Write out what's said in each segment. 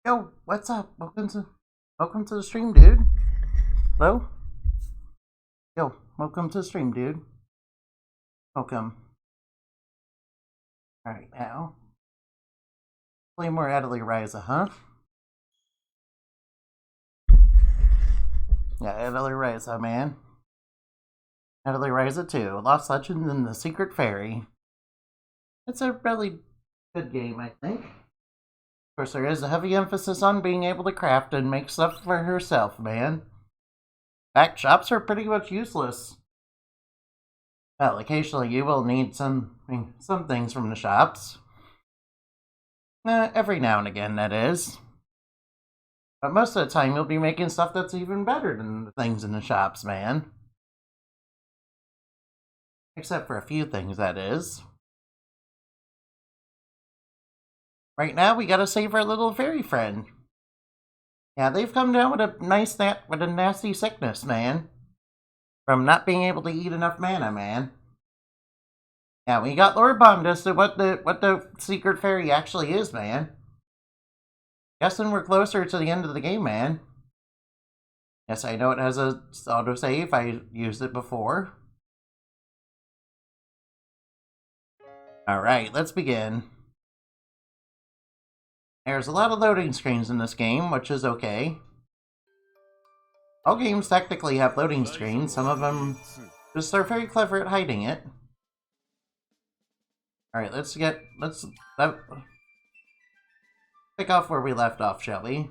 Yo, what's up? Welcome to the stream, dude. Hello? Yo, welcome to the stream, dude. Welcome. Alright, now. Play more Atelier Ryza, huh? Yeah, Atelier Ryza, man. Atelier Ryza 2, Lost Legends and the Secret Fairy. It's a really good game, I think. Of course, there is a heavy emphasis on being able to craft and make stuff for herself, man. Fact, shops are pretty much useless. Well, occasionally you will need some things from the shops. Every now and again, that is. But most of the time you'll be making stuff that's even better than the things in the shops, man. Except for a few things, that is. Right now, we gotta save our little fairy friend. Yeah, they've come down with a nasty sickness, man. From not being able to eat enough mana, man. Yeah, we got lore bombed as to what the secret fairy actually is, man. Guessing we're closer to the end of the game, man. Yes, I know it has a autosave. I used it before. Alright, let's begin. There's a lot of loading screens in this game, which is okay. All games technically have loading screens. Some of them just are very clever at hiding it. Alright, let's pick off where we left off, shall we?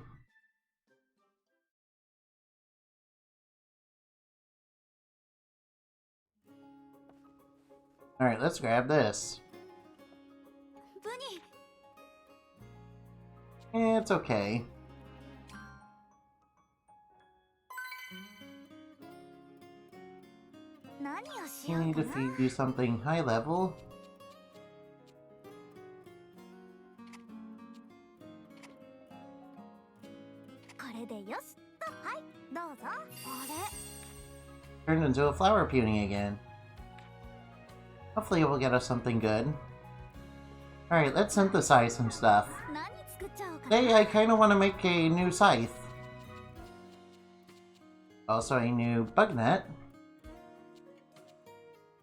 Alright, let's grab this. It's okay. You need to feed you something high level. Turned into a flower puny again. Hopefully it will get us something good. Alright, let's synthesize some stuff. Today I kinda want to make a new scythe. Also a new bug net.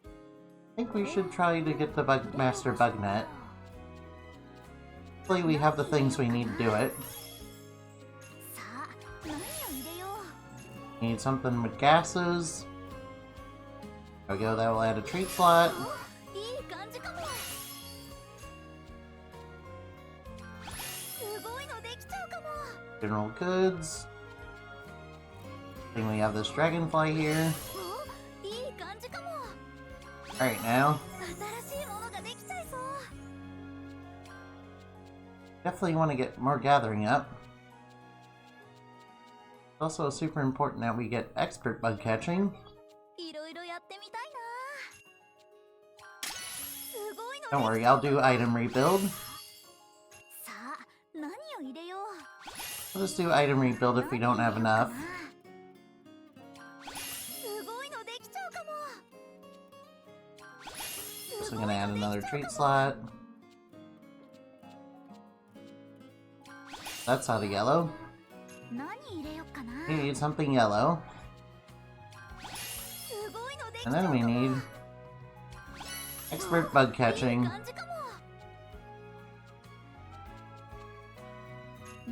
I think we should try to get the master bug net. Hopefully we have the things we need to do it. Need something with gases. There we go, that will add a treat slot. General goods. I think we have this dragonfly here. Alright now. Definitely want to get more gathering up. It's also super important that we get expert bug catching. Don't worry, I'll do item rebuild. We'll just do item rebuild if we don't have enough. So I'm gonna add another treat slot. That's out of yellow. We need something yellow. And then we need expert bug catching.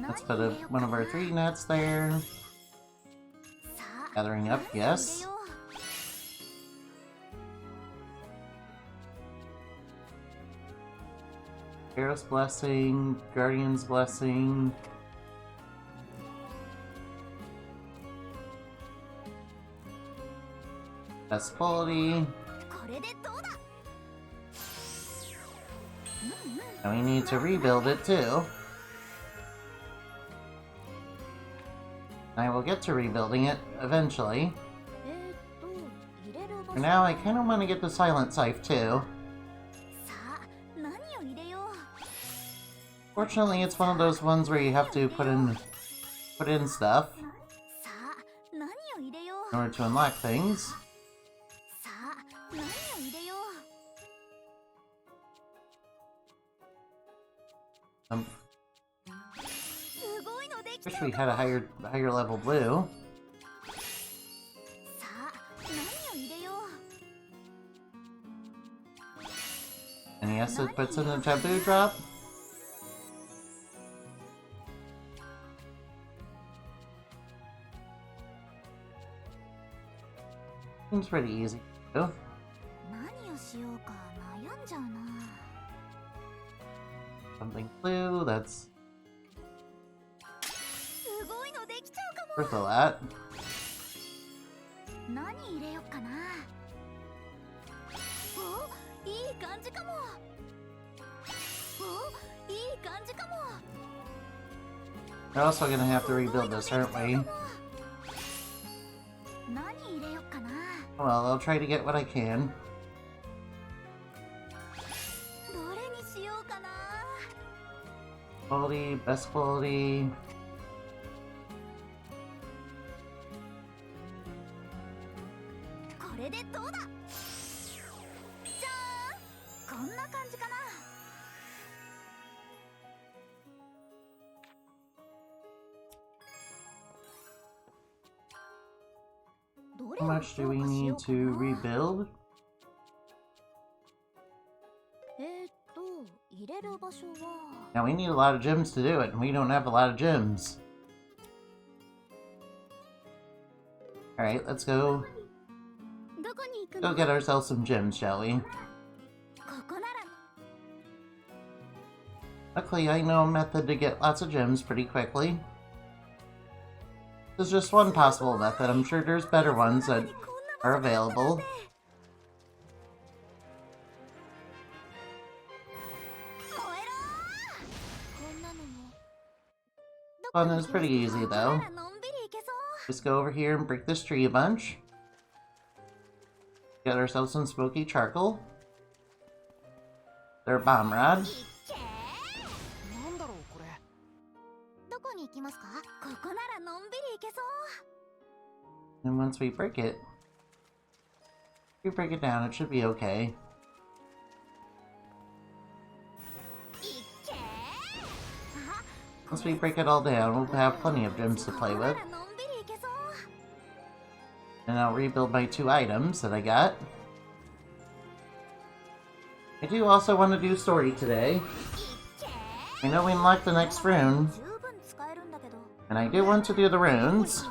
Let's put one of our 3 nets there. Gathering up, yes. Pharaoh's Blessing, Guardian's Blessing. Best quality. And we need to rebuild it too. I will get to rebuilding it eventually. For now, I kind of want to get the Silent Scythe too. Fortunately, it's one of those ones where you have to put in stuff in order to unlock things. Wish we had a higher level blue. And yes, it puts in a taboo drop. Seems pretty easy to do. Something blue, that's worth a lot. We're also gonna have to rebuild this, aren't we? Well, I'll try to get what I can. Quality, best quality. How much do we need to rebuild? Now we need a lot of gems to do it, and we don't have a lot of gems. Alright, let's go get ourselves some gems, shall we? Luckily, I know a method to get lots of gems pretty quickly. This is just one possible method. I'm sure there's better ones that are available. Fun is pretty easy though. Just go over here and break this tree a bunch. Get ourselves some smoky charcoal. Their bomb rod. And once we break it, if we break it down, it should be okay. Once we break it all down, we'll have plenty of gems to play with. And I'll rebuild my 2 items that I got. I do also want to do story today. I know we unlocked the next rune. And I do want to do the runes.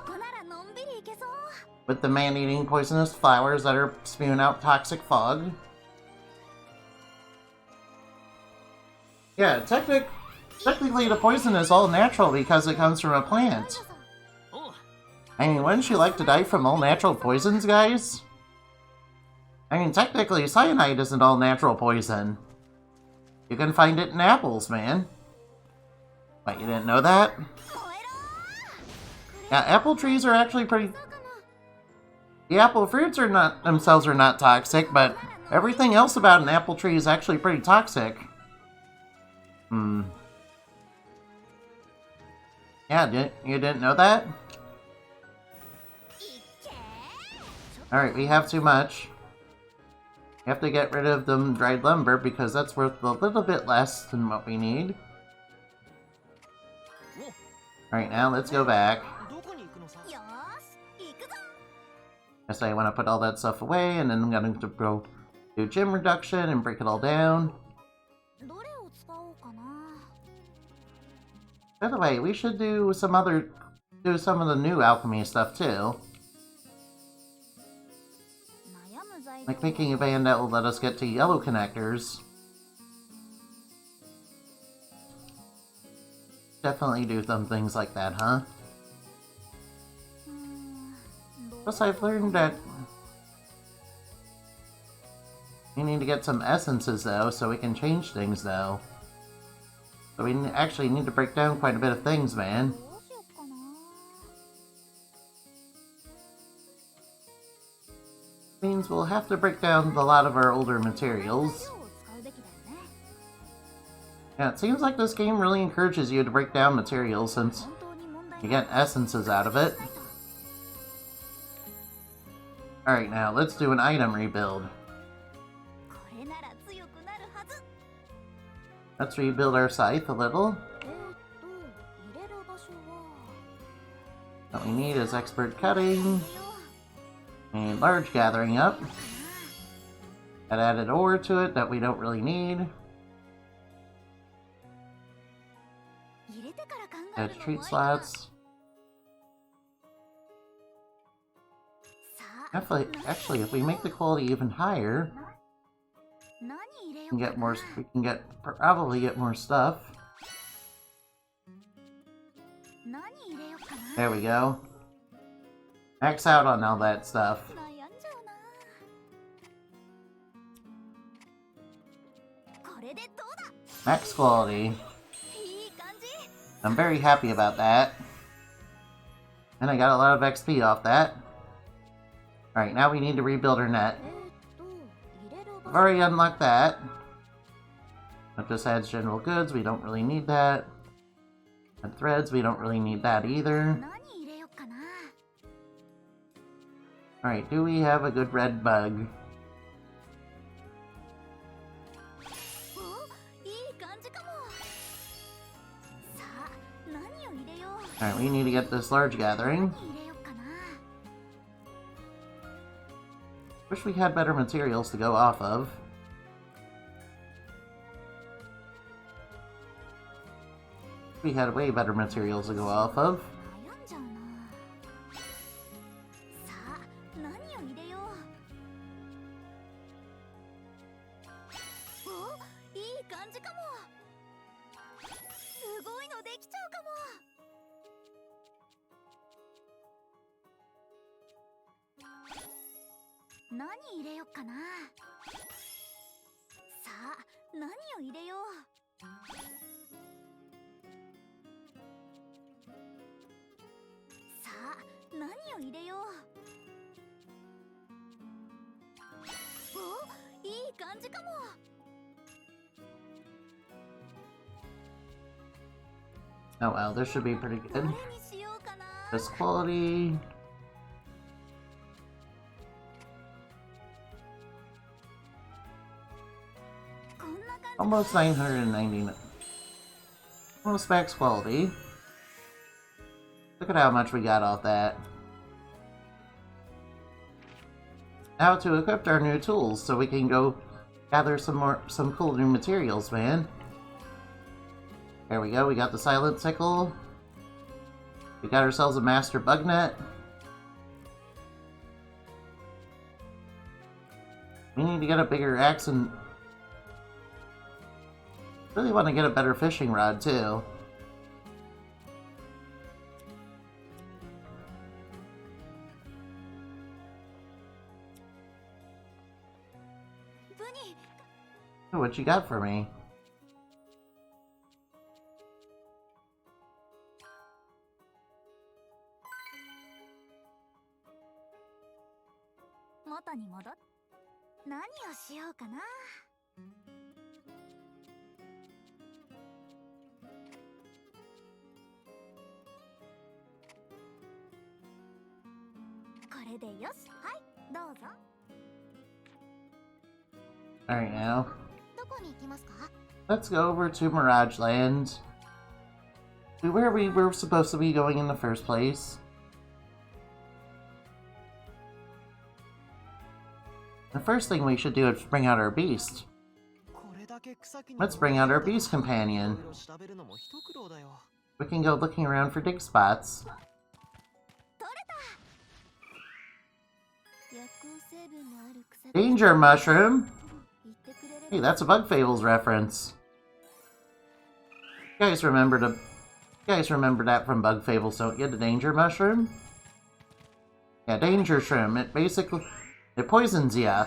With the man-eating poisonous flowers that are spewing out toxic fog. Yeah, technically the poison is all natural because it comes from a plant. I mean, wouldn't you like to die from all natural poisons, guys? I mean, technically cyanide isn't all natural poison. You can find it in apples, man. What, you didn't know that? Yeah, apple trees are actually pretty... The apple fruits are not themselves are not toxic, but everything else about an apple tree is actually pretty toxic. Yeah, you didn't know that? Alright, we have too much. We have to get rid of the dried lumber because that's worth a little bit less than what we need. Alright, now let's go back. Guess I want to put all that stuff away, and then I'm going to go do gem reduction and break it all down. By the way, we should do some of the new alchemy stuff too. Like making a band that will let us get to yellow connectors. Definitely do some things like that, huh? Plus, I've learned that we need to get some essences, though, so we can change things, though. So we actually need to break down quite a bit of things, man. Means we'll have to break down a lot of our older materials. Yeah, it seems like this game really encourages you to break down materials since you get essences out of it. Alright, now let's do an item rebuild. Let's rebuild our scythe a little. What we need is expert cutting and large gathering up. That added ore to it that we don't really need. Add treat slots. Actually, if we make the quality even higher, we can get more. We can probably get more stuff. There we go. Max out on all that stuff. Max quality. I'm very happy about that. And I got a lot of XP off that. Alright, now we need to rebuild our net. I've already unlocked that. That just adds general goods, we don't really need that. And threads, we don't really need that either. Alright, do we have a good red bug? Alright, we need to get this large gathering. Wish we had better materials to go off of. We had way better materials to go off of. Oh well, this should be pretty good. This quality. Almost 999. Almost max quality. Look at how much we got off that. Now to equip our new tools so we can go gather some cool new materials, man. There we go, we got the silent sickle. We got ourselves a master bug net. We need to get a bigger axe and really want to get a better fishing rod too. Oh, what you got for me? Alright now. Let's go over to Mirage Land. Where we were supposed to be going in the first place. The first thing we should do is bring out our beast. Let's bring out our beast companion. We can go looking around for dig spots. Danger mushroom! Hey, that's a Bug Fables reference. You guys remember that from Bug Fables, don't you? The danger mushroom? Yeah, danger shroom. It poisons ya.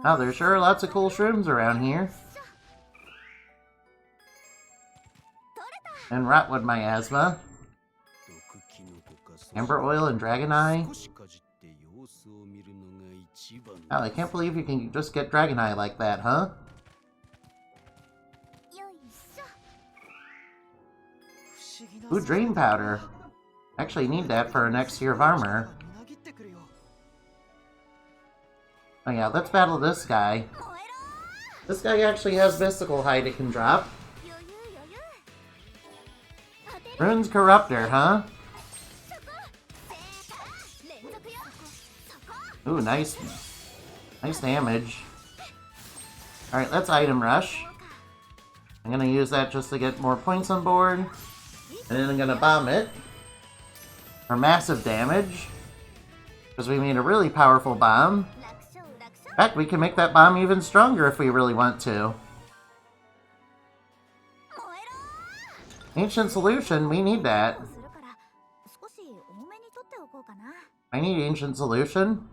Oh, there sure are lots of cool shrooms around here. And rotwood miasma. Amber oil and dragon eye. Oh, I can't believe you can just get dragon eye like that, huh? Ooh, dream powder. Actually need that for our next tier of armor. Oh yeah, let's battle this guy. This guy actually has mystical hide it can drop. Rune's Corruptor, huh? Ooh, nice. Nice damage. Alright, let's item rush. I'm gonna use that just to get more points on board. And then I'm gonna bomb it. For massive damage. Because we made a really powerful bomb. In fact, we can make that bomb even stronger if we really want to. Ancient Solution, we need that. I need Ancient Solution.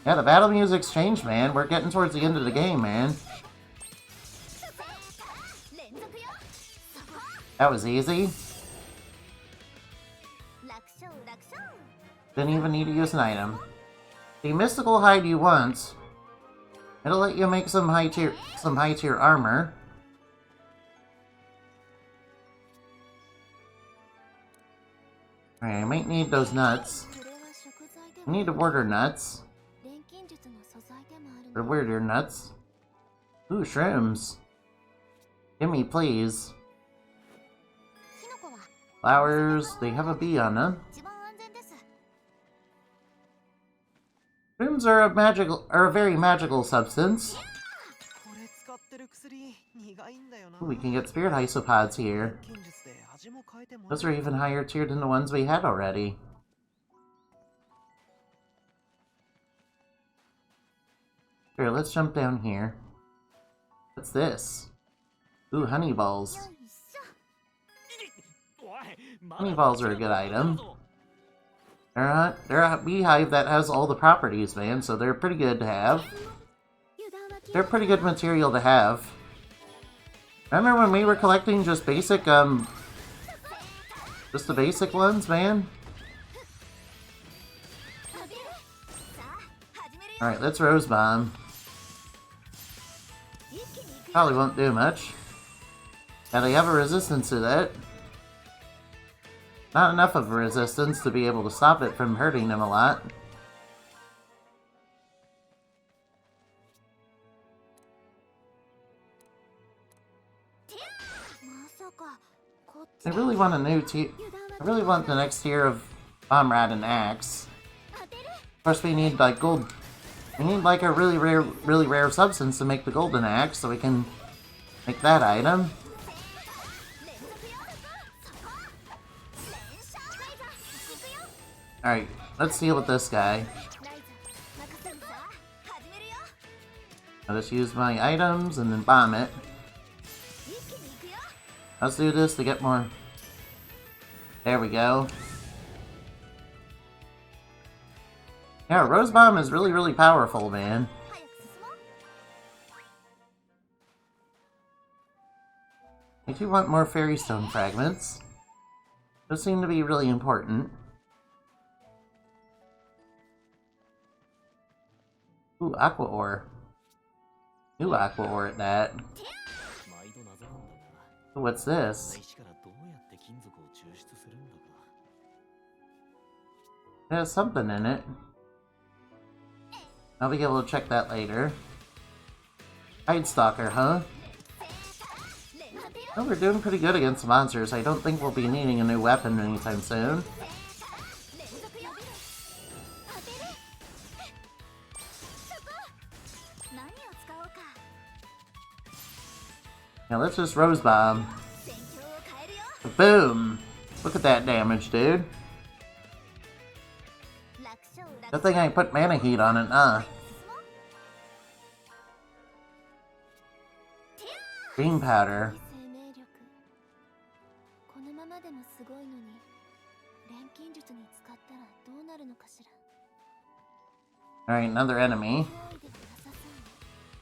Yeah, the battle music's changed, man. We're getting towards the end of the game, man. That was easy. Didn't even need to use an item. The mystical hide you once. It'll let you make some high tier armor. Alright, I might need those nuts. I need to order nuts. Or weirder nuts. Ooh, shrooms. Gimme, please. Flowers, they have a bee on them. Shrooms are a very magical substance. Ooh, we can get spirit isopods here. Those are even higher tier than the ones we had already. Here, let's jump down here. What's this? Ooh, honey balls. Honey balls are a good item. They're a beehive that has all the properties, man, so they're pretty good to have. They're pretty good material to have. Remember when we were collecting just basic, just the basic ones, man? Alright, let's Rose Bomb. Probably won't do much. Yeah, they have a resistance to that. Not enough of a resistance to be able to stop it from hurting them a lot. I really want a new tier. I really want the next tier of Bomb Rat and Axe. Of course, we need like gold. We need like a really rare substance to make the golden axe, so we can make that item. Alright, let's deal with this guy. I'll just use my items and then bomb it. Let's do this to get more. There we go. Yeah, Rose Bomb is really powerful, man. I do want more Fairy Stone fragments. Those seem to be really important. Ooh, Aqua Ore. New Aqua Ore at that. Ooh, what's this? It has something in it. I'll be able to check that later. Hide Stalker, huh? Well, we're doing pretty good against monsters. I don't think we'll be needing a new weapon anytime soon. Now let's just Rose Bomb. Boom! Look at that damage, dude. Good thing I put mana heat on it, huh? Green powder. Alright, another enemy.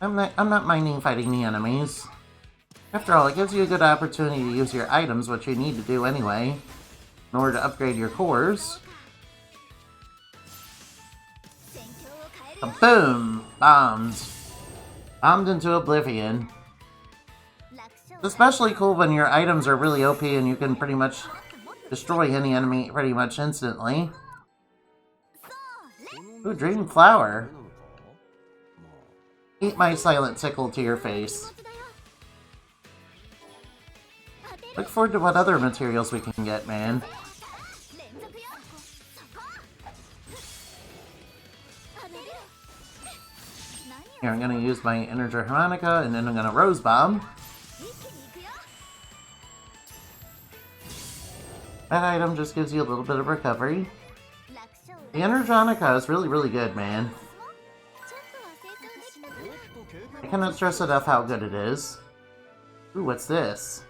I'm not minding fighting the enemies. After all, it gives you a good opportunity to use your items, which you need to do anyway, in order to upgrade your cores. Boom! Bombed. Bombed into oblivion. It's especially cool when your items are really OP and you can pretty much destroy any enemy pretty much instantly. Ooh, Dream Flower. Eat my silent sickle to your face. Look forward to what other materials we can get, man. Here, I'm gonna use my Integer Harmonica, and then I'm gonna Rose Bomb. That item just gives you a little bit of recovery. The Energonica is really, really good, man. I cannot stress enough how good it is. Ooh, what's this?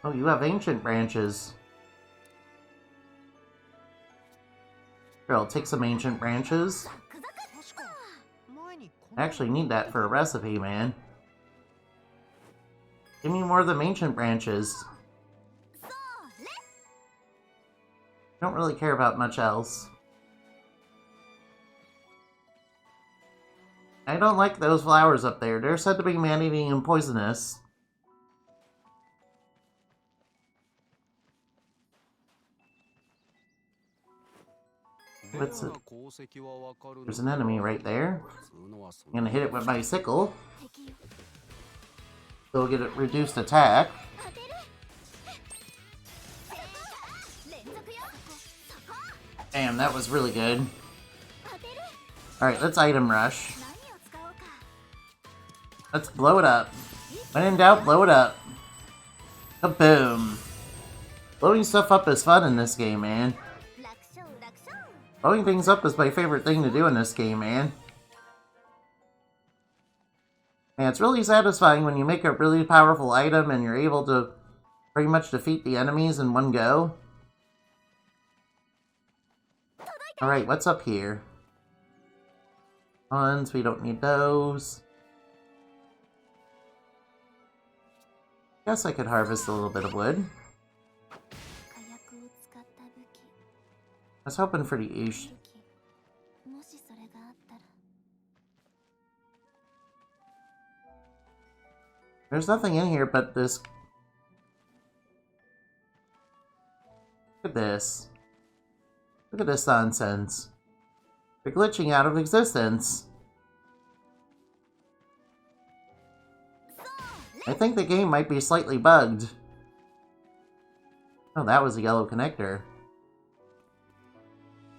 Oh, you have Ancient Branches. Here, I'll take some Ancient Branches. I actually need that for a recipe, man. Give me more of them Ancient Branches. Don't really care about much else. I don't like those flowers up there. They're said to be man-eating and poisonous. What's it? There's an enemy right there. I'm gonna hit it with my sickle. So we'll get it reduced attack. Damn, that was really good. Alright, let's item rush. Let's blow it up. When in doubt, blow it up. Kaboom. Blowing stuff up is fun in this game, man. Blowing things up is my favorite thing to do in this game, man. And it's really satisfying when you make a really powerful item and you're able to pretty much defeat the enemies in one go. Alright, what's up here? Ones, we don't need those. Guess I could harvest a little bit of wood. I was hoping for the Ish. There's nothing in here but this. Look at this. Look at this nonsense. They're glitching out of existence. I think the game might be slightly bugged. Oh, that was a yellow connector.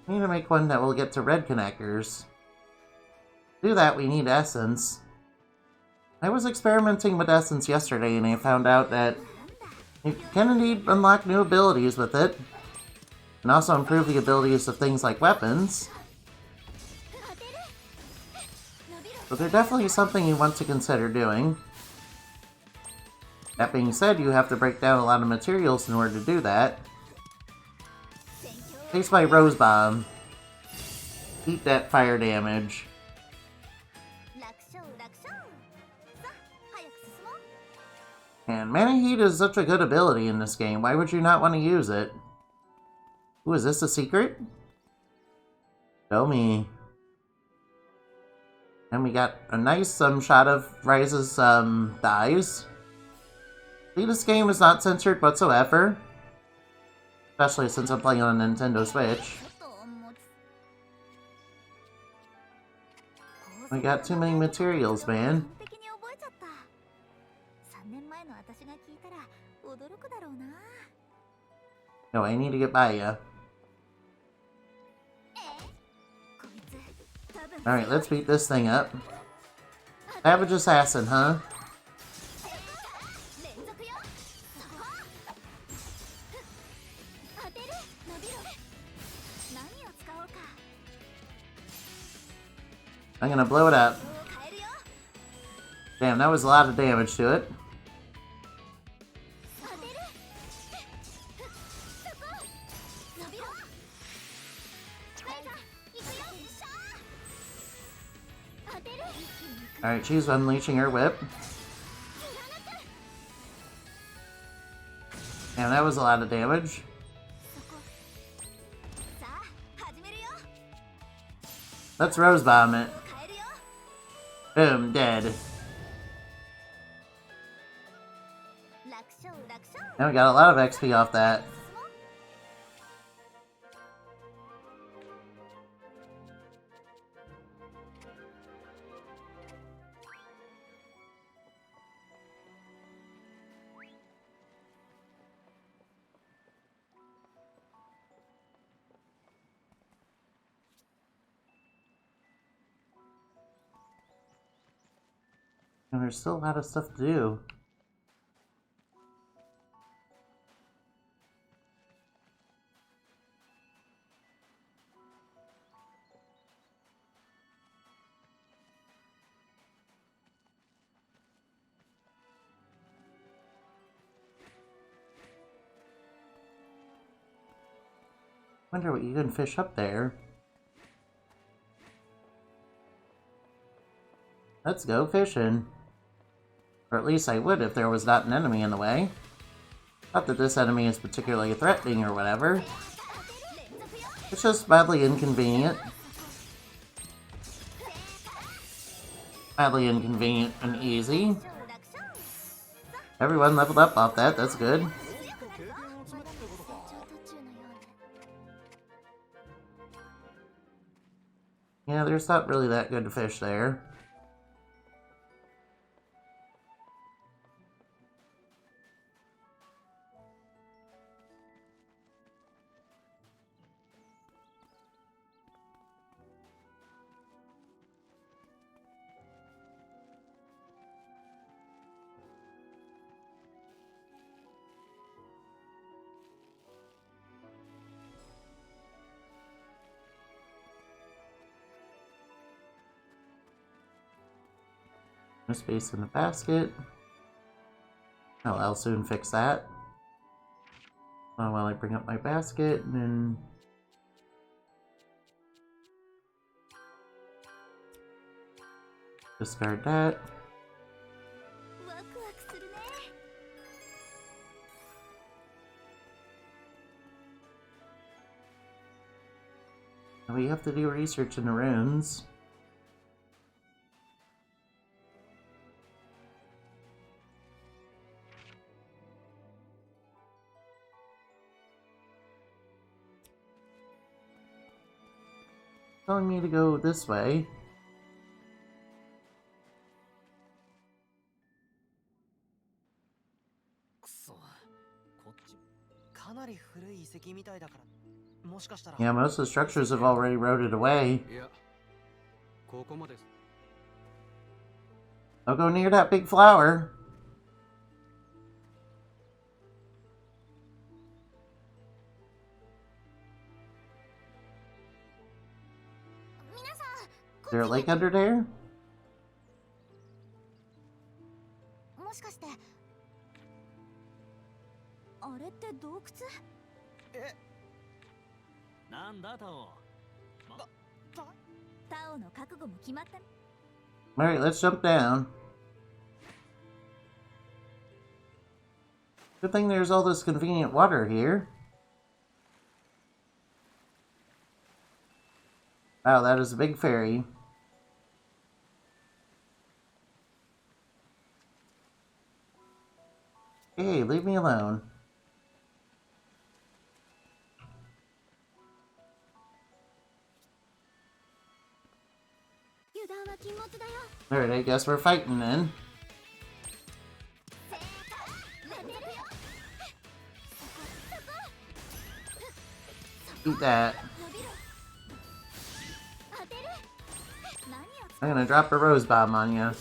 We need to make one that will get to red connectors. To do that, we need essence. I was experimenting with essence yesterday and I found out that you can indeed unlock new abilities with it. And also improve the abilities of things like weapons. But they're definitely something you want to consider doing. That being said, you have to break down a lot of materials in order to do that. Taste my Rose Bomb. Eat that fire damage. And Mana Heat is such a good ability in this game. Why would you not want to use it? Ooh, is this a secret? Show me. And we got a nice shot of Ryza's thighs. See, this game is not censored whatsoever. Especially since I'm playing on a Nintendo Switch. We got too many materials, man. No, I need to get by ya. Alright, let's beat this thing up. Savage Assassin, huh? I'm gonna blow it up. Damn, that was a lot of damage to it. Alright, she's unleashing her whip. Damn, that was a lot of damage. Let's Rose Bomb it. Boom, dead. And we got a lot of XP off that. And there's still a lot of stuff to do. Wonder what you can fish up there. Let's go fishing. Or at least I would if there was not an enemy in the way. Not that this enemy is particularly threatening or whatever. It's just mildly inconvenient. Mildly inconvenient and easy. Everyone leveled up off that, that's good. Yeah, there's not really that good to fish there. No space in the basket. Oh, I'll soon fix that. While I bring up my basket and then discard that. And we have to do research in the runes. Telling me to go this way. Yeah, most of the structures have already eroded away. Don't go near that big flower. Is there a lake under there? Alright, let's jump down. Good thing there's all this convenient water here. Wow, that is a big ferry. Hey, leave me alone. Alright, I guess we're fighting then. Eat that. I'm gonna drop a rose bomb on you.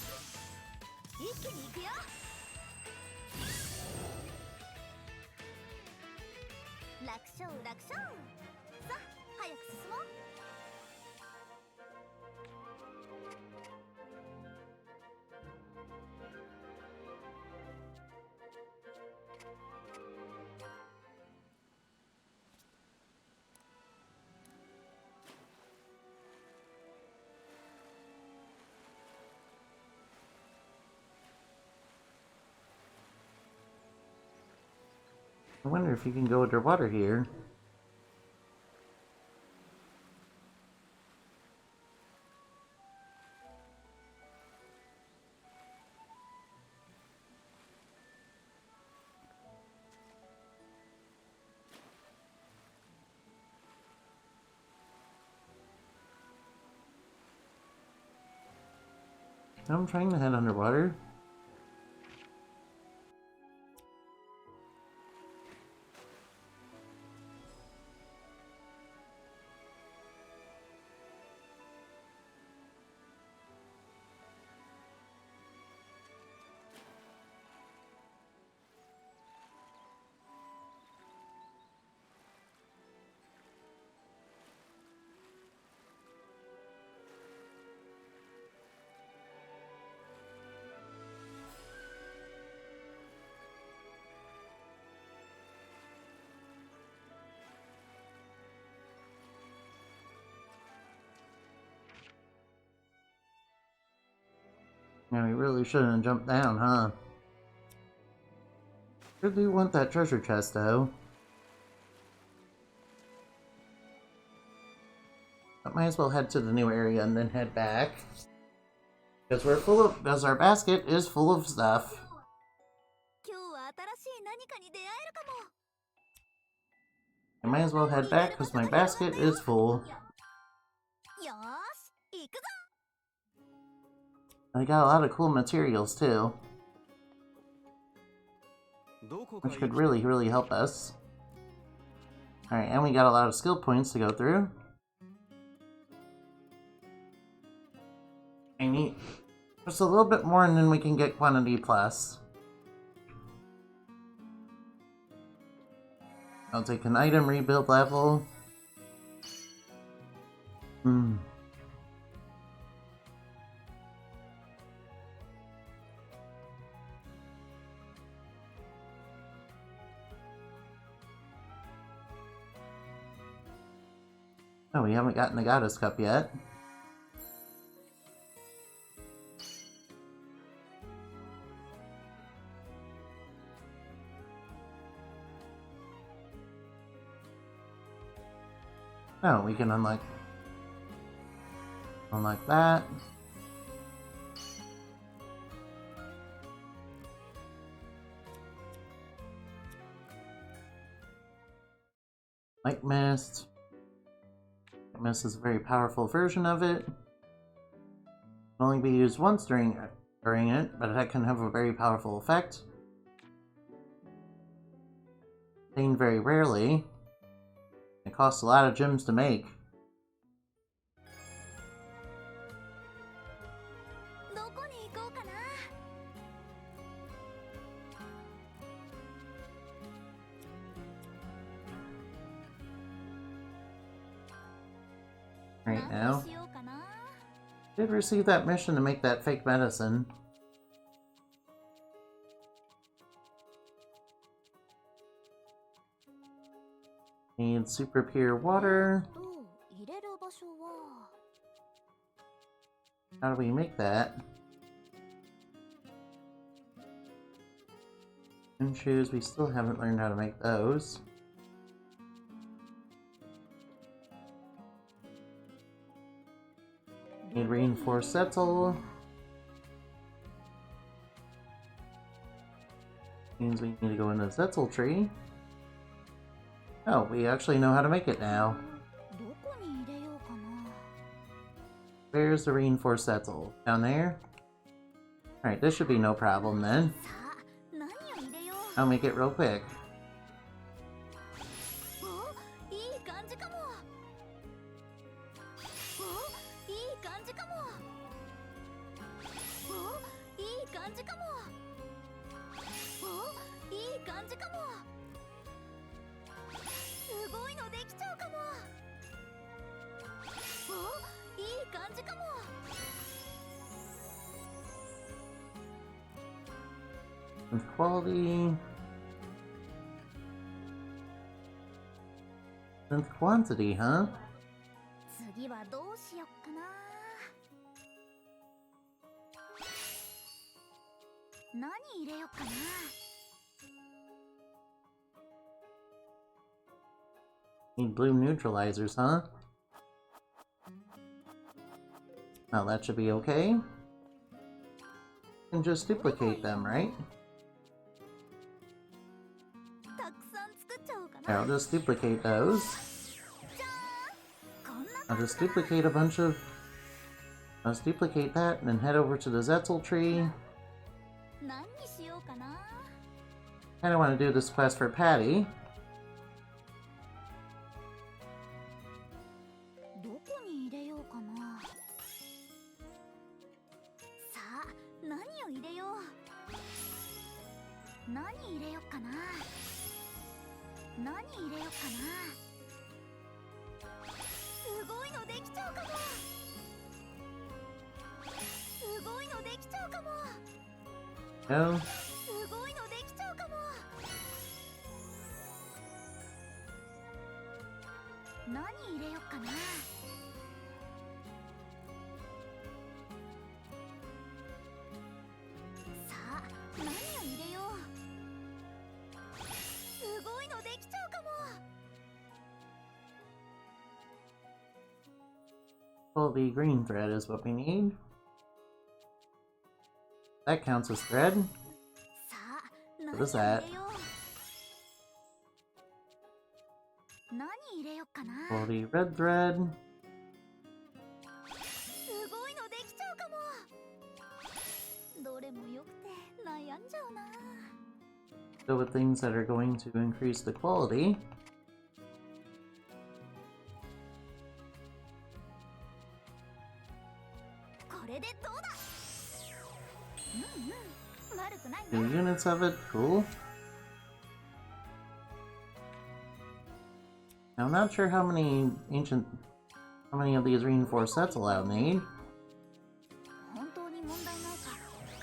I wonder if you can go underwater here. I'm trying to head underwater. Yeah, we really shouldn't jump down, huh? Sure do want that treasure chest, though. But might as well head to the new area and then head back. Because our basket is full of stuff. I might as well head back because my basket is full. I got a lot of cool materials too, which could really, really help us. Alright, and we got a lot of skill points to go through. I need just a little bit more and then we can get quantity plus. I'll take an item rebuild level. Oh, we haven't gotten the Goddess Cup yet. Oh, we can unlock that. Light Mist. Light Mist is a very powerful version of it. Can only be used once during it, but that can have a very powerful effect. Obtained very rarely. It costs a lot of gems to make. Right now. Did receive that mission to make that fake medicine. Need super pure water. How do we make that? And shoes, we still haven't learned how to make those. Need reinforced settle. Means we need to go in the settle tree. Oh, we actually know how to make it now. Where's the reinforced settle? Down there? Alright, this should be no problem then. I'll make it real quick. With quality and quantity, huh? Need bloom neutralizers, huh? Now that should be okay. And just duplicate them, right? Here, I'll just duplicate those. I'll just duplicate a bunch of... Let's duplicate that and then head over to the Zetzel tree. Kinda want to do this quest for Patty. No. Well, the green thread is what we need. That counts as thread. What is that? Well, the red thread. Go with things that are going to increase the quality. Two units of it, cool. Now, I'm not sure how many of these reinforced sets I'll need.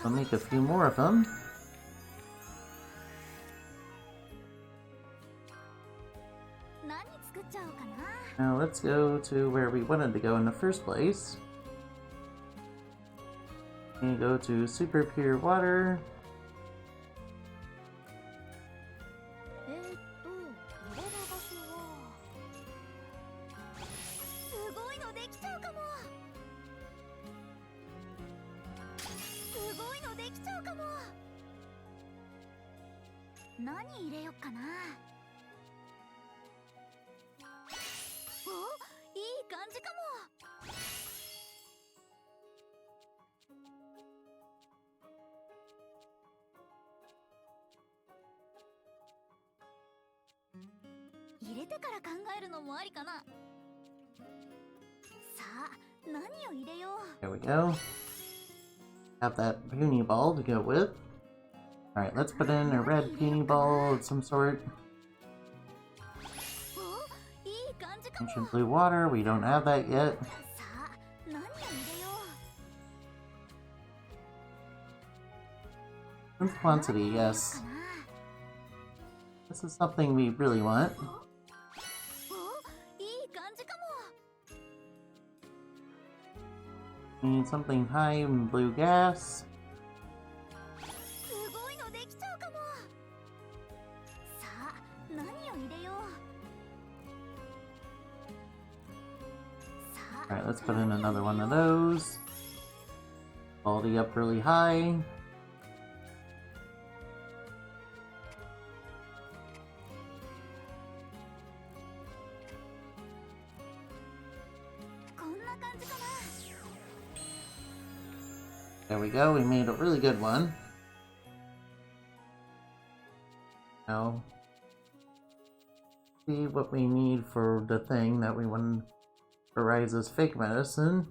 I'll make a few more of them. Now let's go to where we wanted to go in the first place. And go to super pure water. There we go. Have that puny ball to go with. Alright, let's put in a red puny ball of some sort. Ancient blue water, we don't have that yet. And quantity, yes. This is something we really want. We need something high in blue gas. Alright, let's put in another one of those. Quality up really high. There we go, we made a really good one. Now, see what we need for the thing that we want for Ryza's fake medicine.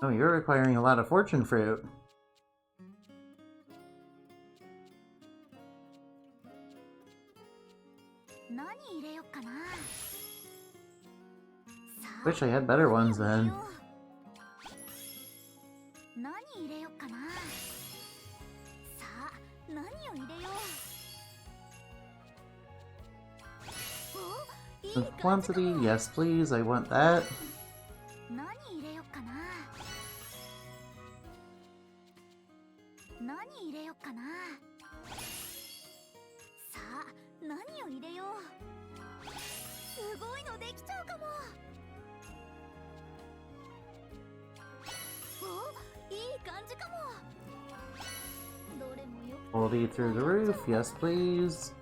Oh, you're requiring a lot of fortune fruit. Wish I had better ones then. Quantity, yes please, I want that. Quality through the roof, yes please.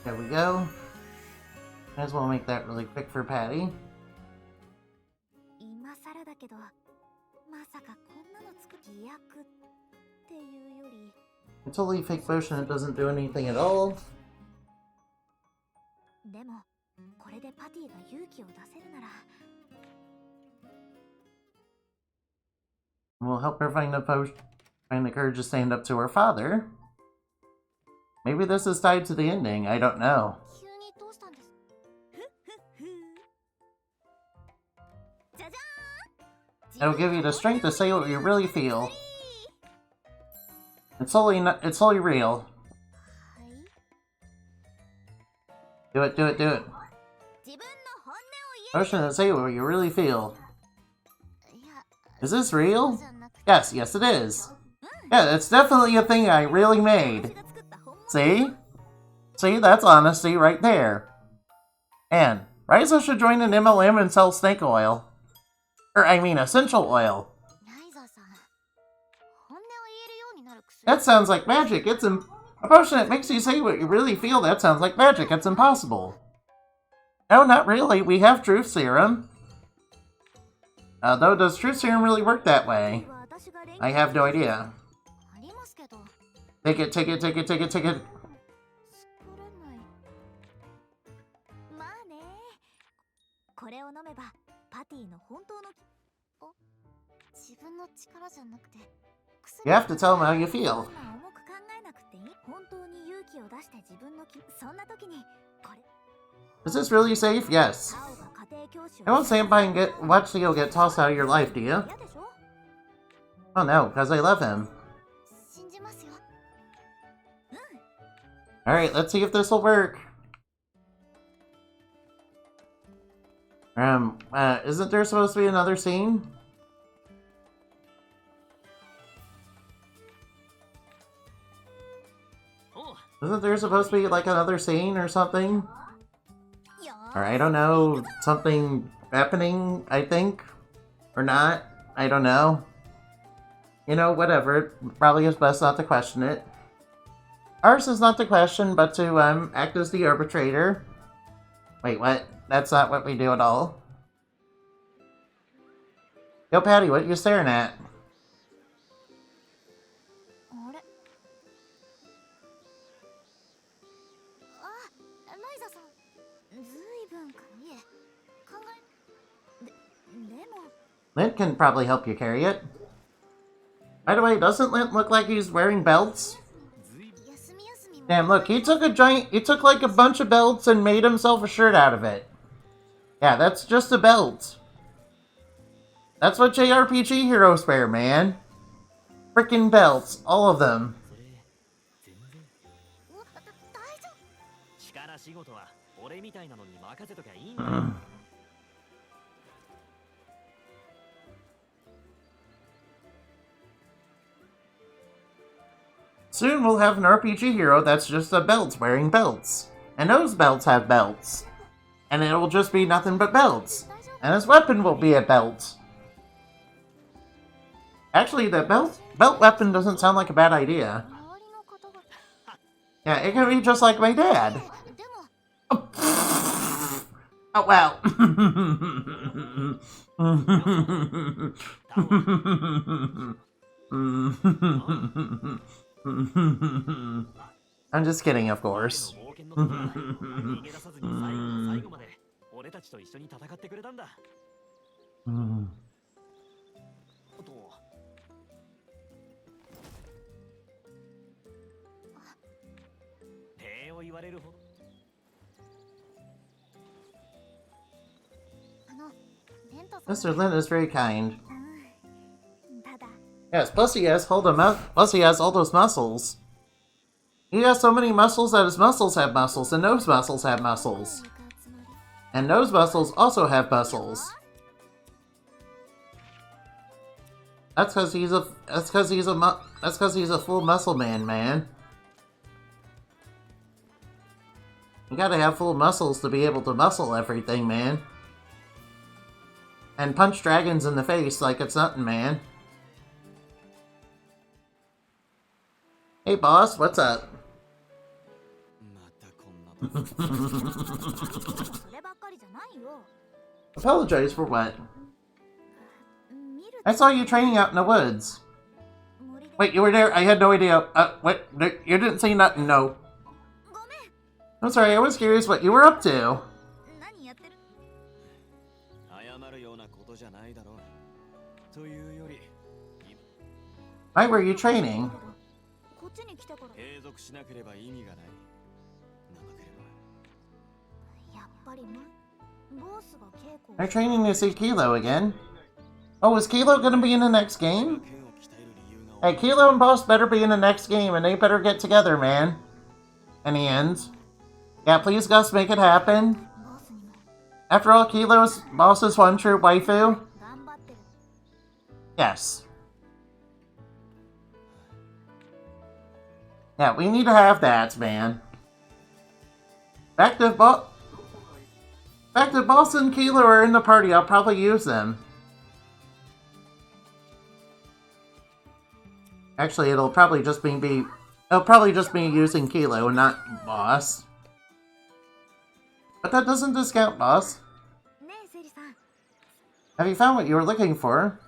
There we go. Might as well make that really quick for Patty. It's only fake potion, it doesn't do anything at all. We'll help her find the courage to stand up to her father. Maybe this is tied to the ending, I don't know. It'll give you the strength to say what you really feel. It's solely real. Do it, do it, do it. Potion to say what you really feel. Is this real? Yes, yes it is. Yeah, it's definitely a thing I really made. See? See, that's honesty right there. And Ryza should join an MLM and sell snake oil. Or, I mean, essential oil. That sounds like magic. It's a potion that makes you say what you really feel. That sounds like magic. It's impossible. No, not really. We have truth serum. Though, does truth serum really work that way? I have no idea. Take it, take it, take it, take it, take it. You have to tell him how you feel. Is this really safe? Yes. I won't stand by and watch Theo get tossed out of your life, do you? Oh no, because I love him. Alright, let's see if this will work. Isn't there supposed to be another scene? Isn't there supposed to be like another scene or something? Or I don't know, something happening, I think? Or not? I don't know. You know, whatever. It probably is best not to question it. Ours is not to question, but to act as the arbitrator. Wait, what? That's not what we do at all. Yo, Patty, what are you staring at? Lint can probably help you carry it. By the way, doesn't Lint look like he's wearing belts? Damn, look, he took like a bunch of belts and made himself a shirt out of it. Yeah, that's just a belt. That's what JRPG heroes wear, man. Frickin' belts, all of them. Soon we'll have an RPG hero that's just a belt wearing belts. And those belts have belts. And it'll just be nothing but belts. And his weapon will be a belt. Actually, the belt weapon doesn't sound like a bad idea. Yeah, it could be just like my dad. Oh, wow. I'm just kidding, of course. Mr. Lin is very kind. Yes, plus he has all those muscles. He has so many muscles that his muscles have muscles, and those muscles have muscles. And those muscles also have muscles. That's because he's a full muscle man. You gotta have full muscles to be able to muscle everything, man. And punch dragons in the face like it's nothing, man. Hey boss, what's up? Apologize for what? I saw you training out in the woods. Wait, you were there? I had no idea. What? You didn't say nothing, no. I'm sorry, I was curious what you were up to. Why were you training? They're training to see Kilo again. Oh, is Kilo gonna be in the next game? Hey, Kilo and Boss better be in the next game, and they better get together, man. And he ends. Yeah, please, Gus, make it happen. After all, Kilo's Boss's one true waifu. Yes. Yeah, we need to have that, man. Back to Boss and Kilo are in the party. I'll probably use them. Actually, it'll probably just be using Kilo and not Boss. But that doesn't discount Boss. Have you found what you were looking for?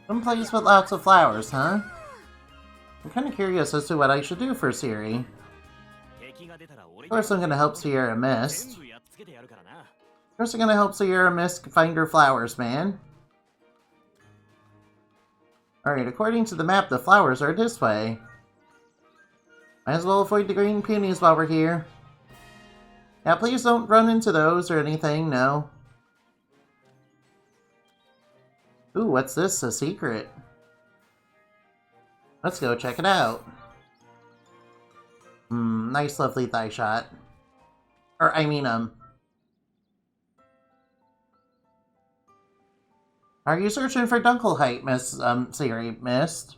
Some place with lots of flowers, huh? I'm kind of curious as to what I should do for Siri. Of course I'm gonna help Sierra Mist. Of course I'm gonna help Sierra Mist find her flowers, man. Alright, according to the map, the flowers are this way. Might as well avoid the green peonies while we're here. Yeah, please don't run into those or anything, no. Ooh, what's this? A secret. Let's go check it out. Nice lovely thigh shot. Or, I mean, Are you searching for Dunkelheit, Miss, Siri, Mist?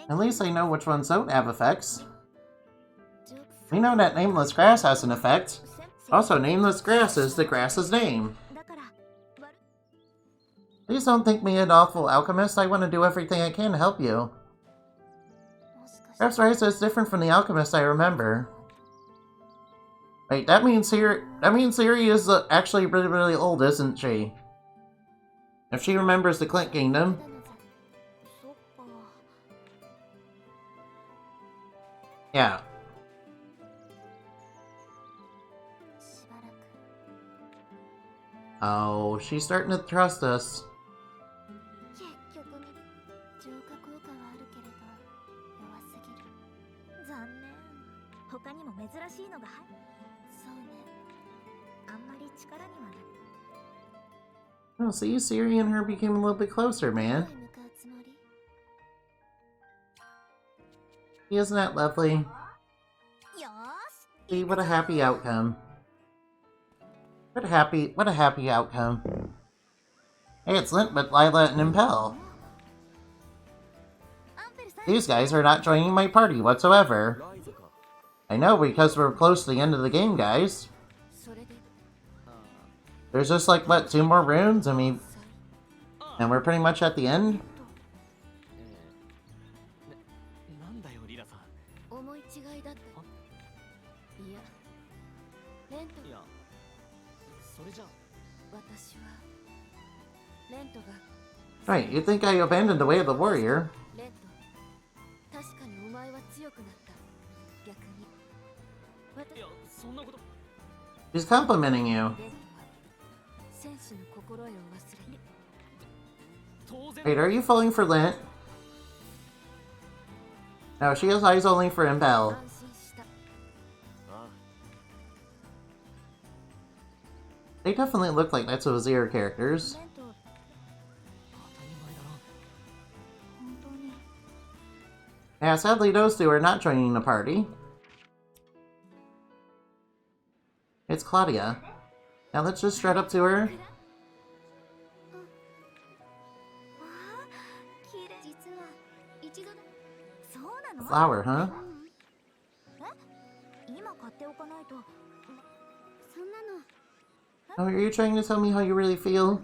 At least I know which ones don't have effects. We know that Nameless Grass has an effect. Also, Nameless Grass is the grass's name. Please don't think me an awful alchemist. I want to do everything I can to help you. Perhaps Ryza is different from the alchemist I remember. Wait, that means Siri is actually really, really old, isn't she? If she remembers the Clint Kingdom. Yeah. Oh, she's starting to trust us. Oh, see, Siri and her became a little bit closer, man. Isn't that lovely? See, what a happy outcome. What a happy outcome. Hey, it's Lint with Lila and Impel. These guys are not joining my party whatsoever. I know, because we're close to the end of the game, guys. There's just like, what, 2 more runes? I mean, and we're pretty much at the end? Right, you think I abandoned the way of the warrior. She's complimenting you. Wait, are you falling for Lint? No, she has eyes only for Impel. They definitely look like Netsuo Zero characters. Yeah, sadly those two are not joining the party. It's Claudia. Now let's just strut up to her. A flower, huh? Oh, are you trying to tell me how you really feel?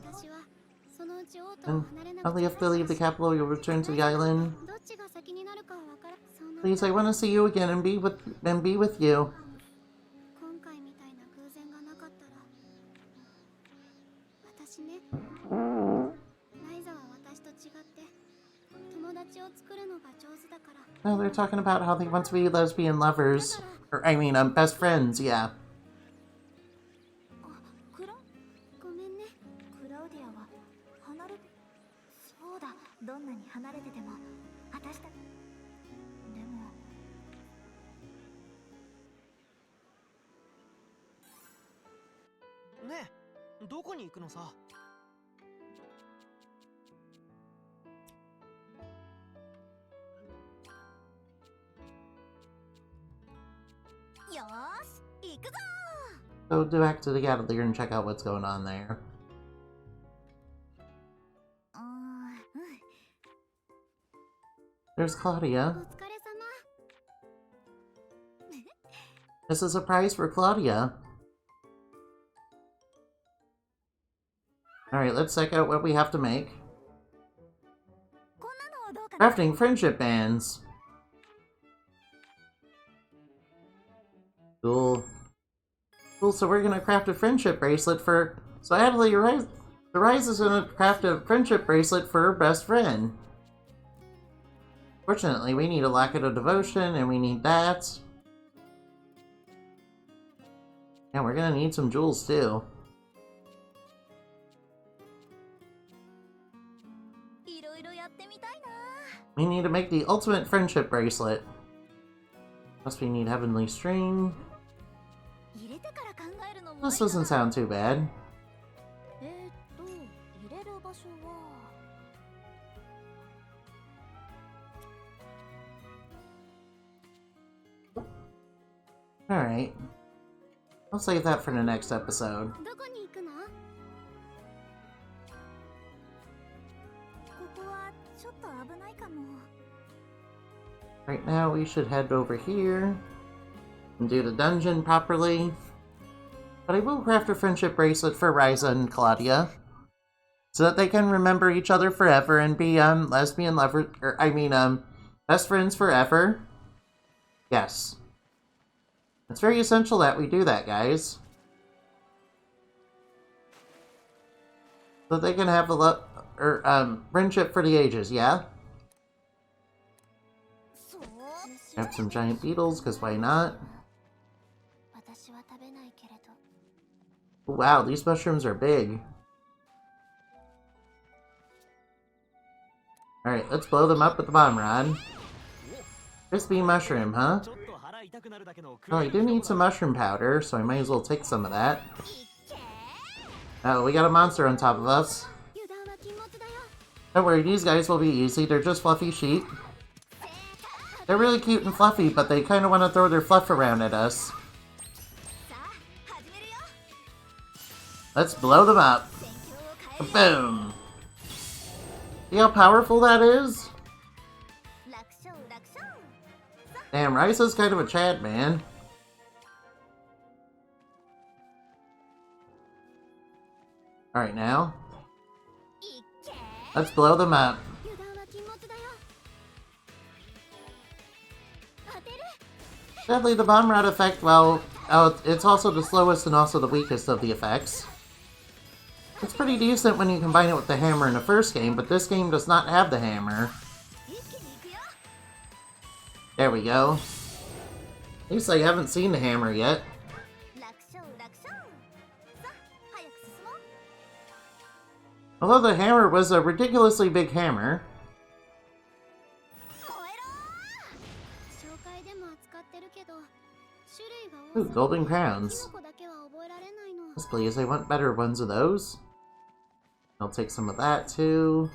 And only if to leave the capital, you'll return to the island. Please, I want to see you again and be with you. Oh, they're talking about how they want to be lesbian lovers. Or, I mean, best friends, yeah. ごめんね。クラウディアは離れそうだ。どんなに離れてても私たちでもねえ、どこに行くのさ。よーし、行くぞ。 So back to the Atelier and check out what's going on there. There's Claudia. お疲れ様。 This is a prize for Claudia. Alright, let's check out what we have to make. こんなのどうかな。 Crafting friendship bands. Cool. Cool, so we're gonna craft a friendship bracelet for... So Atelier Ryza is gonna craft a friendship bracelet for her best friend. Fortunately, we need a locket of devotion, and we need that. And we're gonna need some jewels, too. いろいろやってみたいな。 We need to make the ultimate friendship bracelet. Plus we need heavenly string. 入れてから考えるのも。 This doesn't sound too bad. 入れる場所は。 Alright. I'll save that for the next episode. どこに行くの？ここはちょっと危ないかも。 Right now we should head over here and do the dungeon properly. But I will craft a friendship bracelet for Ryza and Claudia, so that they can remember each other forever and be lesbian lovers, or I mean best friends forever. Yes. It's very essential that we do that, guys. So they can have a love or friendship for the ages, yeah? Have some giant beetles, because why not? Wow, these mushrooms are big. Alright, let's blow them up with the bomb rod. Crispy mushroom, huh? Oh, I do need some mushroom powder, so I might as well take some of that. Oh, we got a monster on top of us. Don't worry, these guys will be easy. They're just fluffy sheep. They're really cute and fluffy, but they kind of want to throw their fluff around at us. Let's blow them up. Boom! See how powerful that is? Damn, Ryza's kind of a Chad, man. Alright, now. Let's blow them up. Sadly, the bomb rod effect, well, it's also the slowest and also the weakest of the effects. It's pretty decent when you combine it with the hammer in the first game, but this game does not have the hammer. There we go. At least I haven't seen the hammer yet. Although the hammer was a ridiculously big hammer. Ooh, golden crowns. Yes, please, I want better ones of those. I'll take some of that, too.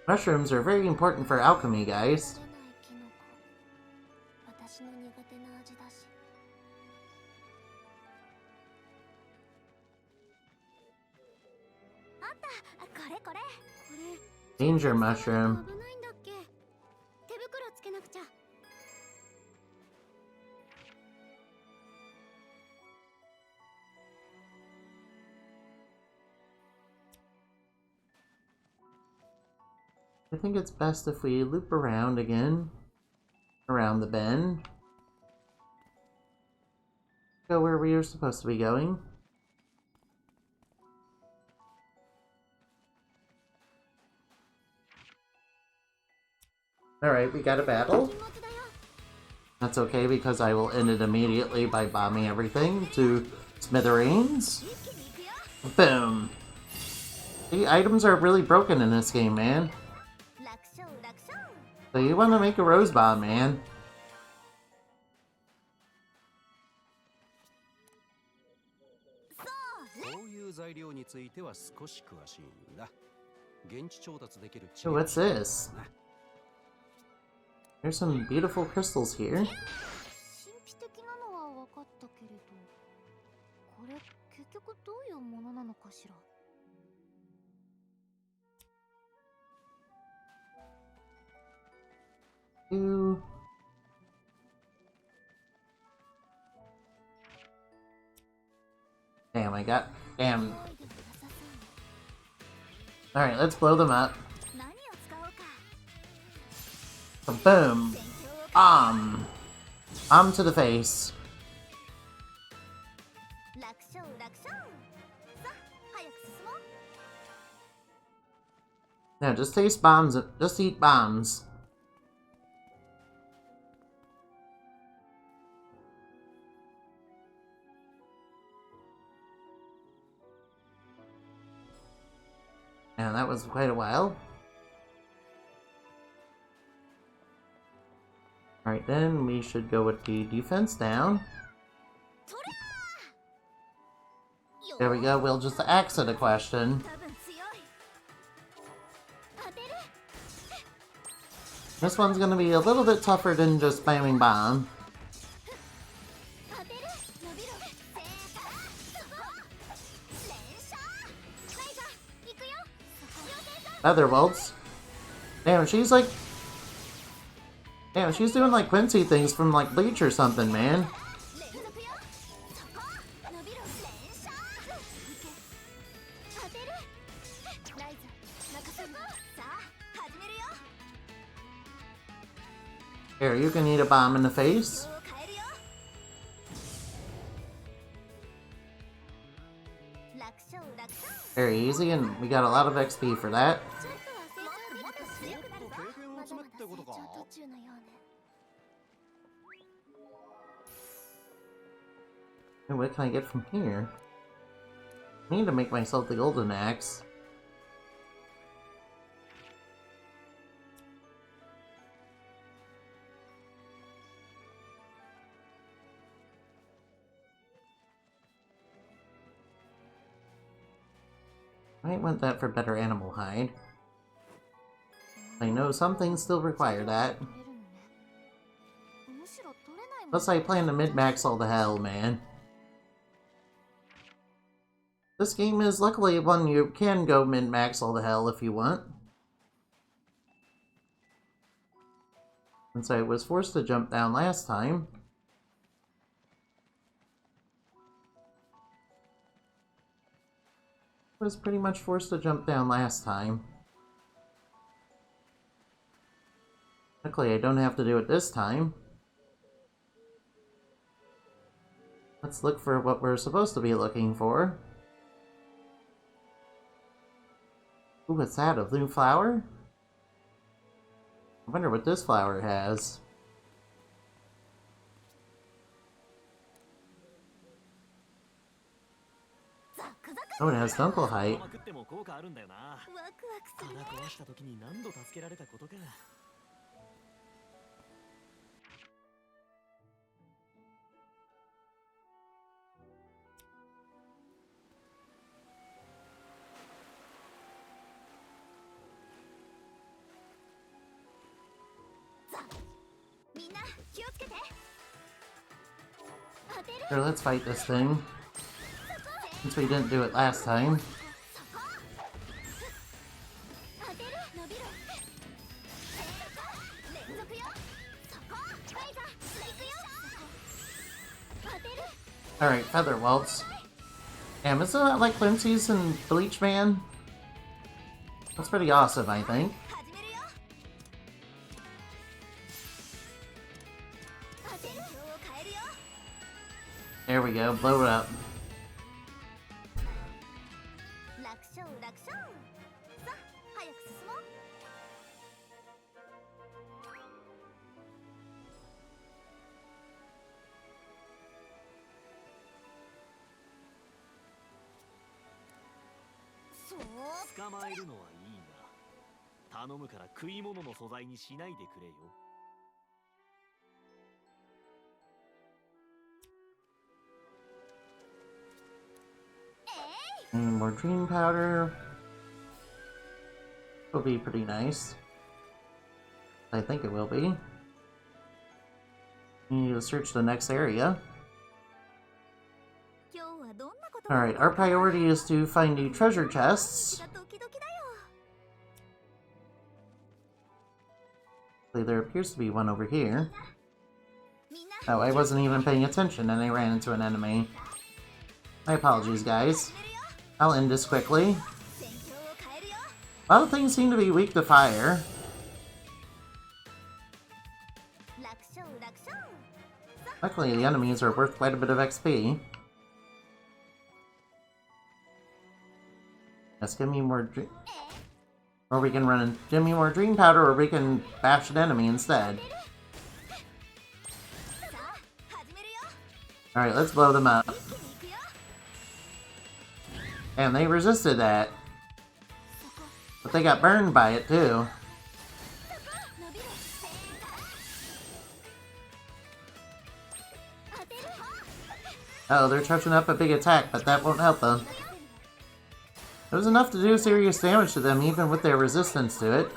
Mushrooms are very important for alchemy, guys. Danger mushroom. I think it's best if we loop around again. Around the bend. Go where we are supposed to be going. Alright, we got a battle. 気持ちだよ That's okay because I will end it immediately by bombing everything to smithereens. 一気に行くよ Boom. The items are really broken in this game, man. 楽勝楽勝 So you want to make a rose bomb, man. そうねこういう材料については少し詳しいんだ。現地調達できる知 Oh, 恵 what's this? There's some beautiful crystals here. 神秘的なのは分かったけれどこれ結局どういうものなのかしら Ooh. Damn, I got... Damn. 動いてもなさそう Alright, let's blow them up. 何を使おうか So boom. 勉強を To the face. 楽勝楽勝さあ早く進もう Now, just taste bombs. Just eat bombs. Now, that was quite a while. Alright then, we should go with the defense down. それ There we go, we'll just answer the question. 多分強い当てる This one's gonna be a little bit tougher than just spamming bomb. 当てる伸びろ正解連射ライザ行くよ妖精さん Feather bolts. Damn, she's like... Damn, she's doing like Quincy things from like Bleach or something, man. 連続よそこ伸びろ連射いけ当てるライザ任せるさあ始めるよ Here, you can eat a bomb in the face. 情を変えるよ楽勝楽勝 Very easy, and we got a lot of XP for that. ちょっとはもっと強くなるぞ経験をまだまだ積めってことか成長途中のようね And what can I get from here? I need to make myself the golden axe. Might want that for better animal hide. I know some things still require that. 取れるのねむしろ取れないもん Plus I plan to min-max all the hell, man. This game is luckily one you can go min-max all the hell if you want. Since I was forced to jump down last time. Was pretty much forced to jump down last time. Luckily I don't have to do it this time. Let's look for what we're supposed to be looking for. Ooh, what's that? A blue flower? I wonder what this flower has. Oh, it has Dunkel height. まくっても効果あるんだよな。ワクワクするね腹壊した時に何度助けられたことか。みんな気をつけて当てる Here, let's fight this thing. Since we didn't do it last time. 当てる伸びろ連続よそこライザ行くよ当てる Alright, Feather Welts. Damn, isn't that like Quincy's and Bleach Man? That's pretty awesome, I think. 始めるよ当てる表を変えるよ There we go, blow it up. 楽勝楽勝さあ早く進もう捕まえるのはいいが、頼むから食い物の素材にしないでくれよ。And more dream powder. Will be pretty nice. I think it will be. We need to search the next area. Alright, our priority is to find new treasure chests. There appears to be one over here. Oh, I wasn't even paying attention and I ran into an enemy. My apologies, guys. I'll end this quickly. A lot of things seem to be weak to fire. Luckily, the enemies are worth quite a bit of XP. Let's give me more dream... Or we can run and give me more dream powder, or we can bash an enemy instead. Alright, let's blow them up. And they resisted that. But they got burned by it, too. Oh, they're charging up a big attack, but that won't help them. It was enough to do serious damage to them, even with their resistance to it.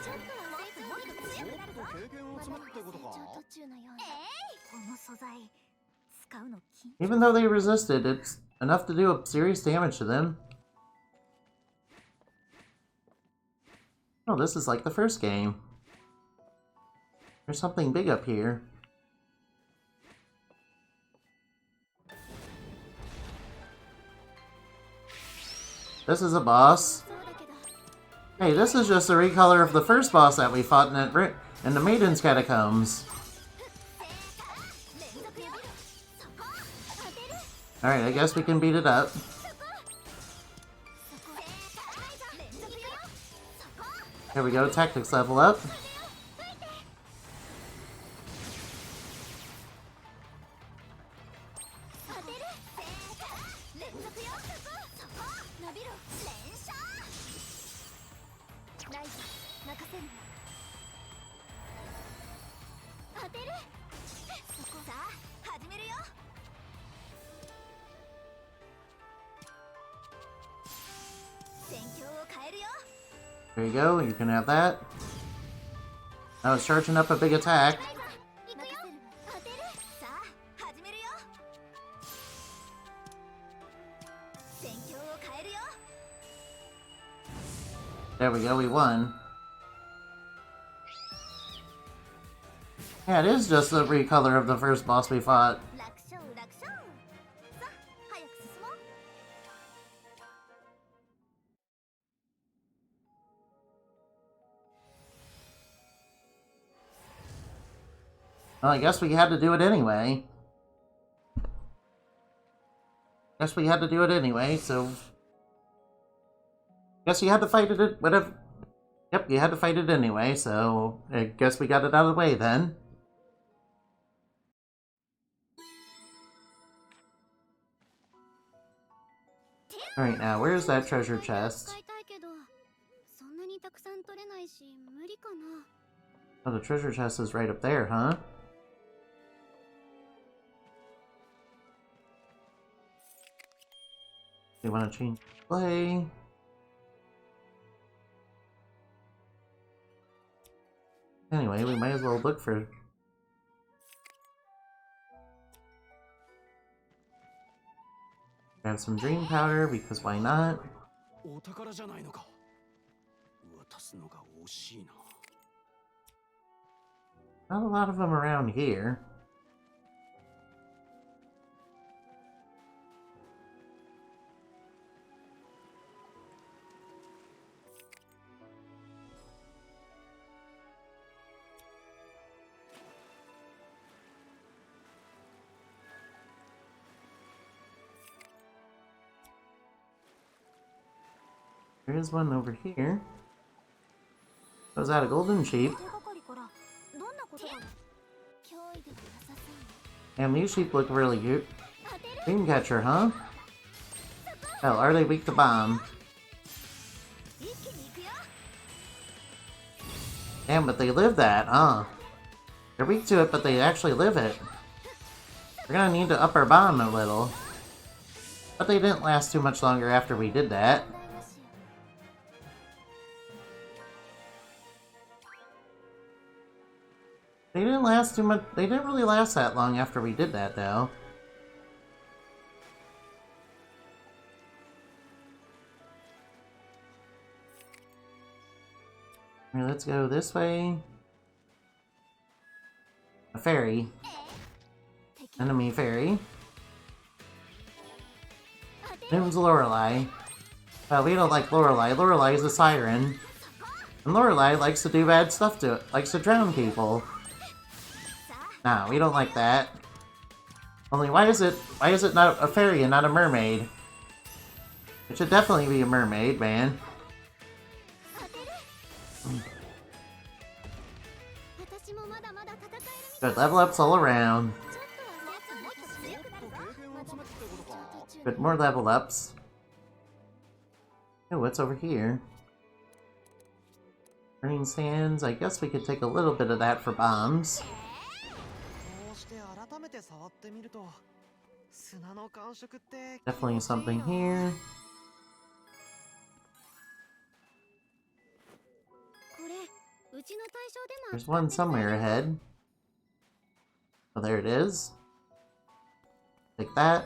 Even though they resisted, it's enough to do serious damage to them. Oh, this is like the first game. There's something big up here. This is a boss. Hey, this is just a recolor of the first boss that we fought in the Maiden's Catacombs. Alright, I guess we can beat it up. Here we go, tactics level up. There you go, you can have that. Now it's charging up a big attack. There we go, we won. Yeah, it is just a recolor of the first boss we fought. Well, I guess we had to do it anyway. So... Guess you had to fight it, whatever... Yep, you had to fight it anyway, so... I guess we got it out of the way then. Alright, now, where's that treasure chest? Oh, the treasure chest is right up there, huh? We want to change play. Anyway, we might as well look for... Grab some dream powder, because why not? Not a lot of them around here. There is one over here. Was that a golden sheep? And these sheep look really cute. Dreamcatcher, huh? Hell, are they weak to bomb? Damn, but they live that, huh? They're weak to it, but they actually live it. We're gonna need to up our bomb a little. But they didn't last too much longer after we did that. They didn't last too much. They didn't really last that long after we did that, though. Alright, let's go this way. A fairy. Enemy fairy. Name's Lorelei. Well, we don't like Lorelei. Lorelei is a siren. And Lorelei likes to do bad stuff to it. Likes to drown people. Nah, we don't like that. Only why is it not a fairy and not a mermaid? It should definitely be a mermaid, man. Good level ups all around. Good, more level ups. Oh, what's over here? Burning sands. I guess we could take a little bit of that for bombs. Definitely something here. There's one somewhere ahead. Oh, there it is. Take that.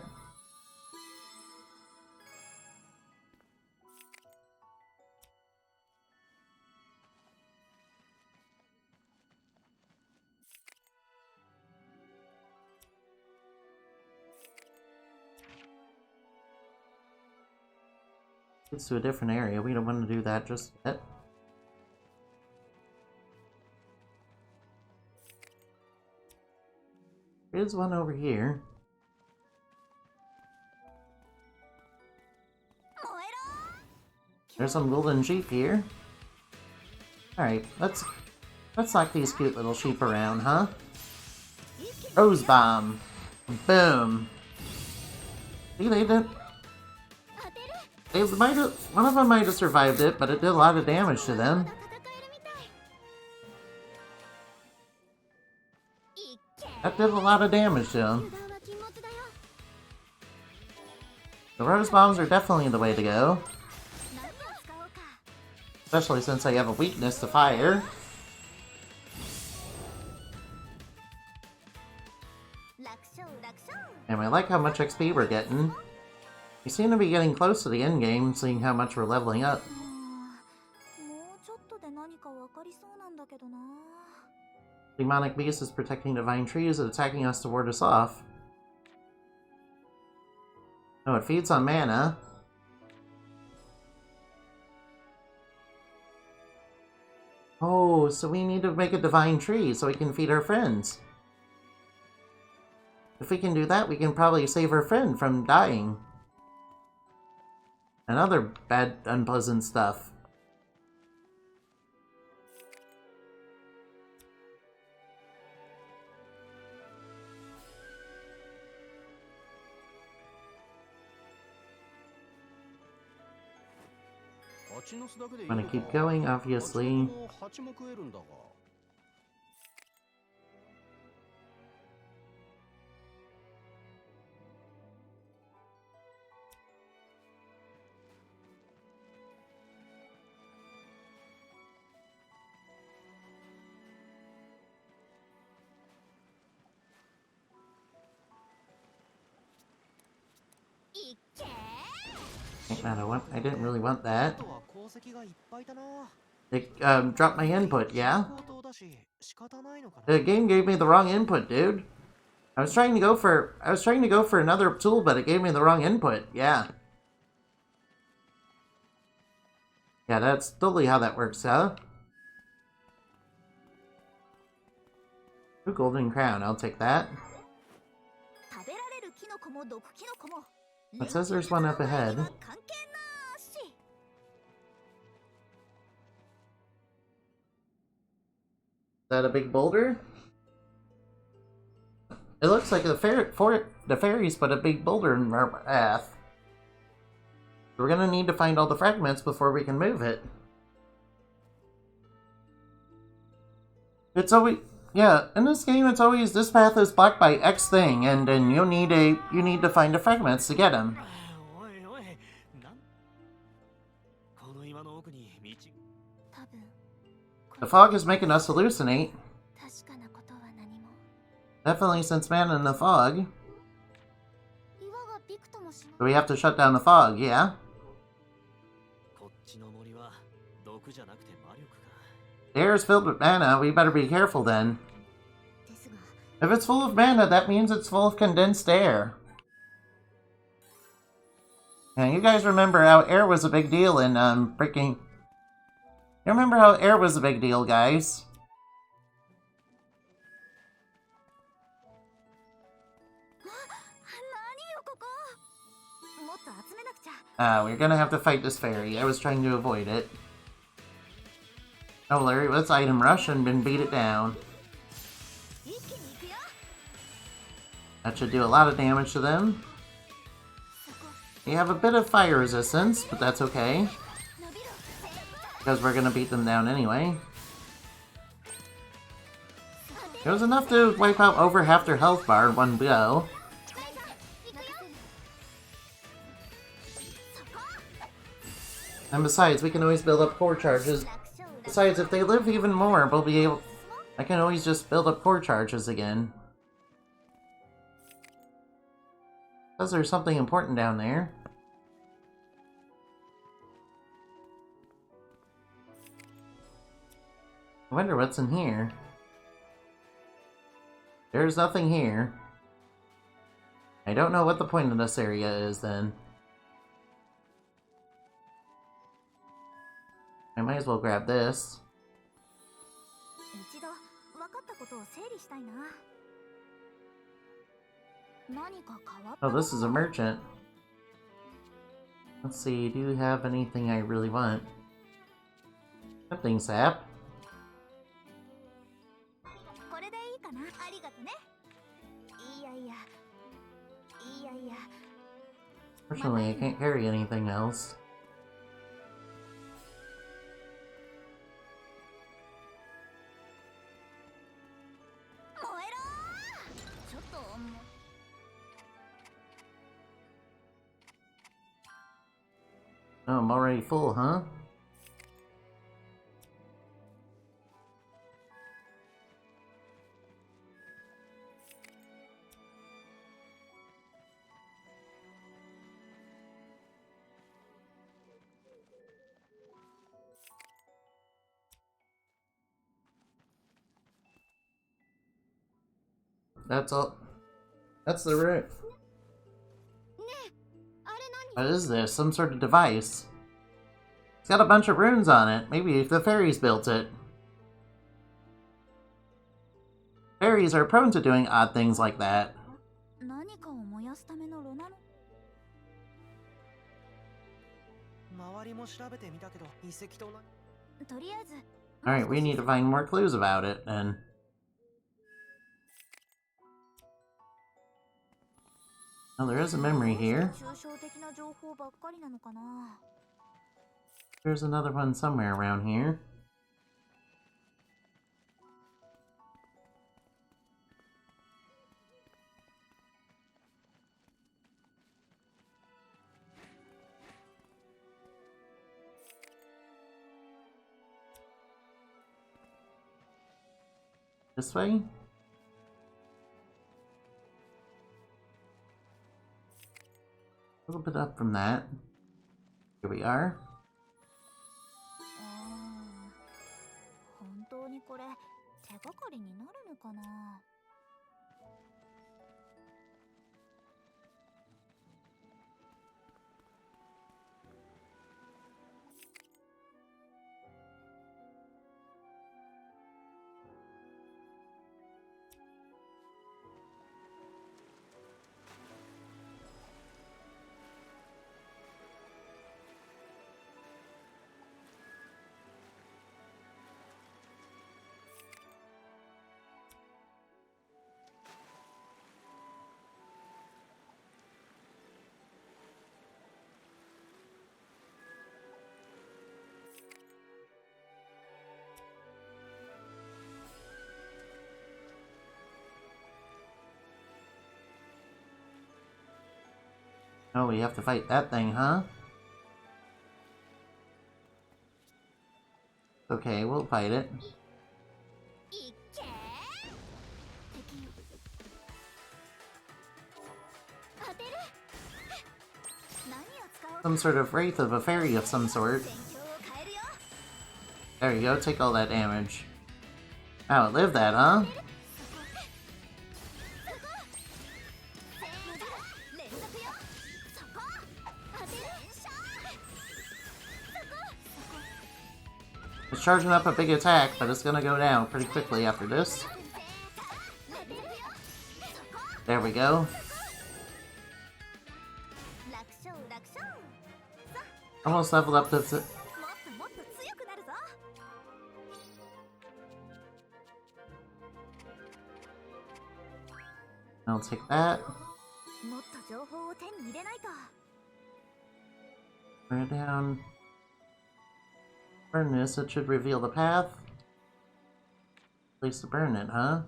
Let's to a different area. We don't want to do that just yet. There's one over here. There's some golden sheep here. Alright, let's knock these cute little sheep around, huh? Rose bomb. Boom. See, they did. One of them might have survived it, but it did a lot of damage to them. That did a lot of damage to them. The rose bombs are definitely the way to go. Especially since I have a weakness to fire. And I like how much XP we're getting. We seem to be getting close to the end game, seeing how much we're leveling up. Demonic beast is protecting divine trees and attacking us to ward us off. Oh, it feeds on mana. Oh, so we need to make a divine tree so we can feed our friends. If we can do that, we can probably save our friend from dying. And other bad, unpleasant stuff. I'm gonna keep going, obviously. I didn't really want that. It dropped my input, yeah? The game gave me the wrong input, dude. I was trying to go for another tool, but it gave me the wrong input, yeah. Yeah, that's totally how that works, huh? Ooh, golden crown, I'll take that. It says there's one up ahead. Is that a big boulder? It looks like the fairies put a big boulder in our path. We're gonna need to find all the fragments before we can move it. It's always, yeah, in this game it's always this path is blocked by X thing, and then you need to find the fragments to get them. おいおいなんこの岩の奥に道多分 The fog is making us hallucinate. 確かなことは何も Definitely since man in the fog. 岩がびくともし So we have to shut down the fog, yeah? こっちの森は毒じゃなくて魔力か The air is filled with mana, we better be careful then. ですが If it's full of mana, that means it's full of condensed air. Yeah, you guys remember how air was a big deal in, freaking... You remember how air was a big deal, guys? 何よここもっと集めなくちゃ We're gonna have to fight this fairy. I was trying to avoid it. Oh, Larry, let's item rush and beat it down. 一気に行くよ That should do a lot of damage to them. そこ They have a bit of fire resistance, but that's okay, 伸びろ because we're gonna beat them down anyway. It was enough to wipe out over half their health bar in one go. And besides, we can always build up core charges. Besides, if they live even more, we'll be able... I can always just build up core charges again. Because there's something important down there. I wonder what's in here. There's nothing here. I don't know what the point of this area is then. I might as well grab this. 一度分かったことを整理したいな何か変わった Oh, this is a merchant. Let's see, do you have anything I really want? Something sap. これでいいかなありがとねいやいやいやいや Fortunately, I can't carry anything else. 燃えろーちょっとも Oh, I'm already full, huh? That's all. That's the root. ねえあれ何 What is this? Some sort of device. It's got a bunch of runes on it. Maybe the fairies built it. Fairies are prone to doing odd things like that. 何かを燃やすための炉なの周りも調べてみたけど遺跡となとりあえず Alright, we need to find more clues about it, then. Oh, there is a memory here. 抽象的な情報ばっかりなのかな There's another one somewhere around here. This way? A little bit up from that. Here we are. 本当にこれ手がかりになるのかな Oh, we have to fight that thing, huh? Okay, we'll fight it. いっけー敵当てる何を使おうか Some sort of wraith of a fairy of some sort. 戦況を変えるよ There you go, take all that damage. Outlive that, huh? 連続よそこ当てる連射 It's charging up a big attack, but it's gonna go down pretty quickly after this. There we go. 楽勝楽勝 Almost leveled up to... もっともっと強くなるぞ I'll take that. もっと情報を手に入れないと Burn it down. Burn this, it should reveal the path. Place to burn it, huh?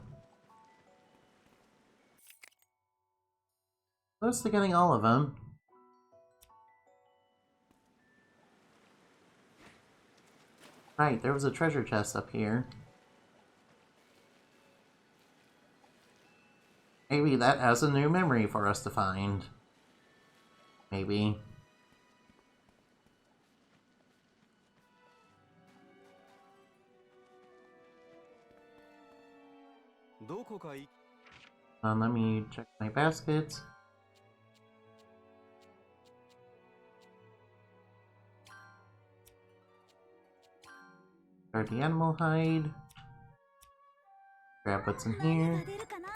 Close to getting all of them. Right, there was a treasure chest up here. Maybe that has a new memory for us to find. Maybe. Let me check my baskets. Grab the animal hide. Grab what's in 何 here. が出るかな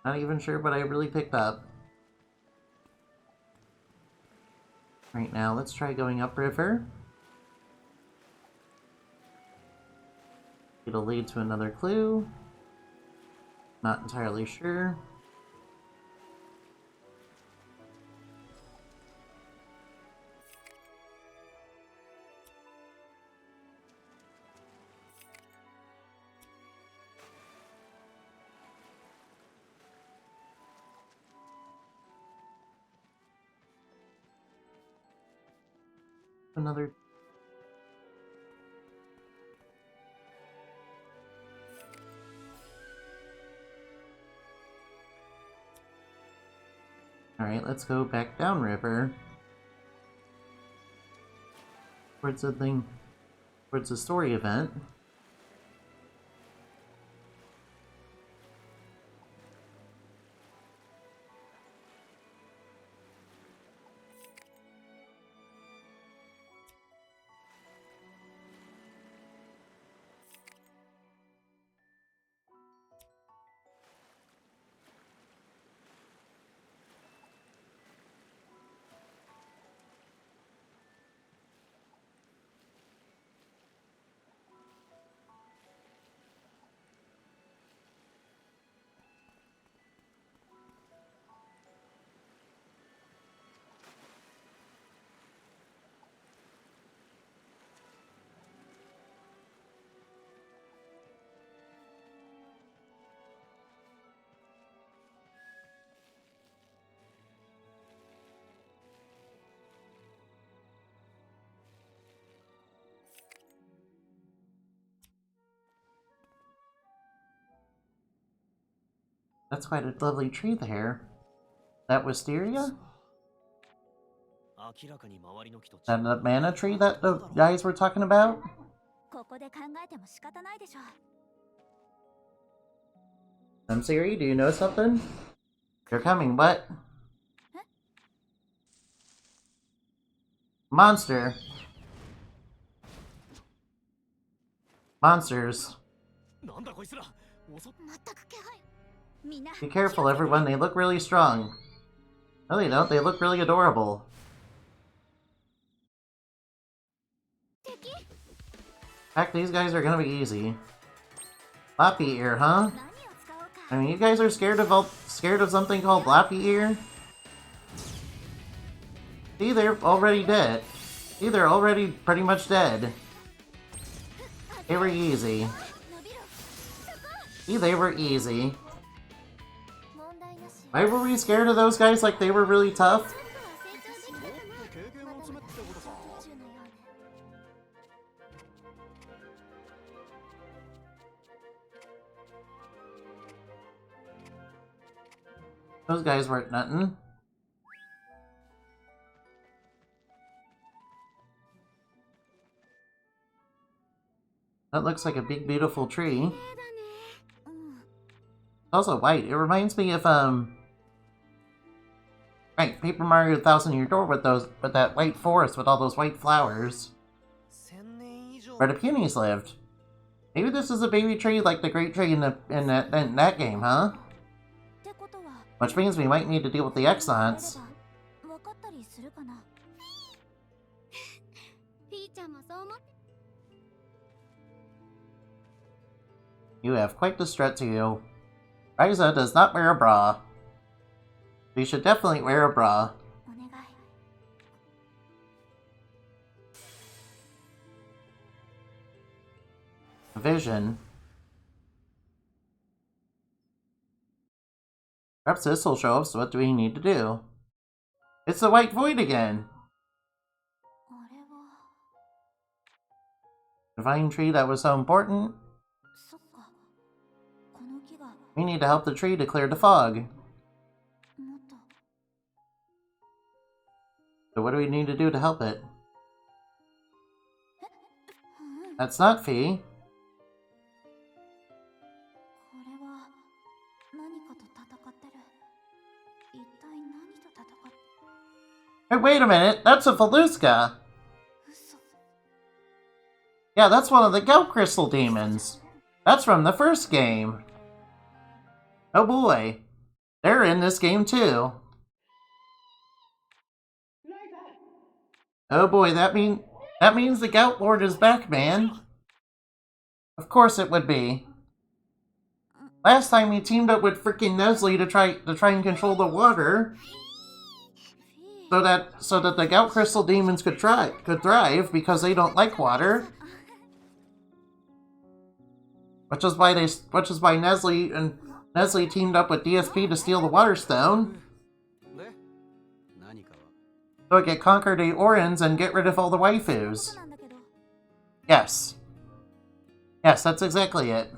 Not even sure what I really picked up. Right now, let's try going upriver. It'll lead to another clue. Not entirely sure. Another. Alright, let's go back downriver. Towards the thing. Towards the story event. That's quite a lovely tree there. That wisteria? 明らかに周りの木と違う That the mana tree that the guys were talking about? ここで考えても仕方ないでしょ Siri, do you know something? They're coming, what? Monster. Monsters. なんだこいつら襲っ全く気配みんな Be careful, everyone. They look really strong. No, they don't. They look really adorable. 敵 Heck, these guys are gonna be easy. Floppy ear, huh? 何を使おうか I mean, you guys are scared of something called floppy ear? See, they're already dead. See, they're already pretty much dead. They were easy. 伸びろ See, they were easy. 問題ない Why were we scared of those guys like they were really tough? もっと経験を積めってことか。 Those guys weren't nothing. That looks like a big, beautiful tree. It's also white. It reminds me of, right, Paper Mario Thousand Year Door with that white forest with all those white flowers. 1000年以上 Where the Punies lived. Maybe this is a baby tree like the Great Tree in that game, huh? ってことは Which means we might need to deal with the Exons. 分かったりするかな。ピーちゃんもそう思って。 You have quite the strut to you. Ryza does not wear a bra. We should definitely wear a bra. お願い。 Vision. Perhaps this will show us what do we need to do. It's the white void again. あれは Divine tree that was so important. そっか。この木が We need to help the tree to clear the fog. もっと So what do we need to do to help it? うん That's not Fee. これは何かと戦ってる。一体何と戦って。 Hey, wait a minute. That's a Feluska. 嘘。 Yeah, that's one of the Gout Crystal Demons. That's from the first game. Oh boy. They're in this game too. Oh boy, that means the Gout Lord is back, man. Of course it would be. Last time he teamed up with freaking Nestle to try and control the water, フィー。 so that the Gout Crystal Demons could thrive because they don't like water. Which is why Nestle teamed up with DSP to steal the Water Stone, で、何かは so it could conquer the Orans and get rid of all the そう waifus. なんだけど。 Yes. Yes, that's exactly it.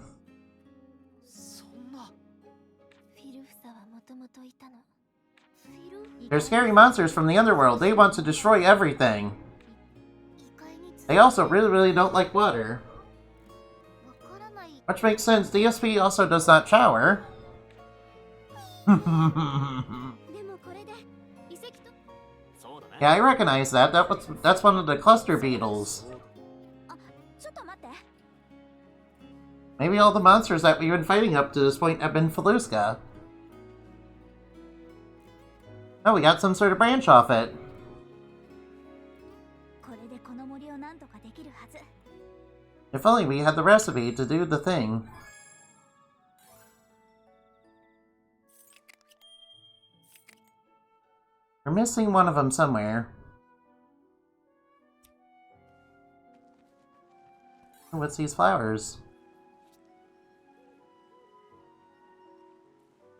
そんな。フィルフサはもともといたの。フィル They're scary monsters from the underworld. They want to destroy everything. 異界につ They also really don't like water. わからない。 Which makes sense. DSP also does not shower. でもこれで遺跡と。そうだね。 Yeah, I recognize that. That's one of the cluster beetles. あ、ちょっと待って。 Maybe all the monsters that we've been fighting up to this point have been Feluska. Oh, we got some sort of branch off it. これでこの森をなんとかできるはず。 If only we had the recipe to do the thing. We're missing one of them somewhere. Oh, what's these flowers?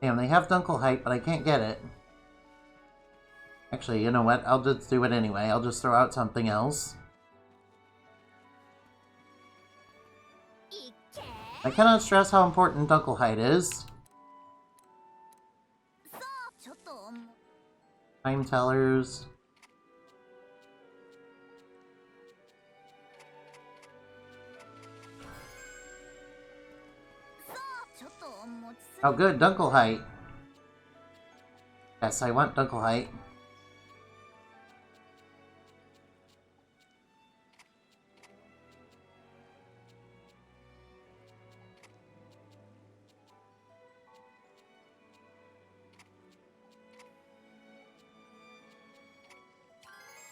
Damn, they have Dunkelheit, but I can't get it. Actually, you know what? I'll just do it anyway. I'll just throw out something else. いっけ I cannot stress how important Dunkelheit is. ー。ちょっと重い。 Time tellers. ちょっと持ちすぎ。 Oh, good, Dunkelheit. Yes, I want Dunkelheit.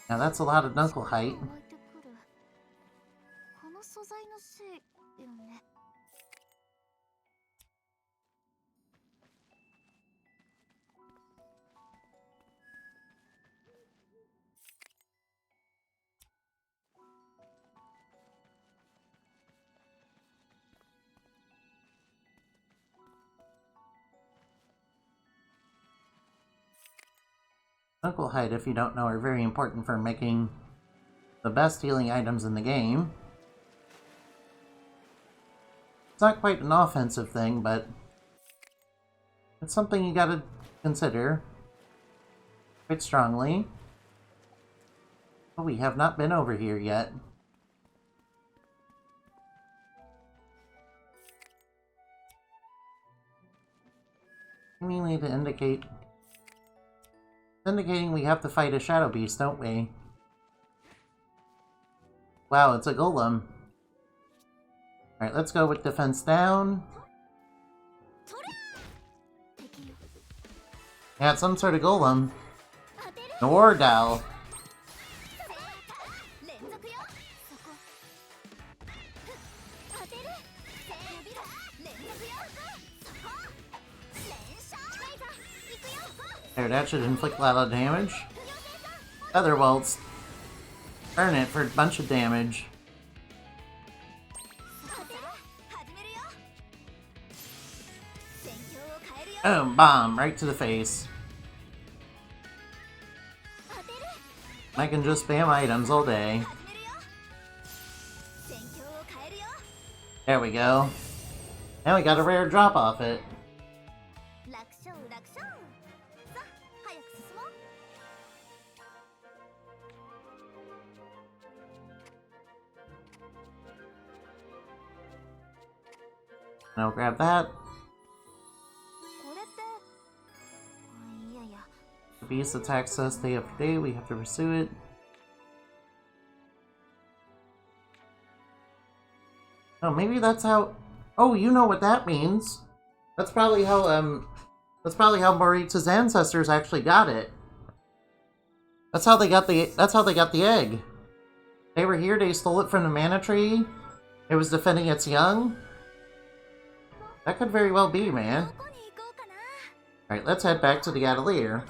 Now that's a lot of Dunkelheit. 湧いてくる。この素材のせいよね。 Now Knuckle Height, if you don't know, are very important for making the best healing items in the game. It's not quite an offensive thing, but it's something you gotta consider quite strongly. But we have not been over here yet. We need to indicate... Indicating we have to fight a Shadow Beast, don't we? Wow, it's a golem. Alright, let's go with defense down. Yeah, it's some sort of golem. Nordal. There, that should inflict a lot of damage. Feather Waltz. Burn it for a bunch of damage. Boom, bomb, right to the face. I can just spam items all day. There we go. Now we got a rare drop off it. Now grab that. The beast attacks us day after day, we have to pursue it. Oh, maybe that's how... Oh, you know what that means. That's probably how, Moritza's ancestors actually got it. That's how they got the egg. They were here, they stole it from the mana tree. It was defending its young. That could very well be, man. Alright, let's head back to the Atelier.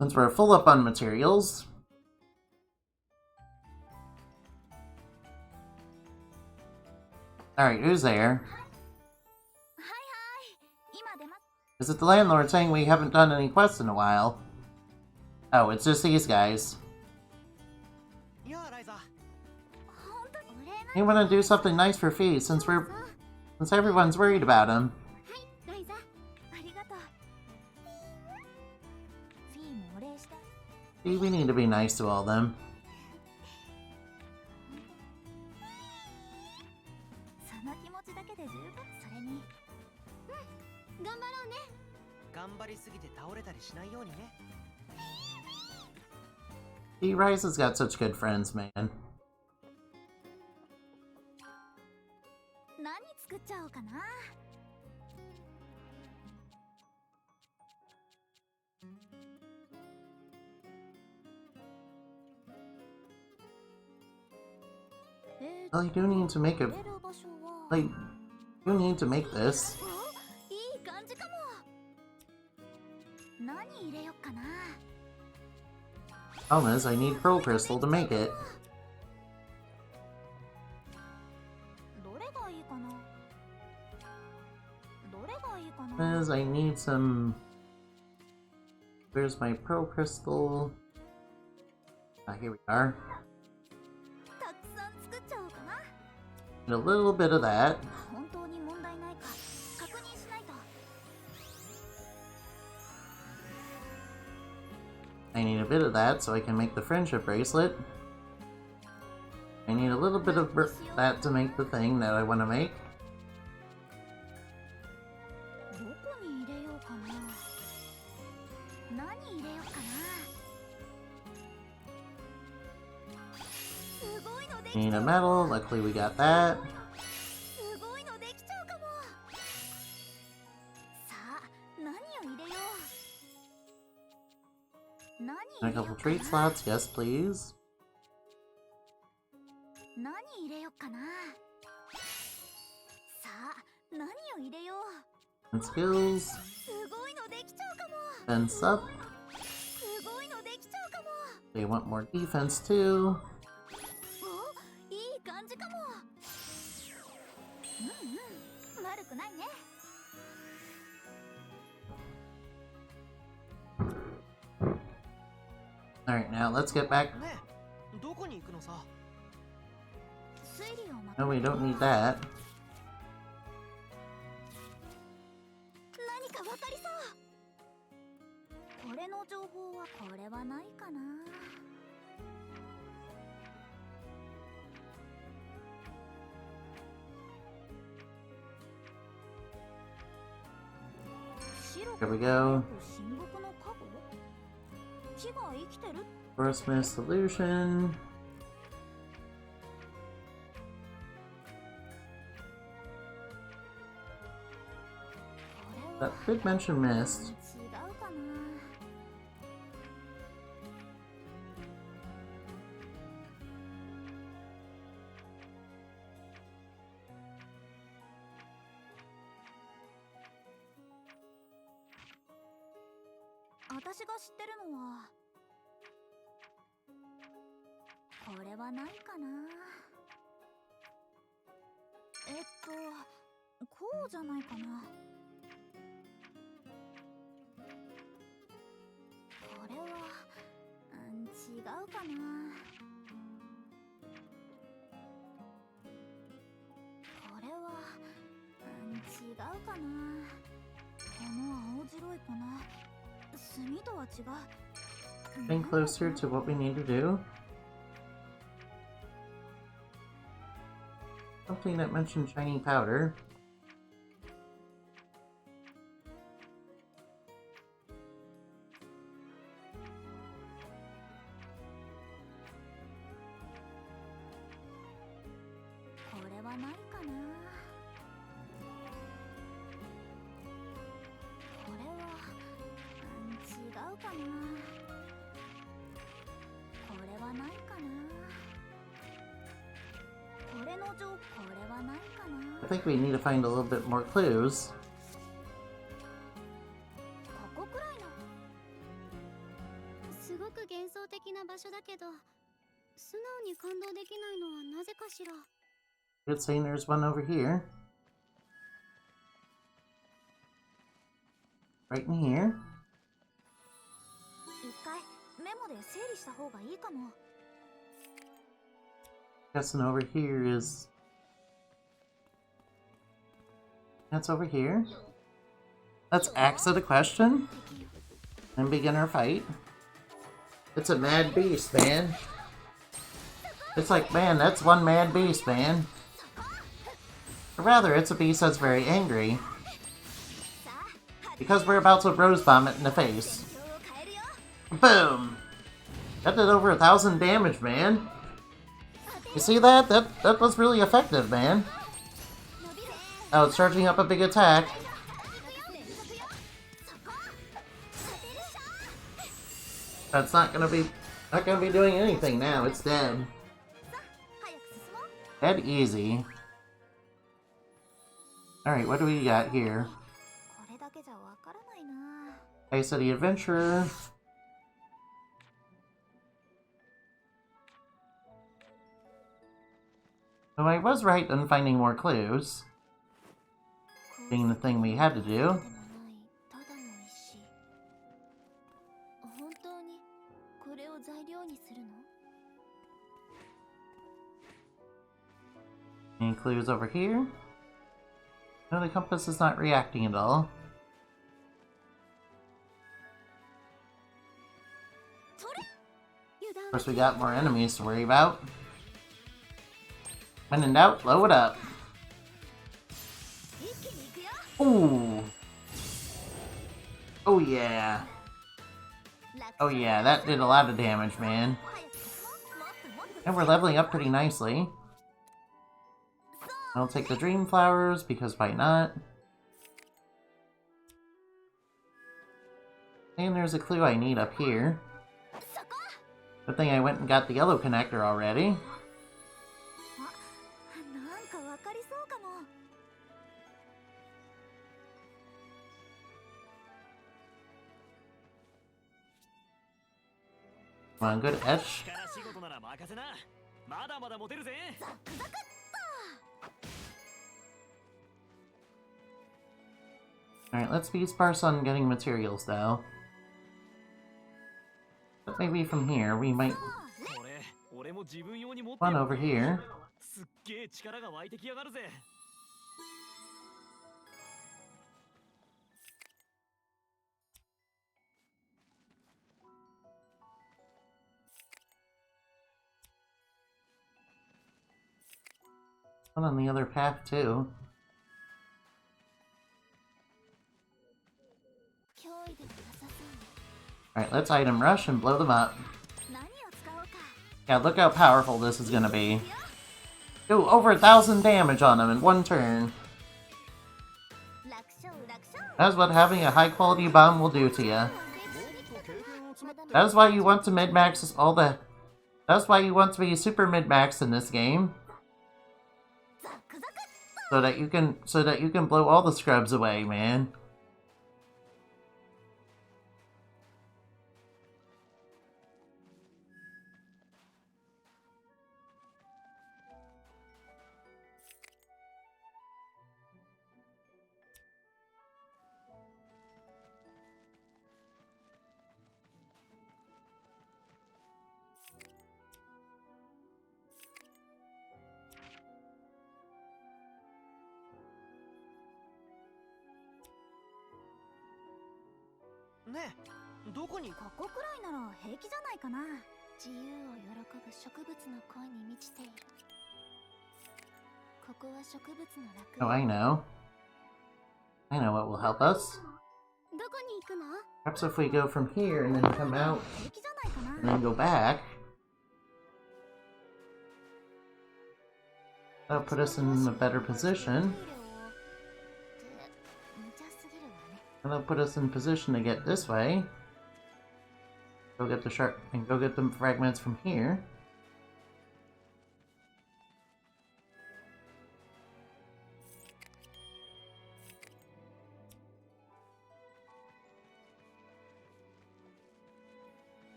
Since we're full up on materials. Alright, who's there? Is it the landlord saying we haven't done any quests in a while? Oh, it's just these guys. You want to do something nice for Fee, since everyone's worried about him. See, we need to be nice to all of them. See, Ryza's got such good friends, man. Well, you do need to make a... Like, you need to make this. Problem is, I need Pearl Crystal to make it. Because I need some... Where's my Pearl Crystal? Ah, here we are. Need a little bit of that. I need a bit of that so I can make the friendship bracelet. I need a little bit of that to make the thing that I want to make. Need a metal, luckily we got that. And a couple trait slots, yes please. And skills. Defense up. They want more defense too. Alright, now let's get back. ねえ、どこに行くのさ。推理をま No, we don't need that. 何かわかりそう。これの情報はこれはないかな。Here we go. 深刻の過去？木が生きてる？ Forest Mist Solution. That did mention mist. 違うかな。私が知ってるのはこれはないかな。こうじゃないかな。これは、違うかな。これは、違うかな。この青白い粉、炭とは違う。 Getting closer to what we need to do. Something that mentioned shiny powder. I think we need to find a little bit more clues. ここくらいの。すごく幻想的な場所だけど、素直に感動できないのはなぜかしら。Good saying there's one over here. Right in here. 一回メモで整理した方がいいかも。 Guessing over here is... That's over here. Let's exit a question and begin our fight. It's a mad beast, man. It's like, man, that's one mad beast, man. Or rather, it's a beast that's very angry. Because we're about to rose bomb it in the face. Boom! That did over 1,000 damage, man. You see that? That was really effective, man. Oh, it's charging up a big attack. That's not gonna be doing anything now. It's dead. Dead easy. Alright, what do we got here? Ice City Adventurer. So I was right in finding more clues. Being the thing we had to do. Any clues over here? No, the compass is not reacting at all. Of course, we got more enemies to worry about. When in doubt, blow it up. Ooh. Oh yeah. Oh yeah, that did a lot of damage, man. And we're leveling up pretty nicely. I'll take the dream flowers, because why not? And there's a clue I need up here. Good thing I went and got the yellow connector already. Come on, good etch. Alright, let's be sparse on getting materials, though. But maybe from here, we might これ俺も自分用に持って one over here. すっげえ力が湧いてきやがるぜ。 One on the other path, too. 脅威ではなさそうね。 Alright, let's item rush and blow them up. 何を使おうか。 Yeah, look how powerful this is gonna be. Do over 1,000 damage on them in one turn. 楽勝楽勝。 That's what having a high quality bomb will do to you. That's why you want to mid-max all the... That's why you want to be super mid-max in this game. ザクザク。 So that you can blow all the scrubs away, man. Né? どこに行く？ここくらいなら平気じゃないかな。自由を喜ぶ植物の声に満ちている。ここは植物の楽園。 Oh, I know. I know what will help us. どこに行くの？ Perhaps if we go from here and then come out 平気じゃないかな。 and then go back. That'll put us in a better position. And that'll put us in position to get this way. Go get the shark and go get the fragments from here.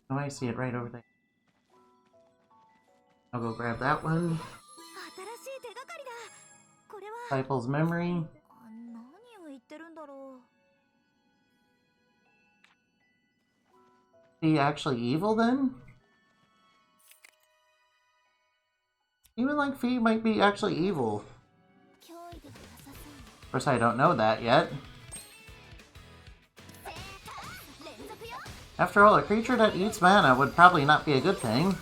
Oh, I see it right over there. I'll go grab that one. 新しい手がかりだ。これは。 Disciple's memory. 何を言ってるんだろう。 Is he actually evil then? Even like Fee might be actually evil. 脅威ではなさそうね。 Of course, I don't know that yet. After all, a creature that eats mana would probably not be a good thing.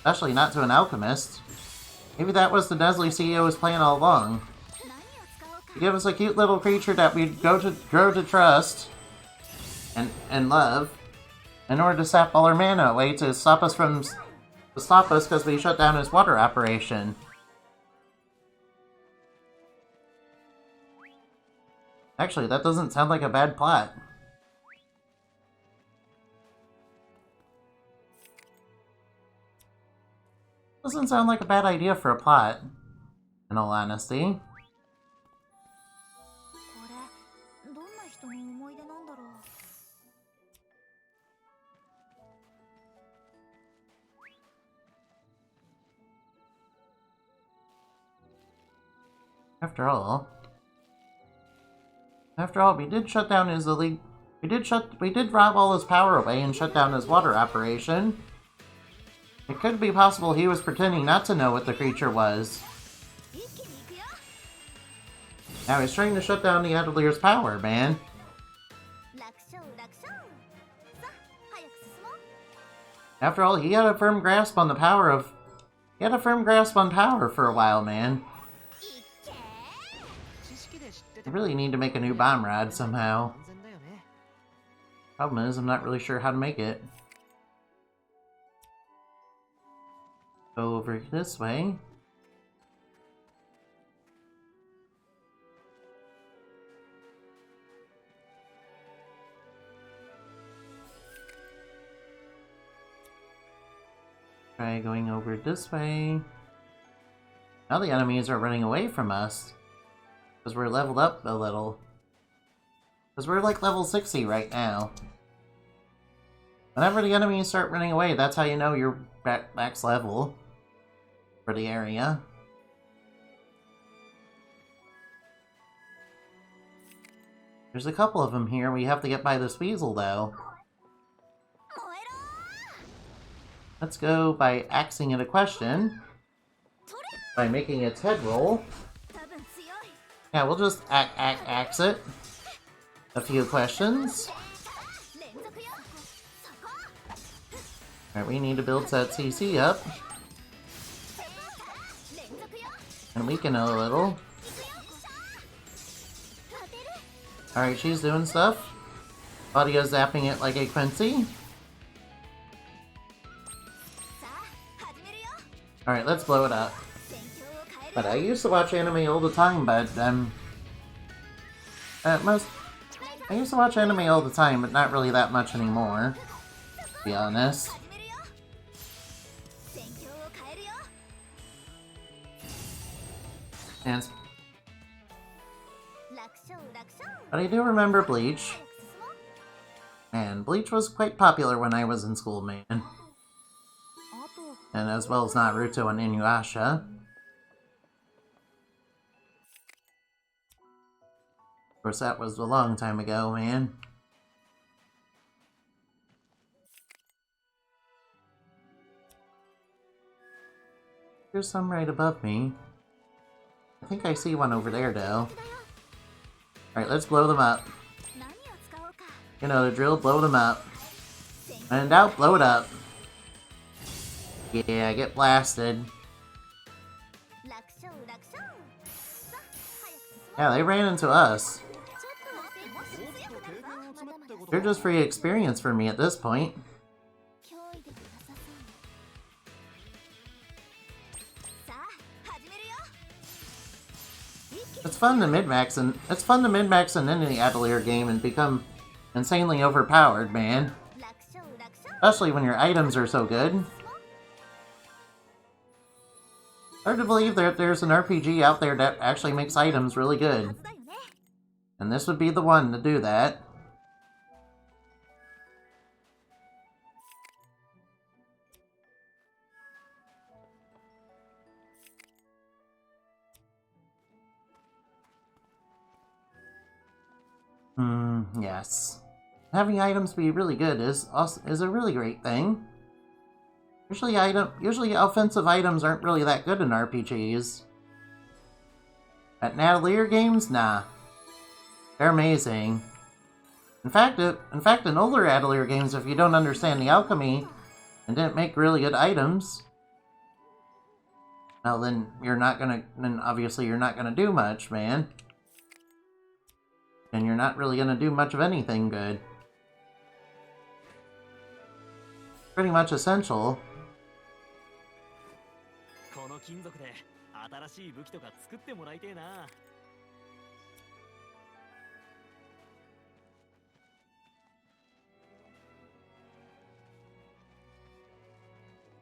Especially not to an alchemist. Maybe that was the Nestle CEO's plan all along. To give us a cute little creature that we'd grow to trust and love in order to sap all our mana away to stop us because we shut down his water operation. Actually, that doesn't sound like a bad plot. Doesn't sound like a bad idea for a plot, in all honesty. これどんな人の思い出なんだろう。 After all, we did shut down his elite. We did rob all his power away and shut down his water operation. It could be possible he was pretending not to know what the creature was. Now he's trying to shut down the Atelier's power, man. 楽勝楽勝。さあ、早く進もう。 After all, he had a firm grasp on the power of... He had a firm grasp on power for a while, man. 知識で知ってて I really need to make a new bomb rod somehow. 安全だよね。 Problem is, I'm not really sure how to make it. Go over this way. Try going over this way. Now the enemies are running away from us. Because we're leveled up a little. Because we're like level 60 right now. Whenever the enemies start running away, that's how you know you're max level for the area. There's a couple of them here. We have to get by this weasel, though. Let's go by axing it a question. By making its head roll. Yeah, we'll just axe it. A few questions. Alright, we need to build that CC up. And weaken it a little. Alright, she's doing stuff. Audio's zapping it like a Quincy. Alright, let's blow it up. But I used to watch anime all the time, but I used to watch anime all the time, but not really that much anymore, to be honest. And but I do remember Bleach. Man, Bleach was quite popular when I was in school, man. And as well as Naruto and Inuyasha. Of course, that was a long time ago, man. There's some right above me. I think I see one over there, though. Alright, let's blow them up. You know the drill, blow them up. When in doubt, blow it up. Yeah, get blasted. Yeah, they ran into us. They're just free experience for me at this point. It's fun to min-max in any Atelier game and become insanely overpowered, man. Especially when your items are so good. Hard to believe that there's an RPG out there that actually makes items really good. And this would be the one to do that. Yes. Having items be really good is a really great thing. Usually offensive items aren't really that good in RPGs. At Atelier games, nah. They're amazing. In fact, in older Atelier games, if you don't understand the alchemy and didn't make really good items, well then obviously you're not gonna do much, man. And you're not really gonna do much of anything good. Pretty much essential.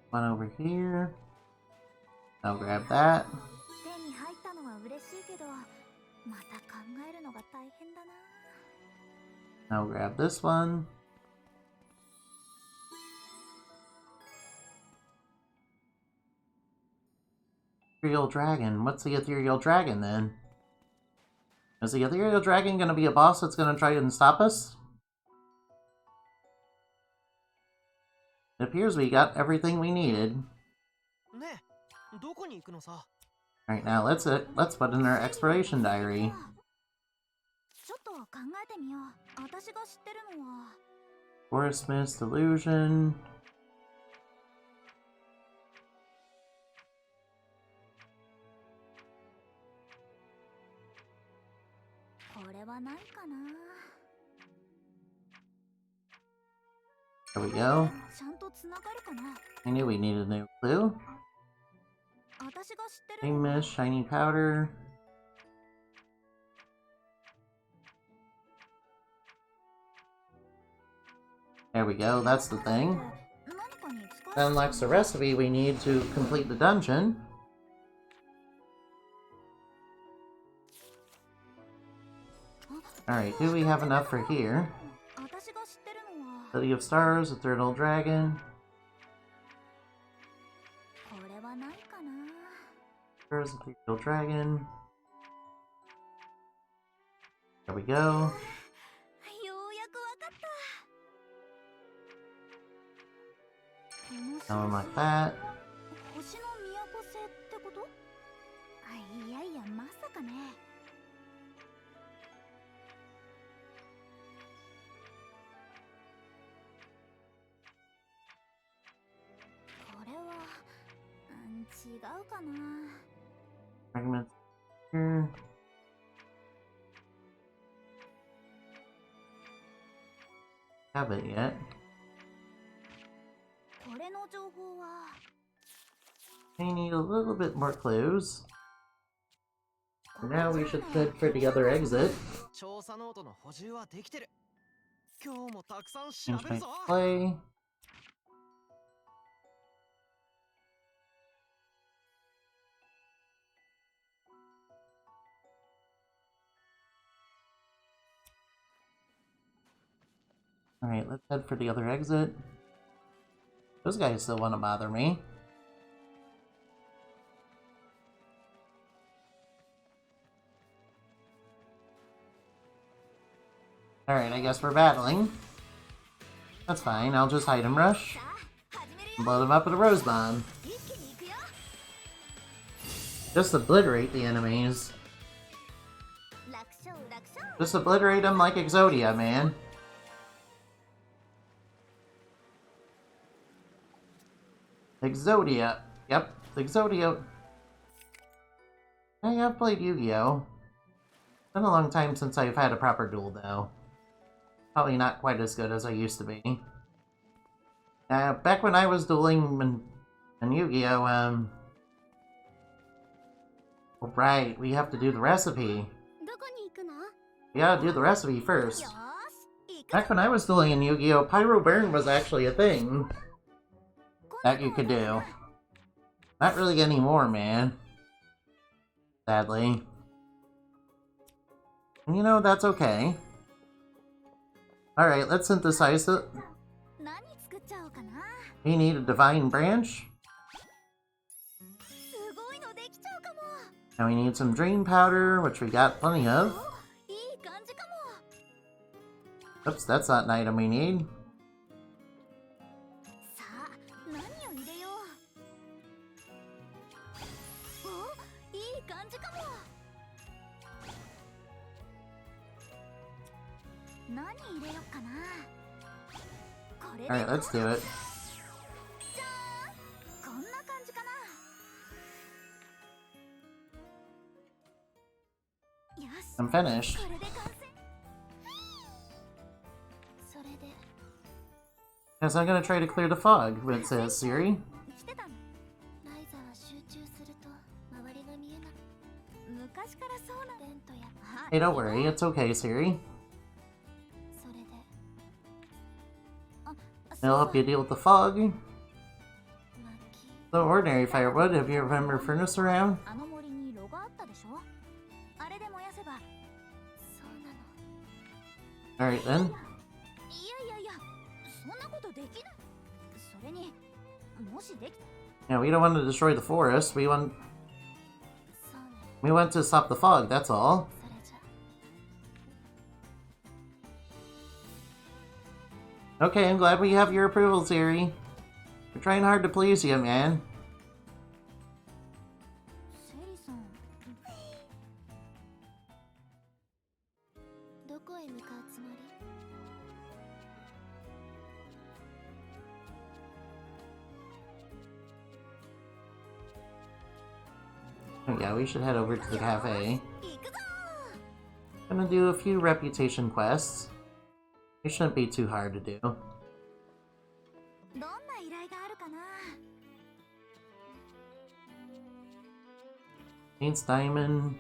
One over here. I'll grab that. I'll grab this one. Ethereal Dragon. What's the Ethereal Dragon then? Is the Ethereal Dragon gonna be a boss that's gonna try and stop us? It appears we got everything we needed. Alright, now let's put in our exploration diary. Forest Mist, Illusion. There we go. I knew we needed a new clue. Flame Mist, Shiny Powder. There we go, that's the thing. That unlocks the recipe we need to complete the dungeon. Alright, do we have enough for here? City of Stars, Eternal Dragon. これはないかな。 Stars, Eternal Dragon. There we go. ようやくわかった。 Something like that. 星の都星ってこと？いやいや、まさかね。これは、違うかな。 Fragments here. Have it yet? これの情報は。 We need a little bit more clues. Now we should head for the other exit. 調査ノートの補充はできてる。今日もたくさん調 Change べ my るぞ。 play. Alright, let's head for the other exit. Those guys still want to bother me. Alright, I guess we're battling. That's fine, I'll just hide and rush. And blow them up with a rose bomb. Just obliterate the enemies. Just obliterate them like Exodia, man. Exodia. Yep, Exodia. I have played Yu-Gi-Oh! Been a long time since I've had a proper duel, though. Probably not quite as good as I used to be. Back when I was dueling in Yu-Gi-Oh! Oh, right, we have to do the recipe. We gotta do the recipe first. Back when I was dueling in Yu-Gi-Oh! Pyro Burn was actually a thing that you could do. Not really anymore, man. Sadly. And you know, that's okay. Alright, let's synthesize it. We need a divine branch. And we need some dream powder, which we got plenty of. Oops, that's not an item we need. Alright, let's do it. I'm finished. Guess I'm gonna try to clear the fog, it says Siri. Hey, don't worry, it's okay, Siri. It'll help you deal with the fog. The ordinary firewood, have you ever furnace around? Alright then. Yeah, we don't want to destroy the forest, we want to stop the fog, that's all. Okay, I'm glad we have your approval, Siri. We're trying hard to please you, man. Oh yeah, we should head over to the cafe. Gonna do a few reputation quests. It shouldn't be too hard to do. Needs diamond.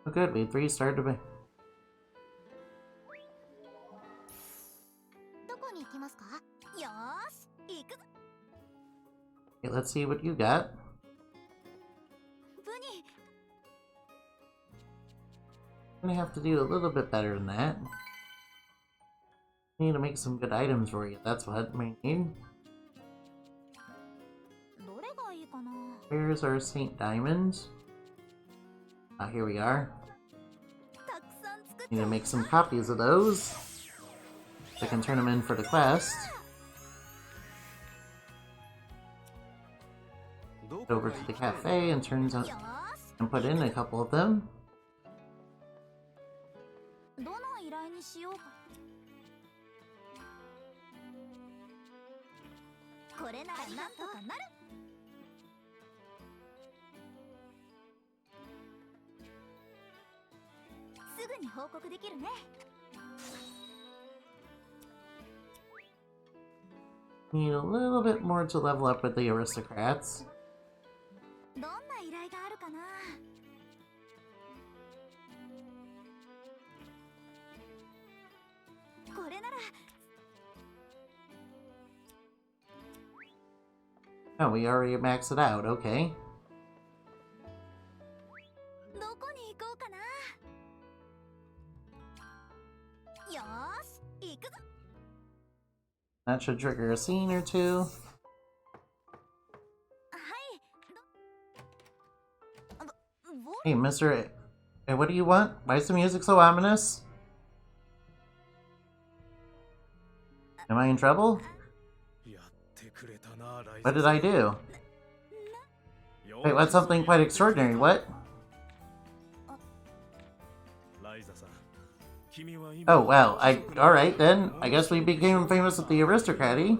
Oh good, we 3-starred to be. どこに行きますか？よーし、行くぞ。 Okay, let's see what you got. ブニ Gonna have to do a little bit better than that. Need to make some good items for you, that's what we need. どれがいいかな。 Where's our Saint Diamonds? Ah, here we are. たくさん作っ Need ちゃ to う。 make some copies of those. So I can turn them in for the quest. Go over to the cafe and turns out よーし、 and put in a couple of them. どの依頼にしようか。これならなんとかなる。すぐに報告できるね。 Need a little bit more to level up with the aristocrats. どんな依頼があるかな。これなら Oh, we already maxed it out, okay. どこに行こうかな。よーし、行くぞ。 That should trigger a scene or two. はい。ぼ Hey, Mr. Hey, what do you want? Why is the music so ominous? Am I in trouble? What did I do? Wait, what's something quite extraordinary? What? Oh, well, alright then. I guess we became famous with the aristocracy.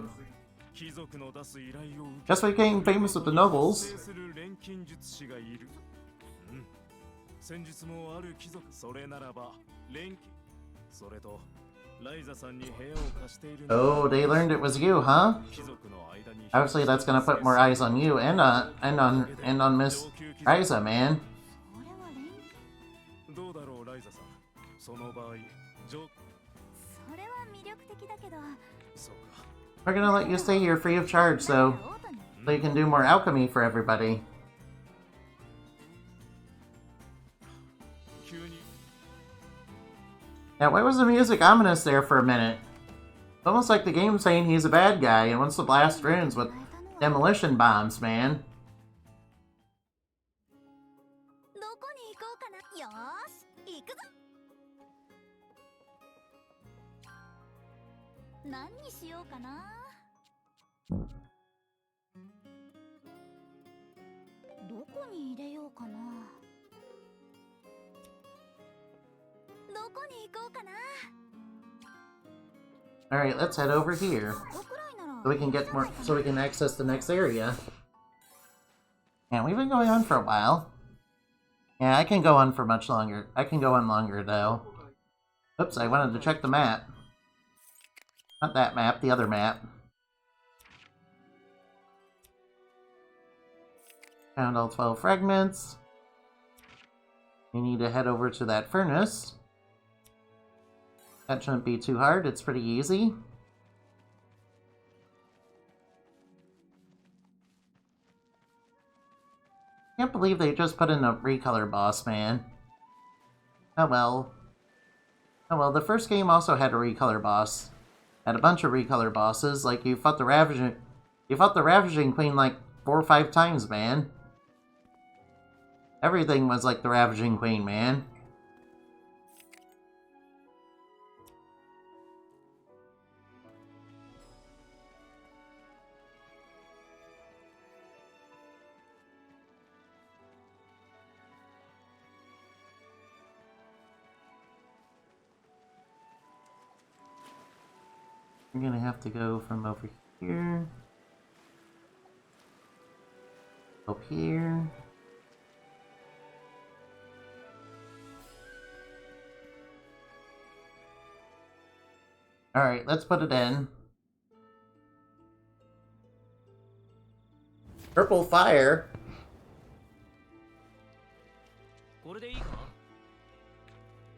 Guess we became famous with the nobles. 先日もある貴族それならば連携それとライザさんに部屋を貸している Oh, they learned it was you, huh? 貴族の間に Obviously, that's gonna put more eyes on you and on Miss Ryza, man. それは連携。どうだろうライザさんその場合それは魅力的だけど。そうか We're gonna let you stay here free of charge, so you can do more alchemy for everybody. 急に Now, why was the music ominous there for a minute? It's almost like the game's saying he's a bad guy and wants to blast runes with demolition bombs, man. どこに行こうかな。よーし、行くぞ。何にしようかな。どこに入れようかな。どこに行こうかな。 Alright, let's head over here. どくらいなら So we can get more, so we can access the next area. Yeah, we've been going on for a while. Yeah, I can go on for much longer. I can go on longer, though. Oops, I wanted to check the map. Not that map, the other map. Found all 12 fragments. We need to head over to that furnace. That shouldn't be too hard, it's pretty easy. Can't believe they just put in a recolor boss, man. Oh well. Oh well, the first game also had a recolor boss. Had a bunch of recolor bosses, like you fought the Ravaging Queen like 4 or 5 times, man. Everything was like the Ravaging Queen, man. I'm gonna have to go from over here. Up here. Alright, let's put it in. Purple fire? これでいいか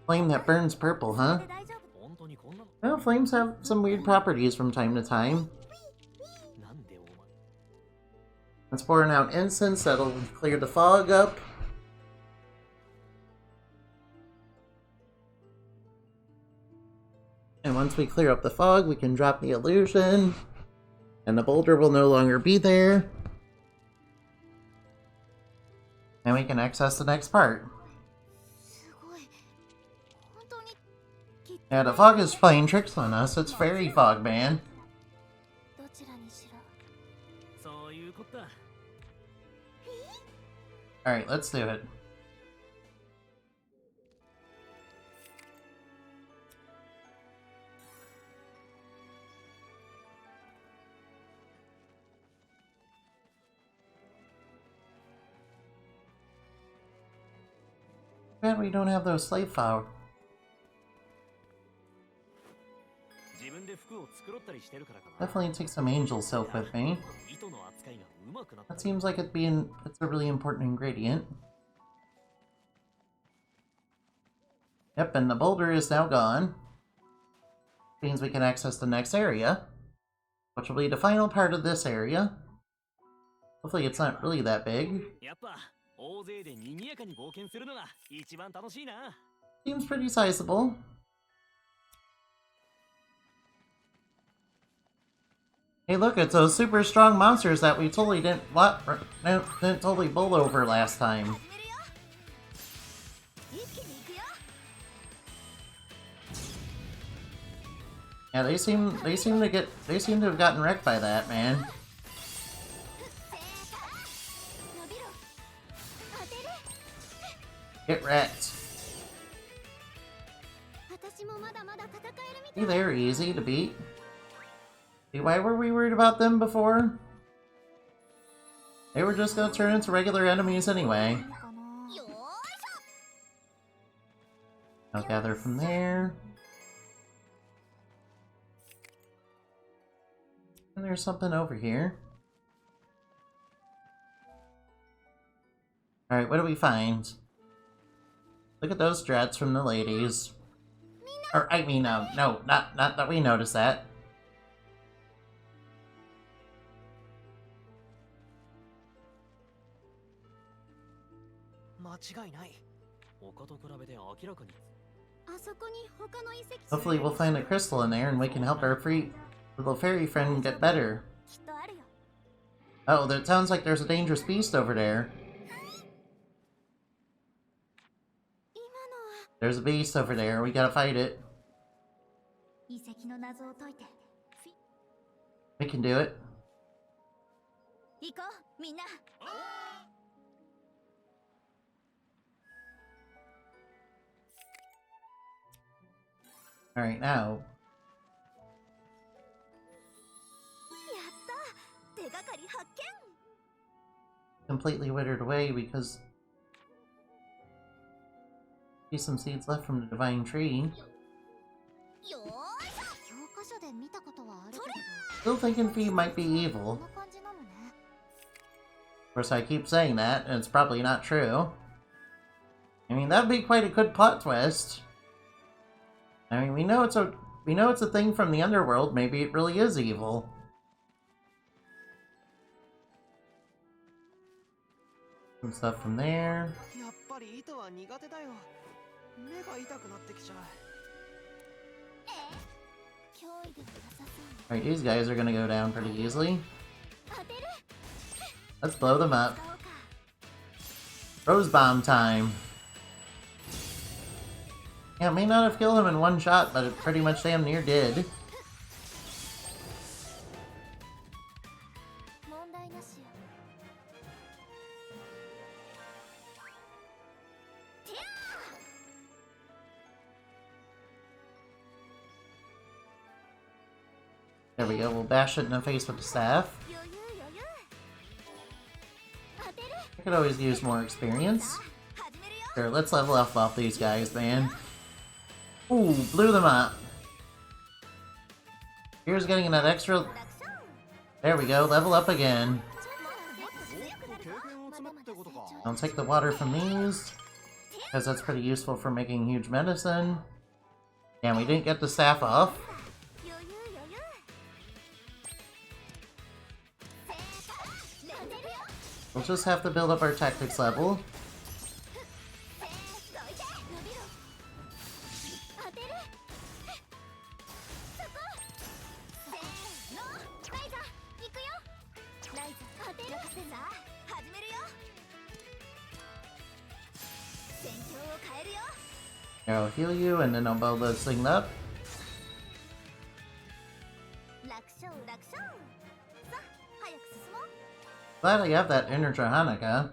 Flame that burns purple, huh? 大丈夫。本当にこんなの Well, flames have some weird properties from time to time. なんでお前 Let's pour out incense that'll clear the fog up. And once we clear up the fog, we can drop the illusion. And the boulder will no longer be there. And we can access the next part. すごい。本当にきっと Yeah, the fog is playing tricks on us. It's fairy fog, man. どちらにしろ。そういうことだ Alright, let's do it. Bad we don't have those slave fog. 自分で服を繕ったりしてるからかな Definitely take some angel silk with me. 糸の扱いがうまくなった That seems like it's a really important ingredient. Yep, and the boulder is now gone. Means we can access the next area, which will be the final part of this area. Hopefully it's not really that big. やっぱ大勢で賑やかに冒険するのが一番楽しいな Seems pretty sizable. Hey look, it's those super strong monsters that we totally didn't totally bowl over last time. 始めるよ。一気に行くよ。 Yeah, they seem to have gotten wrecked by that, man. 伸びろ。当てる。 Get wrecked. 私もまだまだ戦えるみたい。 See, they're easy to beat. See, why were we worried about them before? They were just gonna turn into regular enemies anyway. かな。よーいし I'll gather from there. And there's something over here. Alright, what do we find? Look at those dreads from the ladies. Or, I mean, no, not that we noticed that. 間違いない他と比べて明らかにょ。あそこに他の遺跡。 Hopefully we'll find a crystal in there and we can help our little fairy friend get better. きっとあるよ。 Oh, that sounds like there's a dangerous beast over there. 今のは There's a beast over there. We gotta fight it. 遺跡の謎を解いて。 We can do it. 行こう、みんな。 Alright, now. やった手がかり発見 Completely withered away because... See some seeds left from the divine tree. よーいしょ教科書で見たことはあるけど Still thinking Fee might be こ evil. んな感じなのね Of course, I keep saying that, and it's probably not true. I mean, that'd be quite a good plot twist. I mean, we know it's a thing from the underworld. Maybe it really is evil. Some stuff from there. やっぱり糸は苦手だよ目が痛くなってきちゃう脅威ではなさそう Alright, these guys are gonna go down pretty easily. 当てる Let's blow them up. 使おうか Rose bomb time. Yeah, it may not have killed him in one shot, but it pretty much damn near did. 問題なしよ There we go, we'll bash it in the face with the staff. 余裕余裕当てる I could always use more experience. 始めるよ Sure, let's level up off these guys, man. Ooh, blew them up. Here's getting that extra... 楽勝 There we go, level up again. もっと強くなるぞ経験を積むってことか I'll take the water from these. because that's pretty useful for making huge medicine. And we didn't get the staff off. 余裕余裕当てるよ We'll just have to build up our tactics level. どいて伸びろ当てるそこせーのライザ行くよライザ当てるさあ始めるよ戦況を変えるよ I'll heal you and then I'll build this thing up. 楽勝楽勝さあ早く進もう Glad I have that energy harmonica.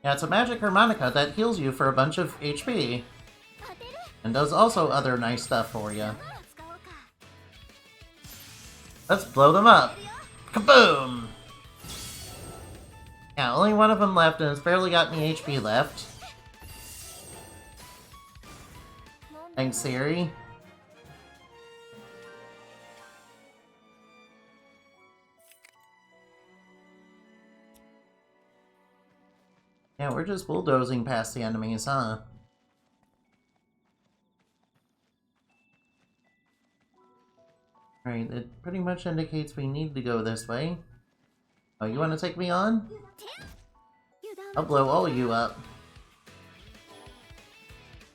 Yeah, it's a magic harmonica that heals you for a bunch of HP. 当てる And does also other nice stuff for you. 弾を使おうか Let's blow them up. 当てるよ Kaboom! Yeah, only one of them left and it's barely got any HP left. Thanks, Siri. Yeah, we're just bulldozing past the enemies, huh? Right, it pretty much indicates we need to go this way. Oh, you want to take me on? 油断 I'll blow all of you up.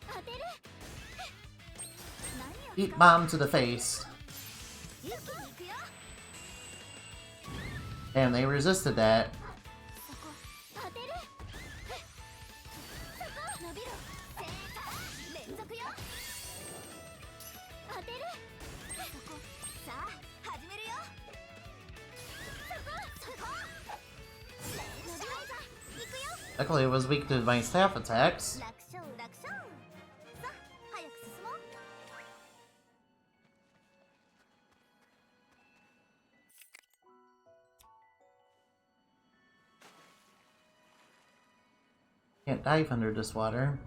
当てる何を Heat bomb to the face. 一気に行くよ Damn, they resisted that. そこ当てるそこ伸びろ正解連続よ当てるそこさあ始めるよそこ連射行くよ Luckily, it was weak to my staff attacks. 楽勝楽勝さあ早く進もう Can't dive under this water.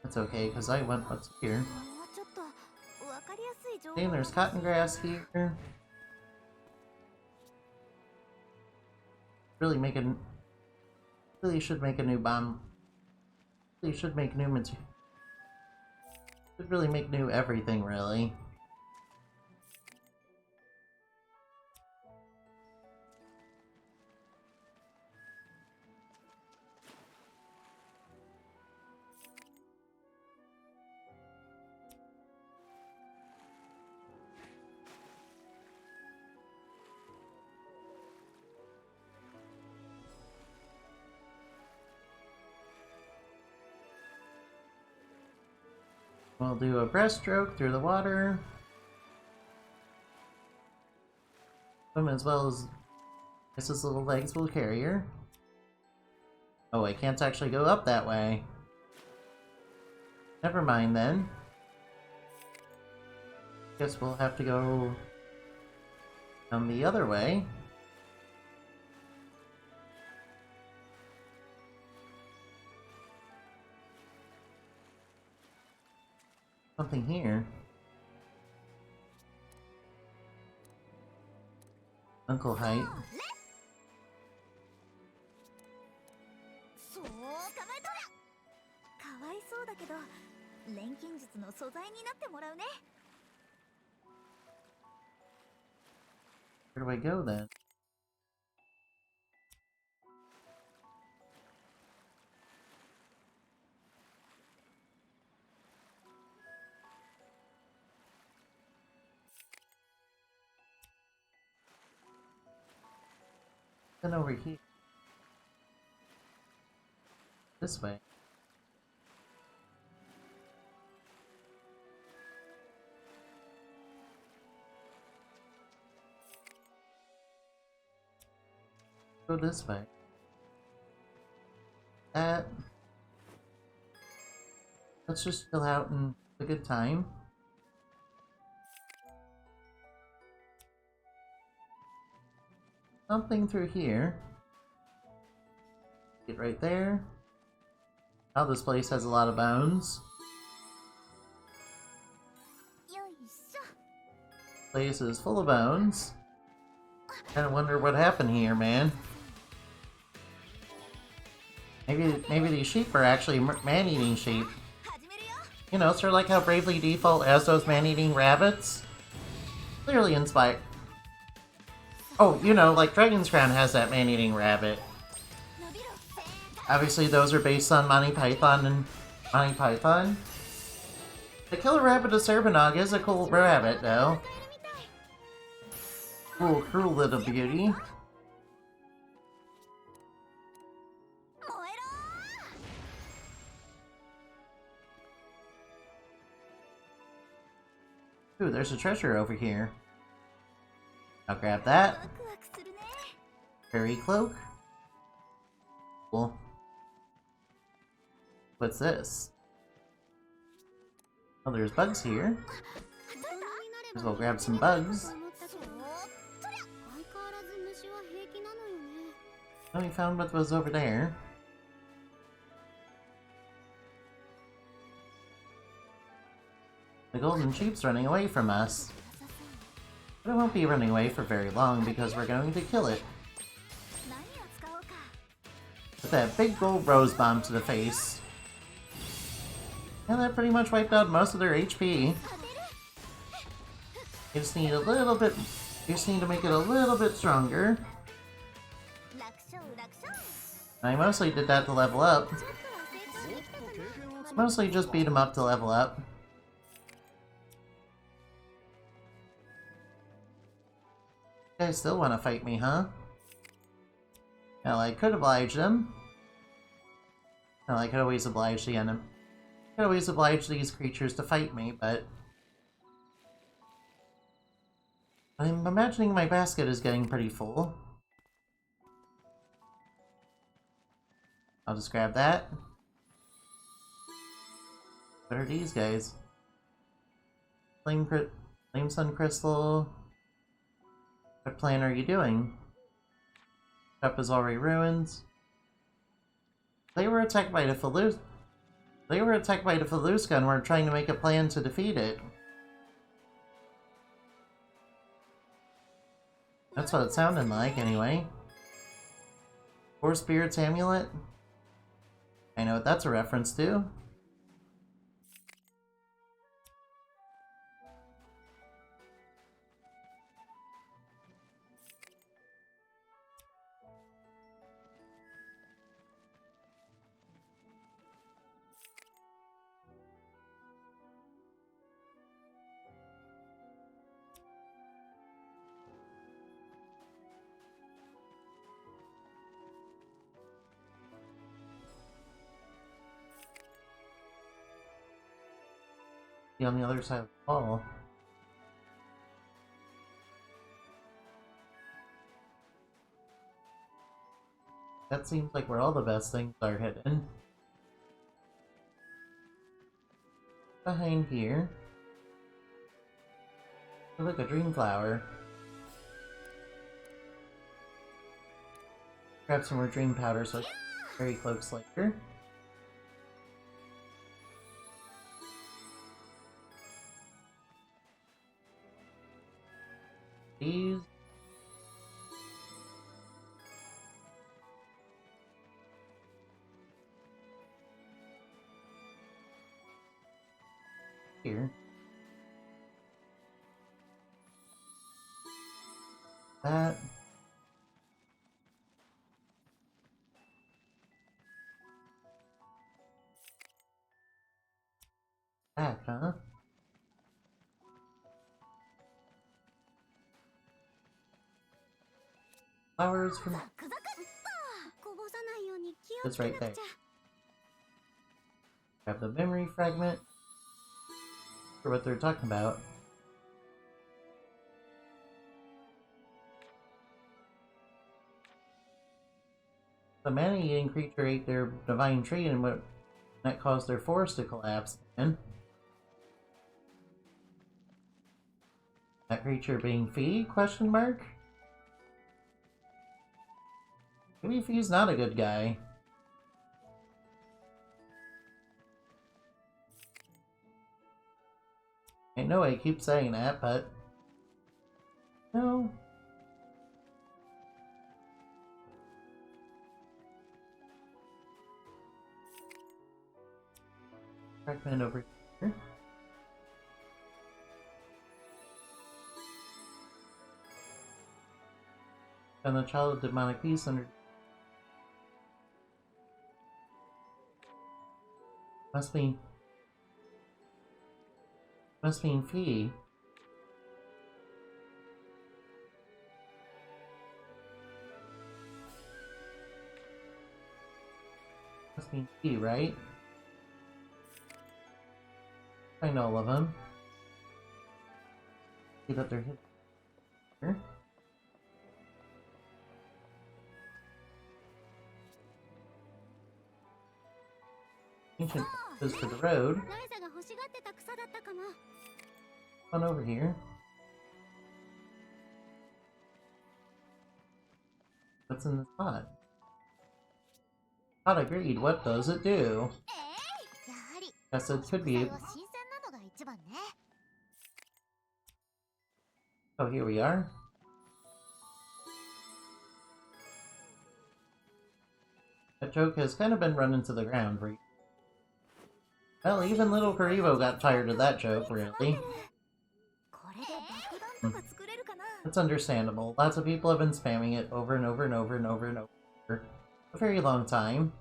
That's okay, because I went what's here. もうちょっとわかりやすい情報 And there's cotton grass here. Really should make a new bomb. Really should make new material. Should really make new everything, really. We'll do a breaststroke through the water. Swim as well as his little legs will carry her. Oh, I can't actually go up that way. Never mind then. Guess we'll have to go down the other way. Something here. Uncle Height. そう捕まえたかわいそうだけど錬金術の素材になってもらうね Where do I go then? Then over here. This way. Go this way. Let's just chill out and have a good time. Something through here. Get right there. Now this place has a lot of bones. よいしょ Place is full of bones. Kinda wonder what happened here, man. Maybe these sheep are actually man-eating sheep. You know, sort of like how Bravely Default has those man-eating rabbits. Clearly inspired. Oh, you know, like Dragon's Crown has that man-eating rabbit. Obviously, those are based on Monty Python and Monty Python. The Killer Rabbit of Serbanog is a cool rabbit, though. Cool little beauty. Ooh, there's a treasure over here. I'll grab that. Fairy cloak. Cool. What's this? Oh, there's bugs here. Might as well grab some bugs. Oh, we found what was over there. The golden sheep's running away from us. But it won't be running away for very long because we're going to kill it. With that big gold rose bomb to the face. And that pretty much wiped out most of their HP. You just need a little bit... You just need to make it a little bit stronger. I mostly did that to level up. Mostly just beat him up to level up. You guys still want to fight me, huh? Well, I could oblige them. Well, I could always oblige the enemy. I could always oblige these creatures to fight me, but... I'm imagining my basket is getting pretty full. I'll just grab that. What are these guys? Flame Sun Crystal. What plan are you doing? Cup is already ruined. They were attacked by the Faluska. They were attacked by the Faluska and we're trying to make a plan to defeat it. That's what it sounded like, anyway. Four Spirits Amulet? I know what that's a reference to. On the other side of the wall. That seems like where all the best things are hidden. Behind here. Oh, look, a dream flower. Grab some more dream powder so Fairy Cloaks later. These. Here. That. That, huh? Flowers from... It's right there. Grab the memory fragment. For what they're talking about. The mana-eating creature ate their divine tree and what that caused their forest to collapse. And that creature being Fee? Question mark? Maybe Fee's not a good guy. I know I keep saying that, but... No. fragment over here. And the child of demonic beast under. Must mean fee. Must mean fee, right? Find all of them. See that they're hidden here. Ancient is for the road. ライザが欲しがってた草だったかも。 On over here. What's in the pot? Pot agreed. What does it do? やはり Guess it could be. 野菜は新鮮なのが一番ね。 Oh, here we are. That joke has kind of been run into the ground, right? Well, even little Karibo got tired of that joke, really. これで爆弾とか作れるかな。 It's understandable. Lots of people have been spamming it over and over and over and over and over for a very long time.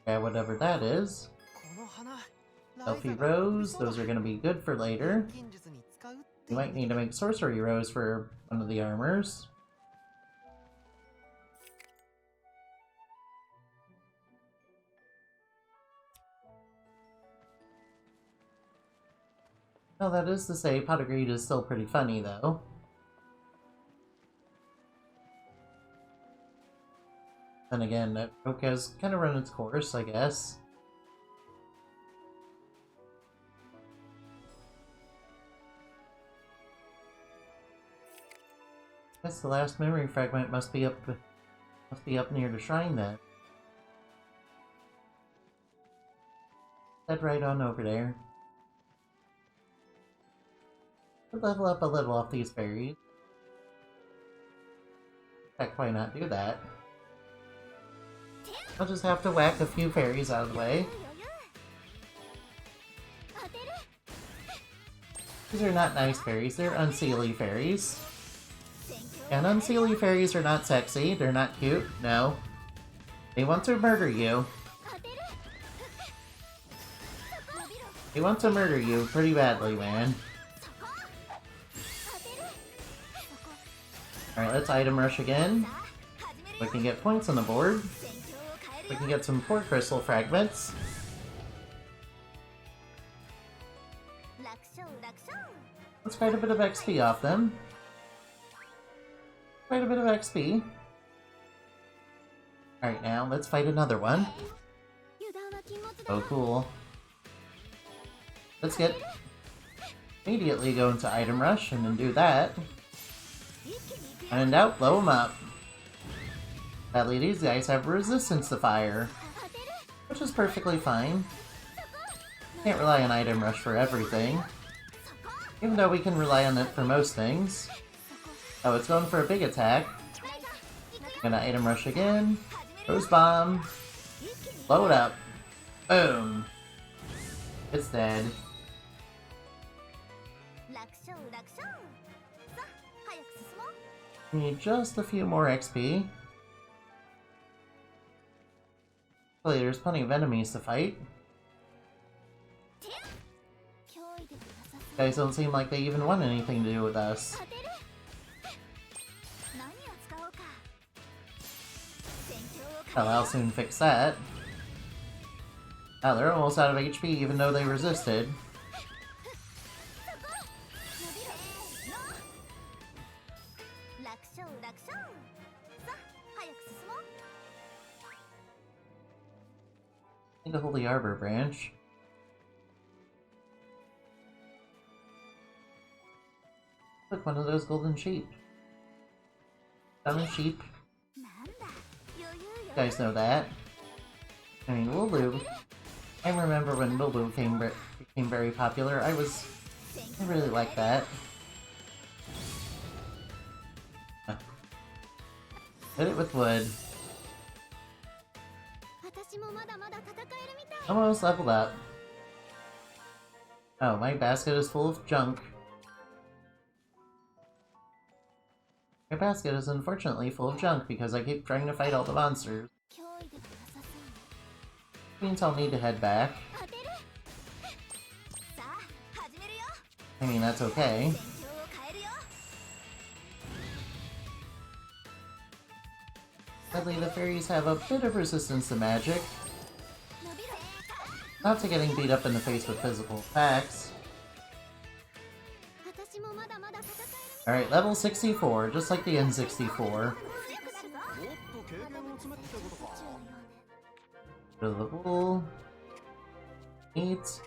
Yeah, whatever that is. この花 Selfie rows, those are going to be good for later. 錬金術に使うって You might need to make sorcery rows for one of the armors. Well, that is to say, pot of greed is still pretty funny, though. Then again, that joke has kind of run its course, I guess. Guess the last memory fragment must be up near the shrine then. Head right on over there. Could level up a little off these berries. Heck, why not do that? I'll just have to whack a few fairies out of the way. 当てる。 These are not nice fairies, they're unseelie fairies. And unseelie fairies are not sexy, they're not cute, no. They want to murder you. 当てる。 They want to murder you pretty badly, man. 当てる。 Alright, let's item rush again. 始める We よ。 can get points on the board. 戦況を変える We よ。 can get some poor crystal fragments. 楽勝楽勝。 Let's quite a bit of XP off them. Quite a bit of XP. Alright, now let's fight another one. 油断は禁物だ Oh, な。 cool. Let's get immediately go into item rush and then do that. 一気に行くよ。 And in doubt, blow them up. Sadly, these guys have resistance to fire, 当てる。 which is perfectly fine. Can't rely on item rush for everything, そこ。 even though we can rely on it for most things. Oh, it's going for a big attack. ライザ行くよ。 Gonna item rush again. 始めるよ。 Rose bomb. 一気に Blow it up. Boom. It's dead. 楽勝楽勝。さあ早く進もう。 Need just a few more XP. Luckily, there's plenty of enemies to fight. 脅威でもなさそう。 Guys don't seem like they even want anything to do with us. 当てる。何を使おうか。戦況を変 Well, え I'll よう。 soon fix that. Wow, they're almost out of HP even though they resisted. 伸びろ。の楽勝楽勝。さあ早く進もう。 Need a Holy Arbor branch. Look, one of those golden sheep. Diamond sheep. なんだ余裕 You よ。 guys know that. I mean, Lulu. I remember when Lulu became very popular. I really liked that. Hit it with wood. 私 Almost leveled up. Oh, my basket is full of junk. My basket is unfortunately full of junk because I keep trying to fight all the monsters. Means I'll need to head back. I mean, that's okay. Sadly, the fairies have a bit of resistance to magic. Not to getting beat up in the face with physical attacks. Alright, level 64, just like the N64. Go to the pool. Eat.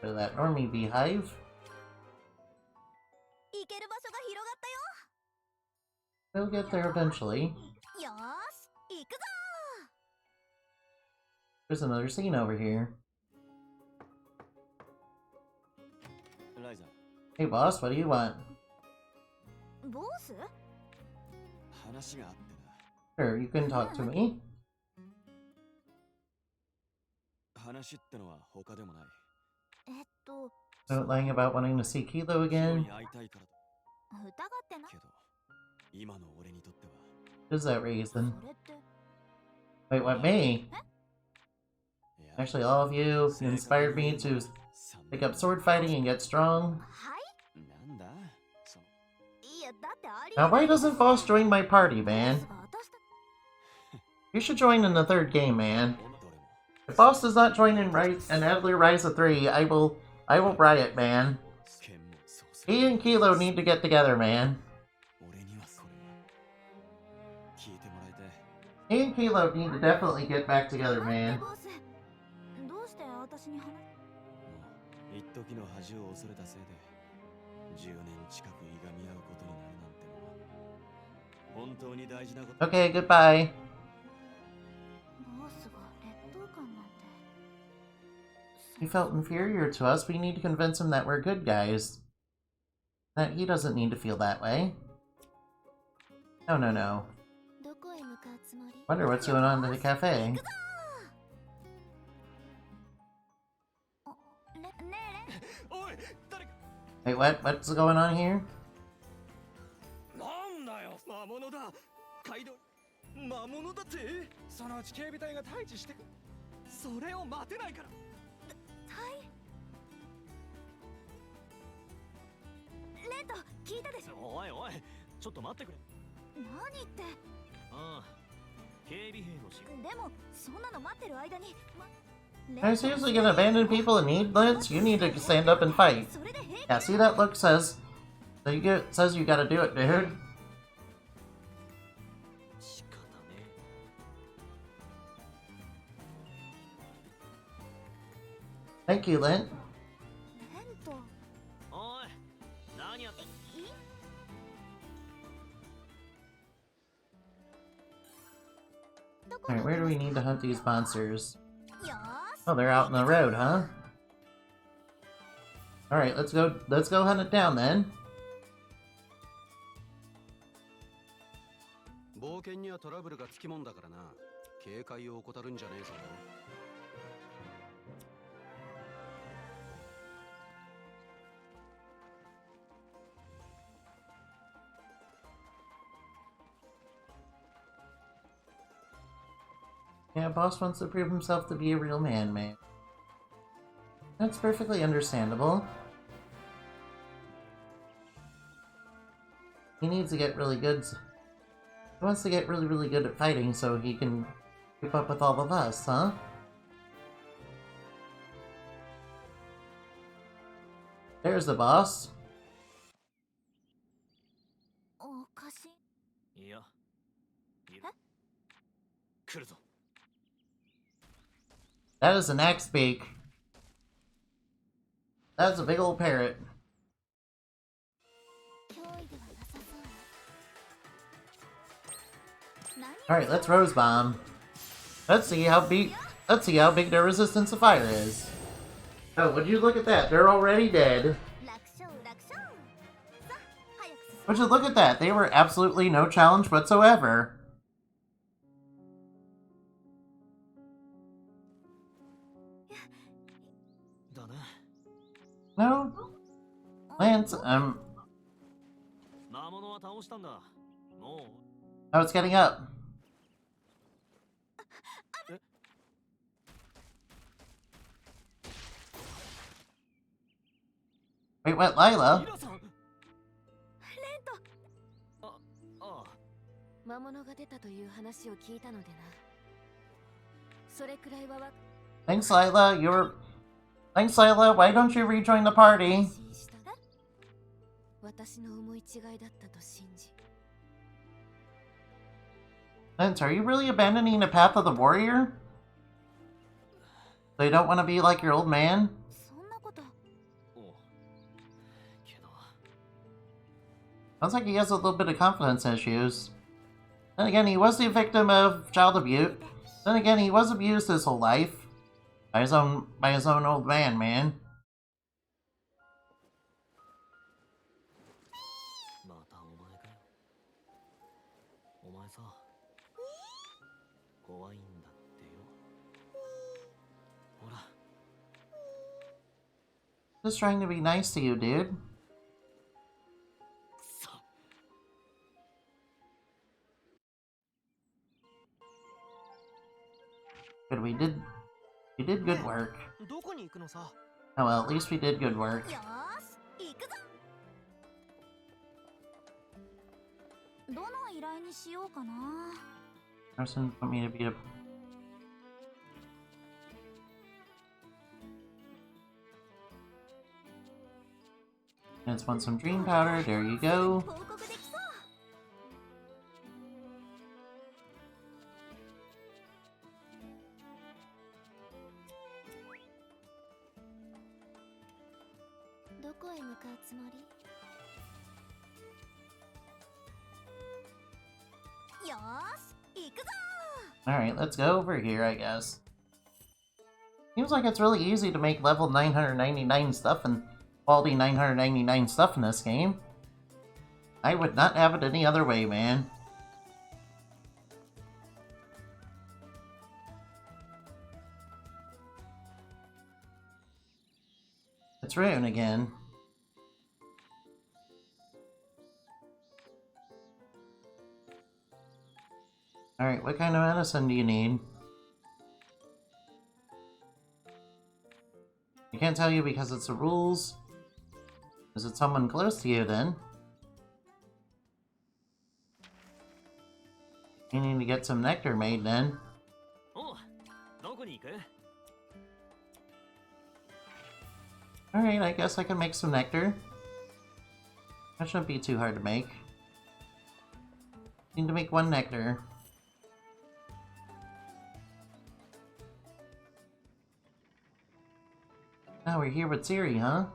Go to that normie beehive. We'll get there eventually. There's another scene over here. Ryza. Hey boss, what do you want? 話があってな。 Sure, you can talk to me. 話ってのは他でもない。So lying about wanting to see Kilo again? 会いたいからだ。けど、今の俺にとっては。 What is that reason? Wait, what, me? Actually, all of you inspired me to pick up sword fighting and get strong. Now, why doesn't Boss join my party, man? You should join in the third game, man. If Boss does not join in Atelier Ryza 3, I will riot, man. He and Kilo need to get together, man. He and Kilo need to definitely get back together, man. 一時の恥を恐れたせいで10年近くいがみ合うことになるなんてのは本当に大事なこと。 Okay, goodbye. He felt inferior to us. We need to convince him that we're good guys. That he doesn't need to feel that way. No, no, no. Wonder what's going on in the cafe. Wait, what? What's going on here? なんだよ、魔物だ。街道魔物だって。そのうち警備隊が退治してく。それを待てないから。レント、聞いたでしょ。おいおい、ちょっと待ってくれ。何って。ああ、警備兵の仕事。でもそんなの待ってる間に。Are you seriously gonna abandon people in need, Lance? You need to stand up and fight. Yeah, see that look says you gotta do it, dude. Thank you, Lint. Alright, where do we need to hunt these monsters? Oh, they're out in the road, huh? Alright, let's go hunt it down then. 冒険にはトラブルがつきもんだからな。警戒を怠るんじゃねえぞ。Yeah, boss wants to prove himself to be a real man, man. That's perfectly understandable. He needs to get really good. He wants to get really good at fighting so he can keep up with all of us, huh? There's the boss. Yeah. That is an axe beak. That's a big old parrot. Alright, let's rose bomb. Let's see how big their resistance to fire is. Oh, would you look at that? They're already dead. Would you look at that? They were absolutely no challenge whatsoever. No? Lance, 魔物は倒したんだ。も oh, it's getting up. Wait, what, う。 Lila? イラさん。あ、ああ。魔物が出たという話を聞いたのでな。それくらいはわ。 Thanks, Lila. Thanks, Lila. Why don't you rejoin the party? 私の思い違いだったと信じ。 Lance, are you really abandoning the path of the warrior? So you don't want to be like your old man? そんなこと。おけど。 Sounds like he has a little bit of confidence issues. Then again, he was the victim of child abuse. Then again, he was abused his whole life. By his own old man, man. またお前かよ。お前さ。怖いんだってよ。ほら。 Just trying to be nice to you, dude. くそ。 Good, we did good work. どこに行くのさ。 Oh well, at least we did good work. よーし、行くぞ。どの依頼にしようかな。 Person want me to be a... Just want some dream powder, there you go. 報告できそう。 どこへ向かうつもり？ よーし、行くぞ。 Alright, let's go over here, I guess. Seems like it's really easy to make level 999 stuff and quality 999 stuff in this game. I would not have it any other way, man. It's Rune again. Alright, what kind of medicine do you need? I can't tell you because it's the rules. Is it someone close to you then? You need to get some nectar made then. おう。どこに行く？ Alright, I guess I can make some nectar. That shouldn't be too hard to make. Need to make one nectar. Now we're here with Siri, huh?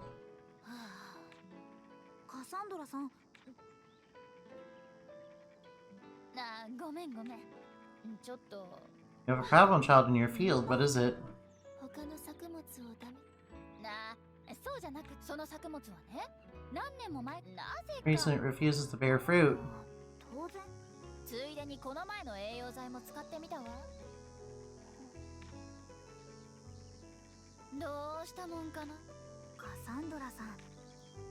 カサンドラさん。あ、ごめん。ちょっと You have a problem child in your field. What is it? 他の作物を食べ。なあ、そうじゃなく、その作物はね、何年も前、なぜか。 Recent refuses to bear fruit. 当然。ついでにこの前の栄養剤も使ってみたわ。どうしたもんかな。カサンドラさん。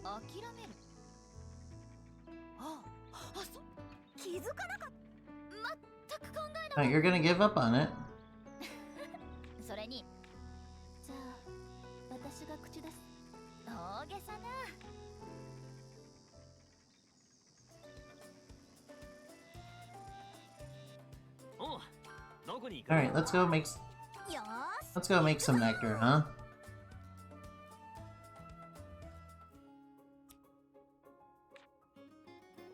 諦める。気づかなかっ全く考えな Oh, you're gonna give up on it. それに、じゃあ私が口出す。大げさな。 おう。どこに行く？ Alright, let's go make よーし。 let's go make some nectar, huh?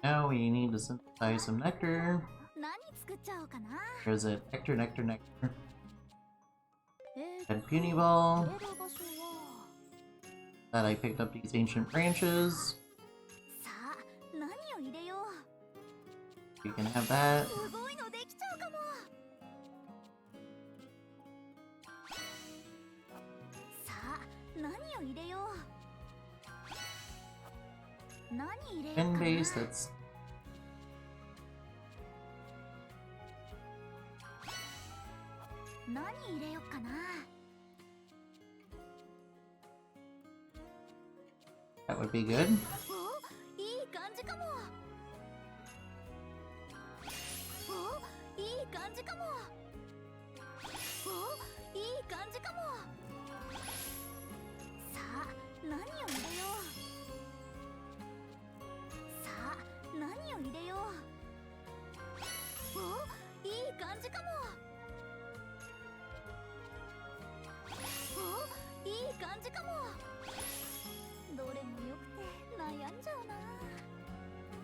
Now we need to synthesize some nectar. 何作っちゃおうかな。 Where is it? Nectar, nectar, nectar. え And puny ball. 入れる場所は。 That I picked up these ancient branches. さあ、何を入れよう。 You can have that. すごいのできちゃうかも。さあ、何を入れよう。何入れよ Can farming base that's... That would be good.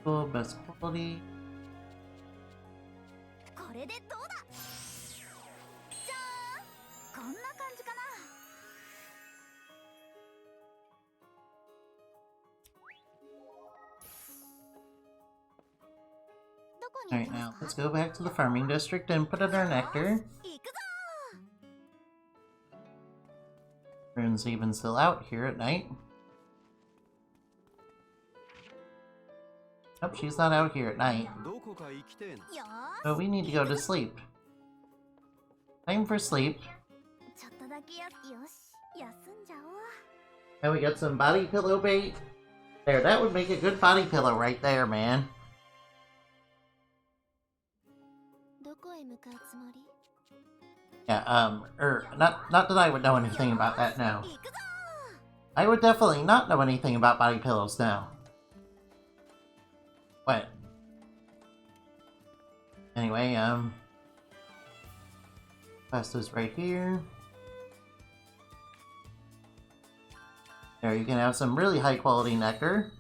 Cool, best quality. Alright, now let's go back to the farming district and put in our nectar. Rune's even still out here at night. Oh, she's not out here at night. So we need to go to sleep. Time for sleep. And we got some body pillow bait. There, that would make a good body pillow right there, man. Yeah, not that I would know anything about that, no. I would definitely not know anything about body pillows now. What? Anyway, quest is right here. There, you can have some really high quality nectar.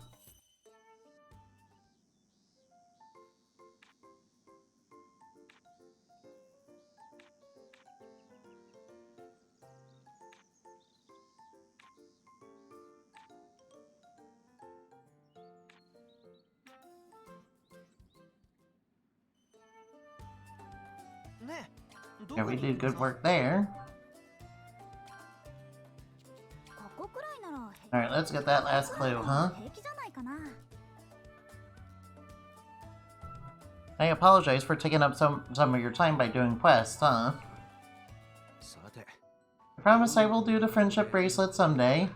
Yeah, we did good work there. Alright, let's get that last clue, huh? I apologize for taking up some of your time by doing quests, huh? I promise I will do the friendship bracelet someday.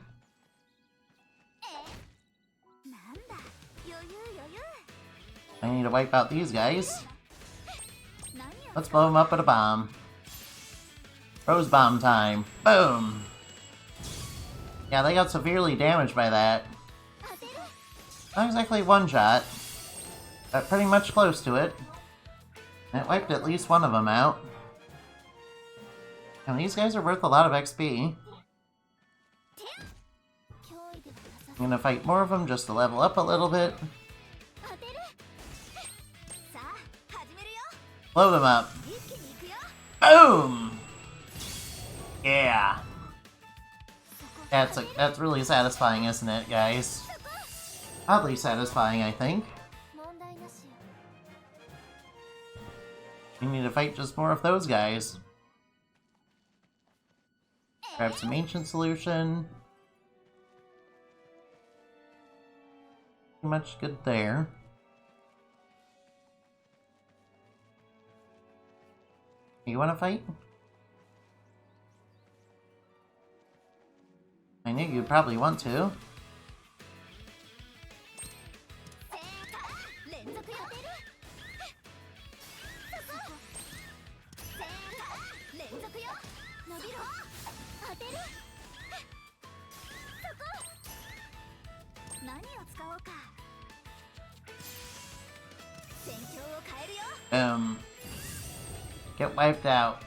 I need to wipe out these guys. Let's blow them up with a bomb. Rose bomb time. Boom! Yeah, they got severely damaged by that. Not exactly one shot, but pretty much close to it. And it wiped at least one of them out. And these guys are worth a lot of XP. I'm gonna fight more of them just to level up a little bit. Blow them up. Boom! Yeah. That's really satisfying, isn't it, guys? Oddly satisfying, I think. We need to fight just more of those guys. Grab some ancient solution. Pretty much good there. You wanna fight? I knew you'd probably want to. Get wiped out.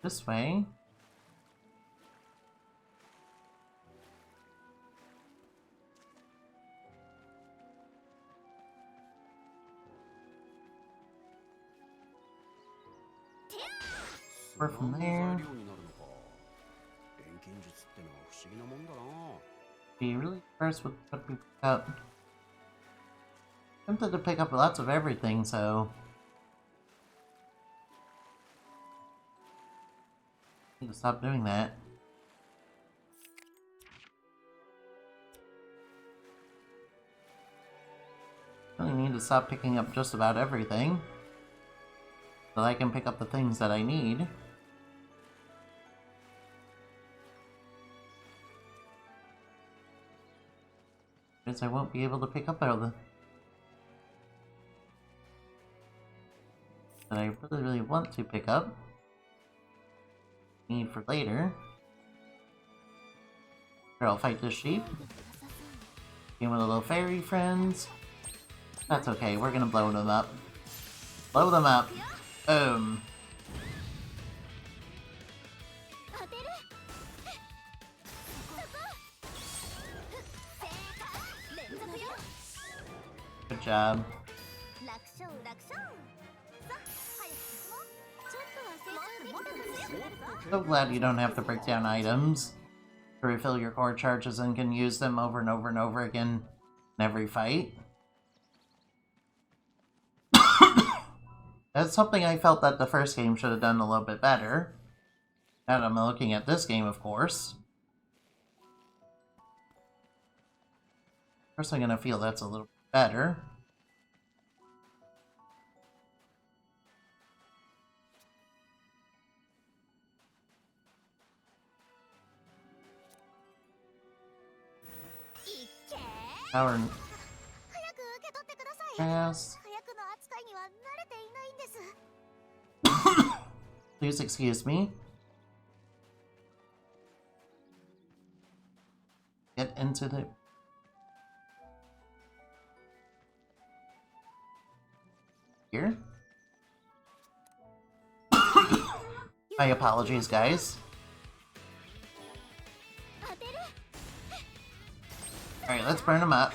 This way. We're from there. Be really first with what we pick up. Tempted to pick up lots of everything, so I need to stop doing that. Really need to stop picking up just about everything so that I can pick up the things that I need. Because I won't be able to pick up all the that I really want to pick up. Need for later. Here, I'll fight this sheep. Game with little fairy friends. That's okay, we're gonna blow them up. Blow them up. Boom. Good job. So glad you don't have to break down items to refill your core charges and can use them over and over and over again in every fight. That's something I felt that the first game should have done a little bit better. Now I'm looking at this game, of course. First, I'm gonna feel that's a little bit better. Power. Yes. Please excuse me. Get into the... Here? My apologies, guys. Alright, let's burn them up.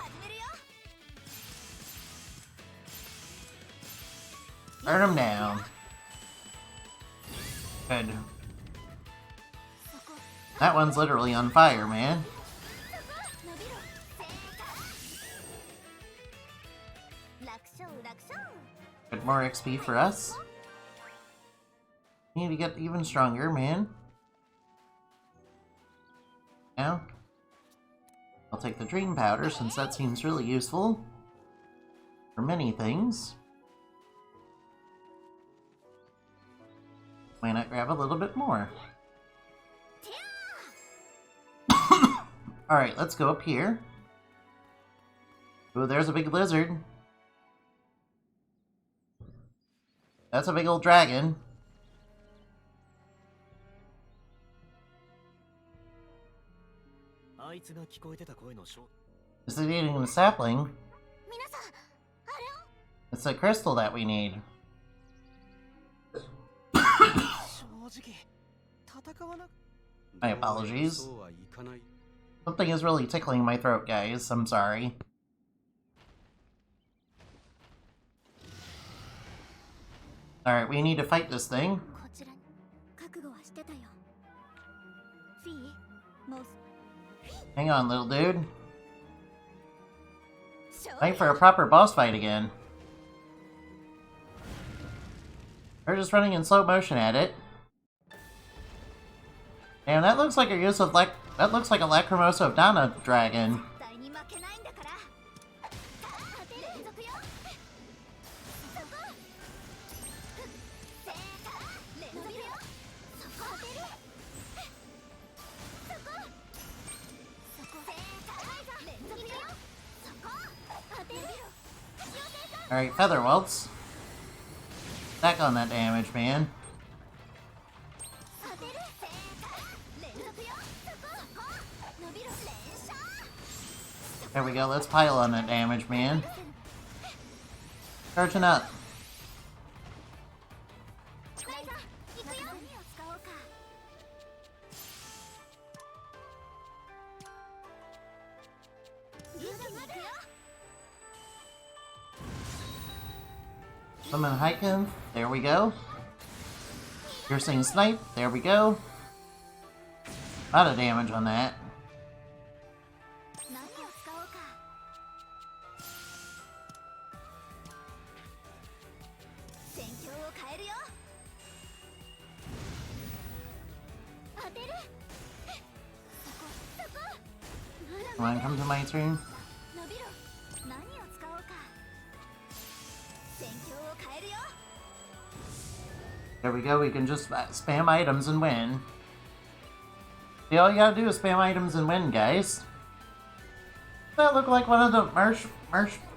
Burn them down. Good. That one's literally on fire, man. Good, more XP for us. Need to get even stronger, man. Now, I'll take the dream powder since that seems really useful for many things. Why not grab a little bit more? Alright, let's go up here. Oh, there's a big lizard. That's a big old dragon. Is it eating the sapling? It's the crystal that we need. My apologies. Something is really tickling my throat, guys. I'm sorry. Alright, we need to fight this thing. Hang on, little dude. Fight for a proper boss fight again. We're just running in slow motion at it. And that looks like a use of that looks like a Lacrimosa of Dana dragon. Alright, Feather Waltz. Back on that damage, man. There we go, let's pile on that damage, man. Charging up. Summon Hyken, there we go. Piercing Snipe, there we go. A lot of damage on that. 変えるよ。当てる。そこ。まだ Come on, come to my turn. 伸びろ。何を使おうか。戦況を変えるよ。 There we go, we can just spam items and win. See, all you gotta do is spam items and win, guys. Does that look like one of the marsh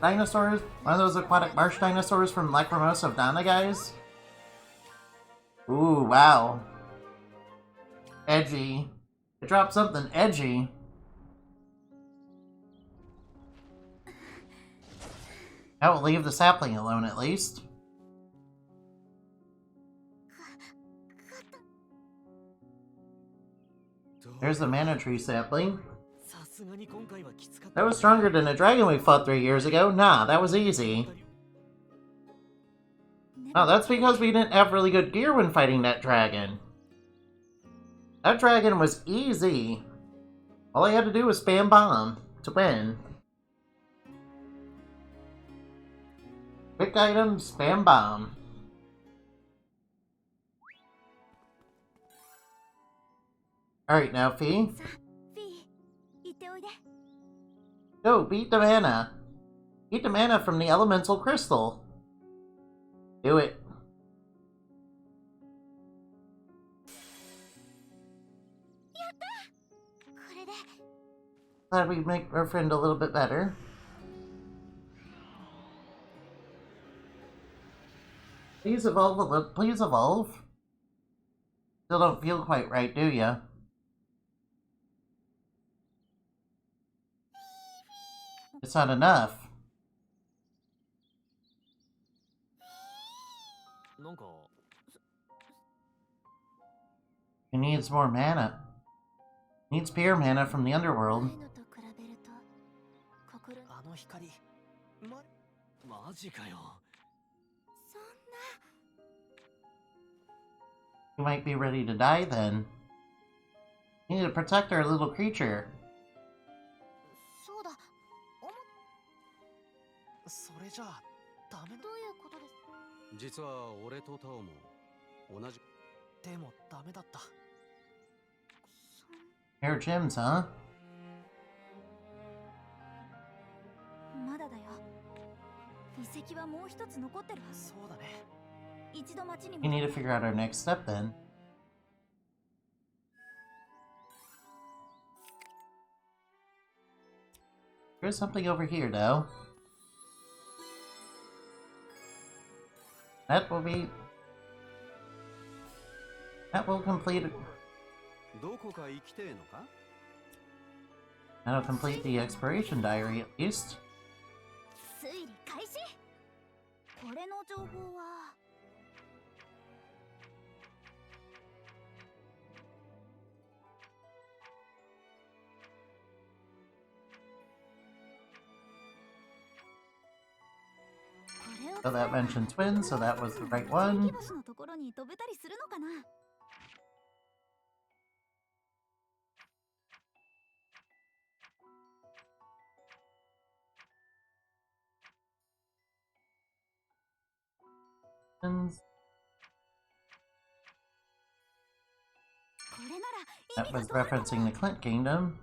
dinosaurs? One of those aquatic marsh dinosaurs from Lacrimosa of Dana, guys? Ooh, wow. Edgy. It dropped something edgy. I will leave the sapling alone, at least. There's the mana tree sapling. That was stronger than a dragon we fought 3 years ago. Nah, that was easy. Oh, that's because we didn't have really good gear when fighting that dragon. That dragon was easy. All I had to do was spam bomb to win. Quick item, spam bomb. Alright, now, Fee. さあ、フィー、行っておいで。 Go, beat the mana. Beat the mana from the elemental crystal. Do it. これで Glad we make our friend a little bit better. Please evolve a little. Please evolve. Still don't feel quite right, do ya? It's not enough. He needs more mana. Needs pure mana from the underworld. 前のと比べると心そんな We might be ready to die then. We need to protect our little creature. そうだ。どういうことですか。実は俺とタオも同じ。 Air gems, huh? まだだよ。遺跡はもう一つ残ってるはず。そうだね。一度町に We 戻 need っ to て figure out our next step then. There's something over here, though. That will be... That will complete it. どこか行きてえのか? That'll complete the exploration diary, at least. 推理開始。これの情報は So that mentioned twins, so that was the right 関 one. 星のところに飛べたりするのかな。 Twins. これなら That was referencing the Clint Kingdom. .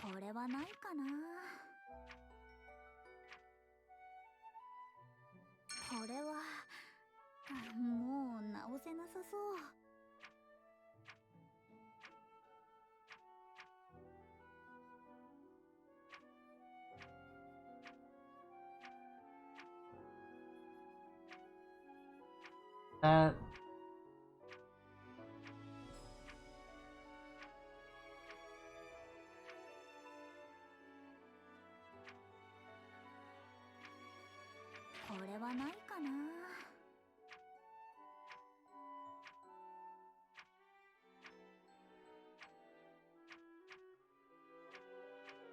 これはないかな。これはもう直せなさそう。 That.これはないかな。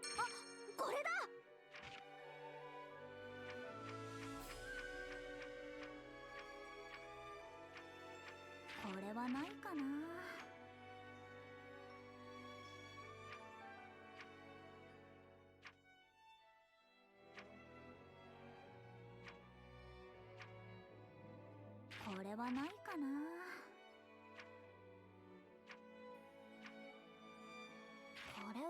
That れはないかな。これは、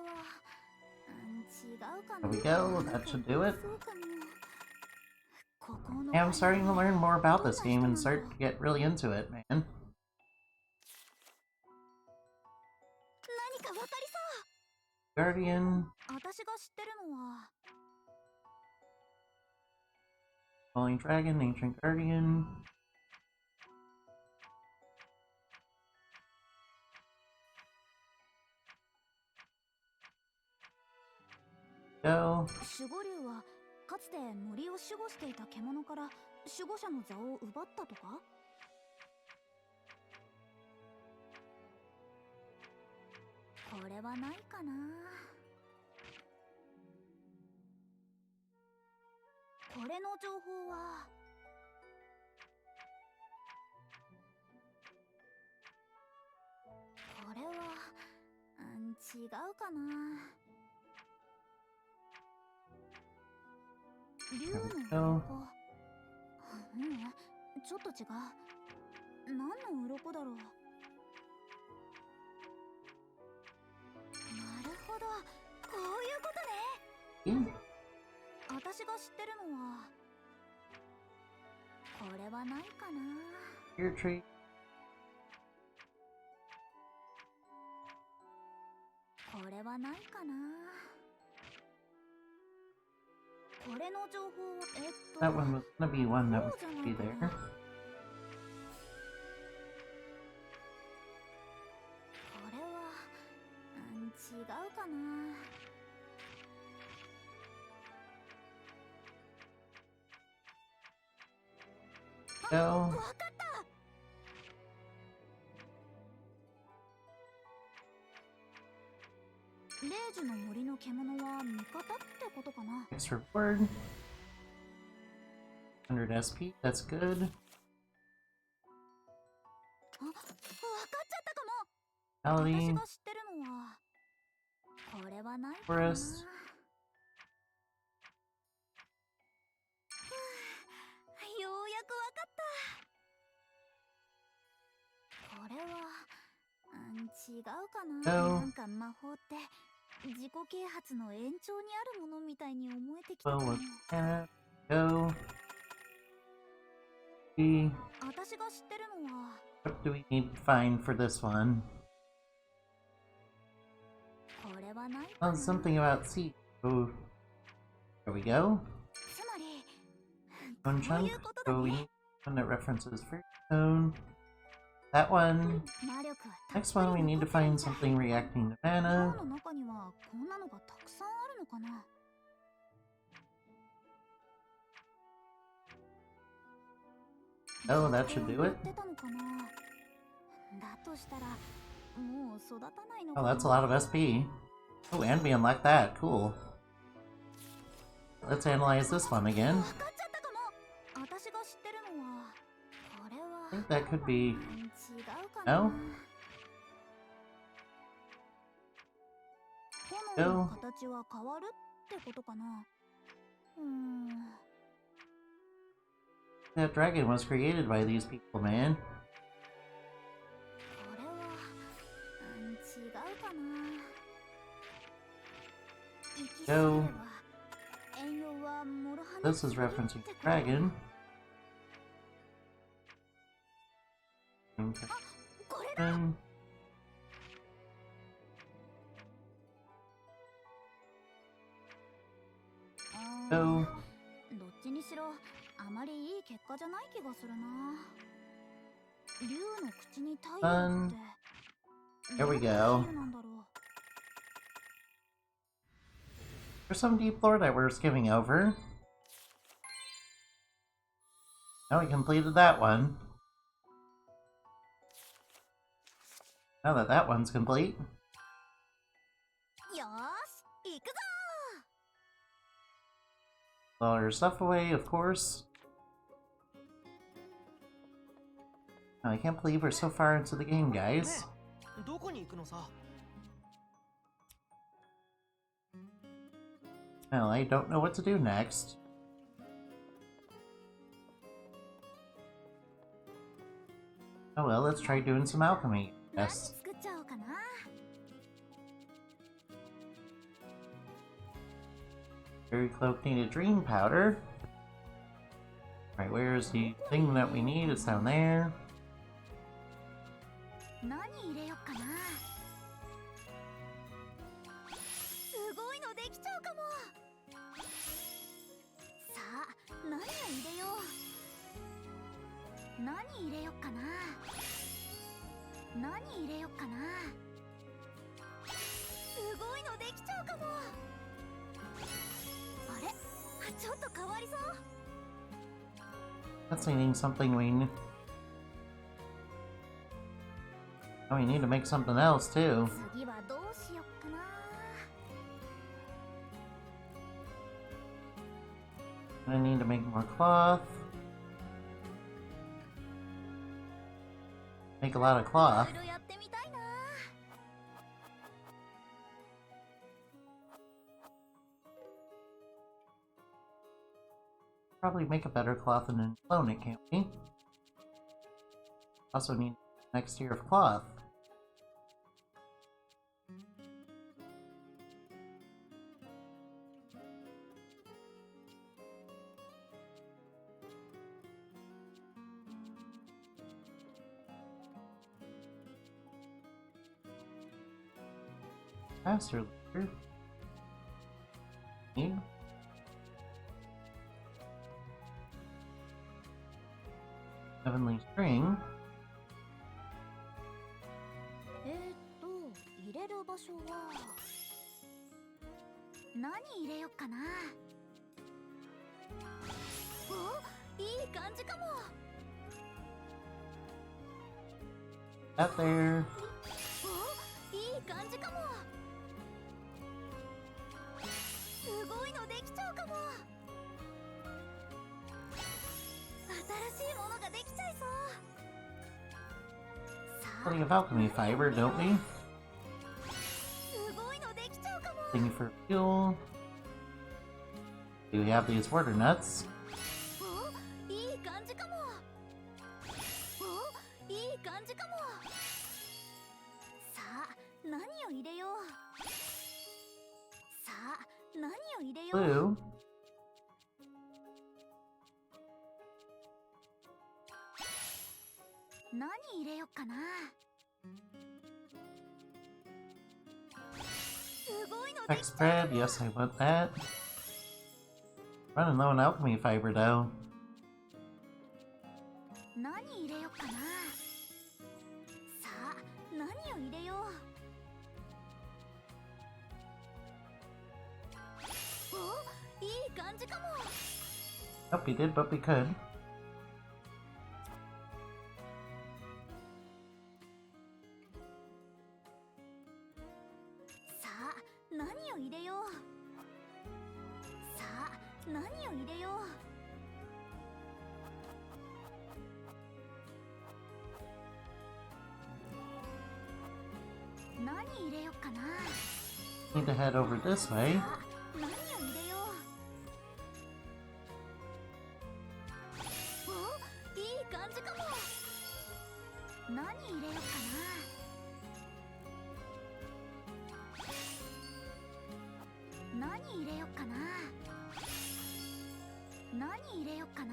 違うかな。 There we go, that should do it. そうかも。ここの Yeah, I'm starting to learn more about this どん game な and 人なんだ start to get really into it, man. 何かわかりそう。 Guardian, 私が知ってるのは Falling Dragon, Ancient Guardian. Go. 守護竜はかつて森を守護していた獣から守護者の座を奪ったとか。これはないかな。これの情報はこれは、違うかな。竜の鱗。ちょっと違う。何の鱗だろう。なるほど、こういうことね。 Mm. 私が知ってるのはこれはないかな。 Ear tree. これはないかな。これの情報はThat one was gonna be one that was gonna be there. これは、違うかな。Go. わかった。霊樹の森の獣は味方ってことかな。 Next reward. 100 SP, that's good. あ、わかっちゃったかも。私 Melody, が知ってるのはこれはないかな。 Forest. ようやくわかった。これは、違うかな。 No. なんか魔法って自己啓発の延長にあるものみたいに思えてきた Well, かも。 with that, go. See, 私が知ってるのは what do we need to find for this one? これはないか Oh, な。 something about sea. Oh, there we go. つまり One こう chunk. いうことだ So we ね。 need one that references First Stone. That one. 魔力たっ Next ぷり one, we need to 残ってる find みたい。 something reacting to 塔 mana. の中にはこんなのがたくさんあるのかな。 Oh, that should do it. やってたのかな。だとしたらもう育たないのか Oh, な。 that's a lot of SP. Oh, and we unlocked that. Cool. Let's analyze this one again. わかっちゃったかも。私が知ってるのはこれは I think that could be. 違うかな。 No? 炎の形は変わるってことかな。That dragon was created by these people, man. これは違うかな。生きすぎれば栄養はモロハに This is するって referencing こと dragon. これだ。 And ど go. っちにしろあまりいい結果じゃない気がするな。竜の口に太陽って There we ど go. んな比喩なんだろう。 There's some deep lore that we're skimming over. Now we completed that one. Now that that one's complete, よーし行くぞ。 put all our stuff away, of course. Oh, I can't believe we're so far into the game, guys. どこに行くのさ。 Well, I don't know what to do next. Oh well, let's try doing some alchemy. 何 Yes. 作っちゃおうかな。 Fairy cloak needed dream powder. Alright, where's the thing that we need? It's down there. 何入れよっかな。すごいのできちゃうかも。さあ、何を入れよう。何入れよっかな。何入れよっかな。すごいのできちゃうかも。あれ、ちょっと変わりそう。 That's needing something we need. Oh, we need to make something else too. 次はどうしよっかな。 I need to make more cloth. Make a lot of cloth. いろいろやってみたいな。 Probably make a better cloth and then clone it, can't we? Also need next tier of cloth. Faster later. Need. Heavenly string. 入れる場所は何入れよっかな。お、いい感じかも。 Out there. お、いい感じかも。すごいのできちゃうかも。新しいものができちゃいそう。さあ、 Plenty of alchemy fiber, don't we? すごいのできちゃうかも。 Thank you for fuel. Do we have these water nuts? お、いい感じかも。お、いい感じかも。さあ、何を入れよう。さあ、何を入れよう。 Blue. 何入れよっかな。すごいので Tech きちゃう spread. Yes, I want that. Running low on alchemy fiber though. 何入れよっかな。さあ、何を入れよう。お、いい感じかも。 Nope, we did, but we could. さあ、何を入れよう。さあ、何を入れよう。何入れよっかな。 Need to head over this way. さあ、何を入れよう。お、いい感じかも。何入れよっかな。何入れよっかな。何入れよっかな。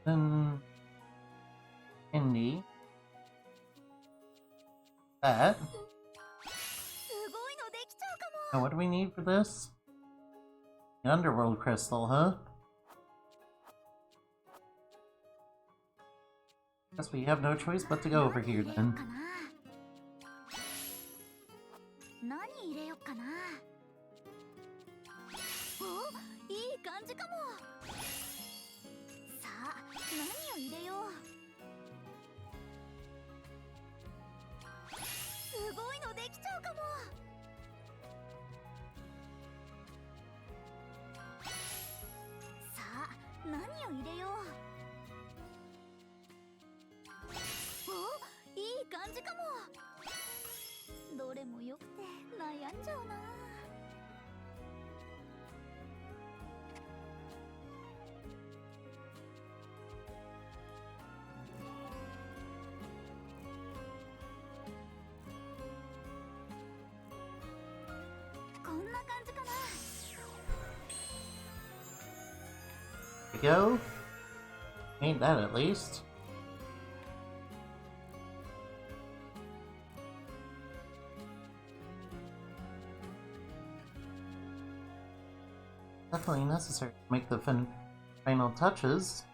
Then Indy. That. すごいのできちゃうか Now も。 what do we need for this? An underworld crystal, huh? Guess we have no choice but to go over here 何 then. 入れよっかな。何入れよっかな。お、いい感じかも。さあ、何を入れよう。すごいのできちゃうかも。さあ、何を入れよう。お、いい感じかも。どれもよくて悩んじゃうな。go. Made that at least. Definitely necessary to make the final touches.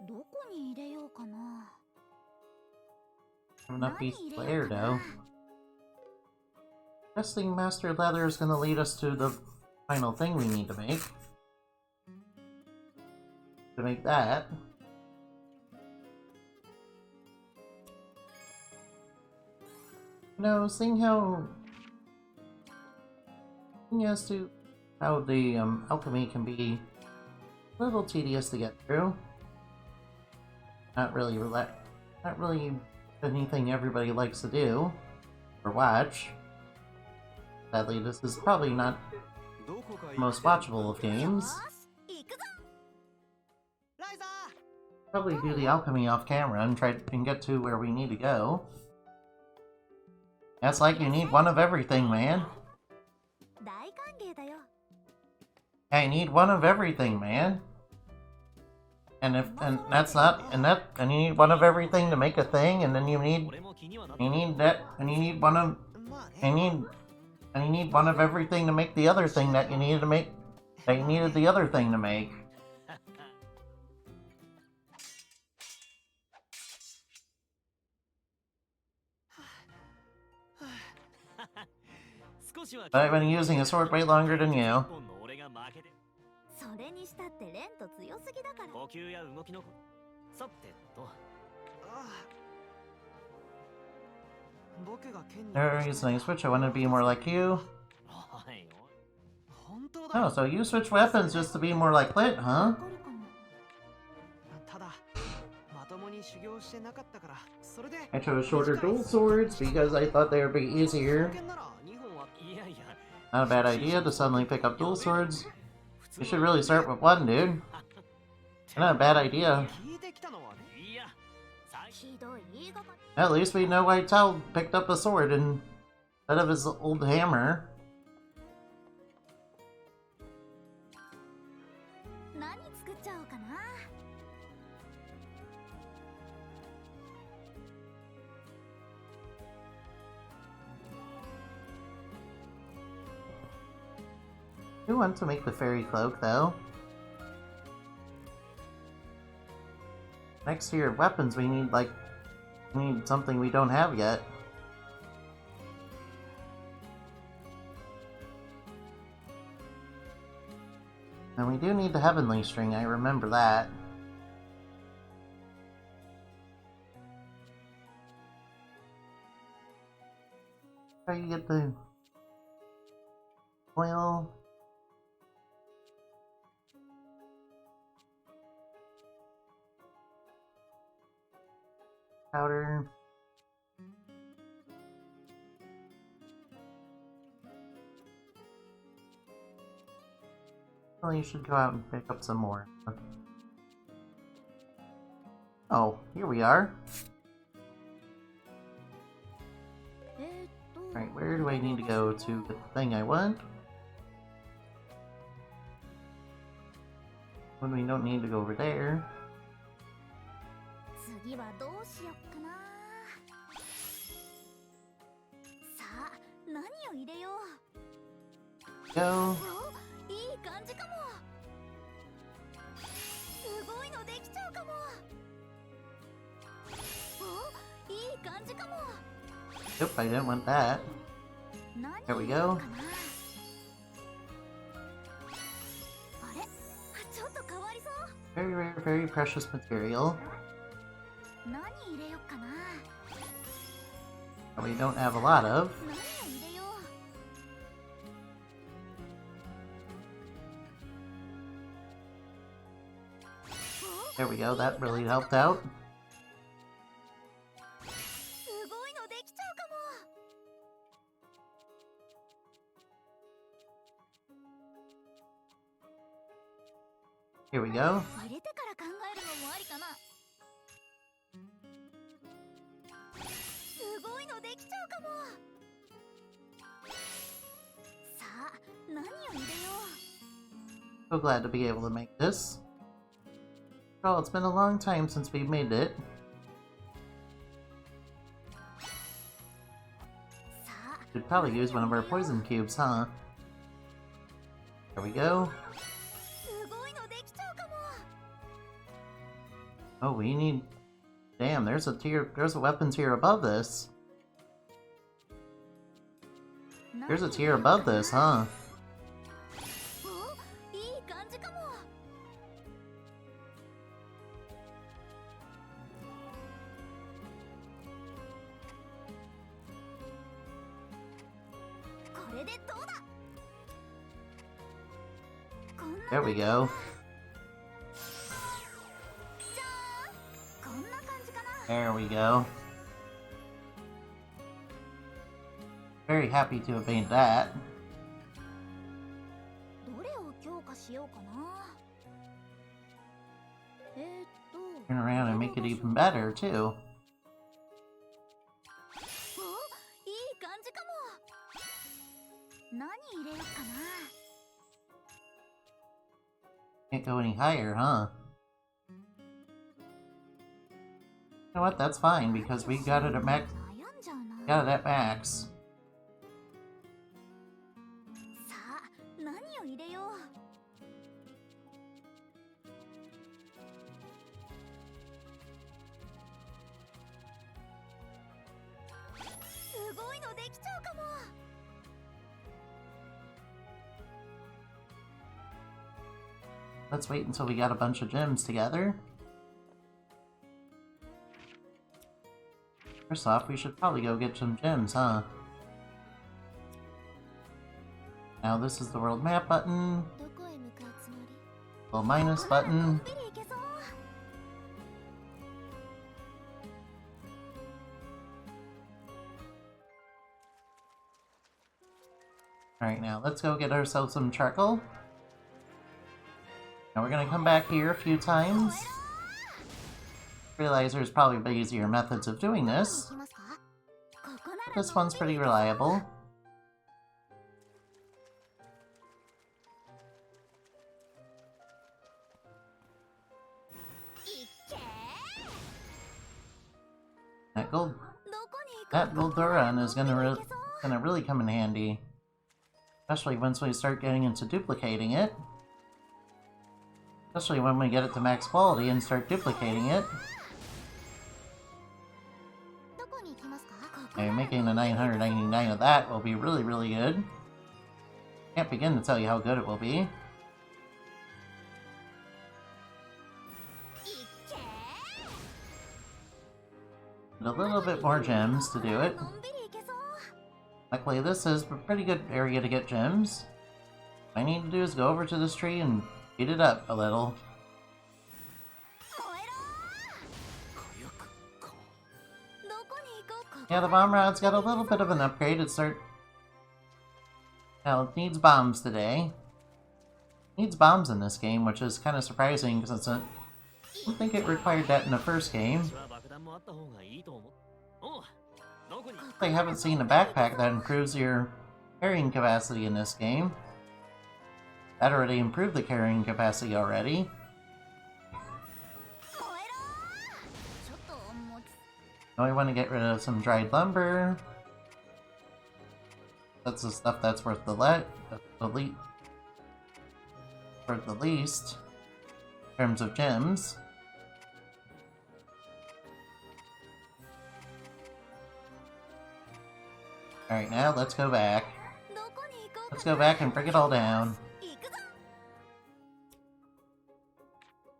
どこに入れようかな。 Have enough pieces of air dough. Guessing Master Leather is gonna lead us to the final thing we need to make. To make that. You know, seeing as to how the alchemy can be a little tedious to get through. Not really anything everybody likes to do or watch. Sadly, this is probably not the most watchable of games. Probably do the alchemy off camera and try and get to where we need to go. That's like you need one of everything, man. I need one of everything, man. And you need one of everything to make a thing, and then you need that, and you need one of everything to make the other thing that you needed the other thing to make. But I've been using a sword way longer than you. それにしたってレント強すぎだから。呼吸や動きのさてと。僕が剣に。There is a switch. I want to be more like you. Oh, so you switch weapons just to be more like Lit, huh? ただまともに修行してなかったから、それで。I chose shorter dual swords because I thought they would be easier. Not a bad idea to suddenly pick up dual swords. You should really start with one, dude. Not a bad idea. At least we know why Tal picked up a sword instead of his old hammer. We want to make the fairy cloak, though. Next to your weapons, we need something we don't have yet. And we do need the heavenly string, I remember that. Try to get the oil. Powder. Well, you should go out and pick up some more. Oh, here we are. Alright, where do I need to go to get the thing I want? When we don't need to go over there. 次はどうしよっかな。さあ、何を入れよう。Go. いい感じかも。すごいのできちゃうかも。お、いい感じかも。Nope, I didn't want that. There we go. あれ、ちょっと変わりそう。 Very rare, very precious material. 何入れよっかな。 That we don't have a lot of. 何を入れよう。 There we go, that really helped out. すごいのできちゃうかも。 Here we go. 入れてから考えるのもありかな。すごいのできちゃうかも。さあ、何を入れよう。So glad to be able to make this. Oh, it's been a long time since we made it. Should probably use one of our poison cubes, huh? There we go. Oh, we need... Damn, there's a weapon tier above this. There's a tier above this, huh? There we go. There we go. Very happy to have made that. Turn around and make it even better, too. Can't go any higher, huh? You know what? That's fine because we got it at max. Got it at max. Let's wait until we got a bunch of gems together. First off, we should probably go get some gems, huh? Now this is the world map button. Little minus button. Alright, now let's go get ourselves some charcoal. Now we're gonna come back here a few times. Realize there's probably easier methods of doing this. But this one's pretty reliable. That gold Duran is gonna really come in handy. Especially once we start getting into duplicating it. Especially when we get it to max quality and start duplicating it. Okay, making the 999 of that will be really, really good. Can't begin to tell you how good it will be. And a little bit more gems to do it. Luckily, this is a pretty good area to get gems. What I need to do is go over to this tree and beat it up a little. Yeah, the bomb rod's got a little bit of an upgrade. Well, it needs bombs today. It needs bombs in this game, which is kind of surprising because I don't think it required that in the first game. I haven't seen a backpack that improves your carrying capacity in this game. That already improved the carrying capacity already. Now I want to get rid of some dried lumber. That's the stuff that's worth the least in terms of gems. Alright, now let's go back. Let's go back and bring it all down.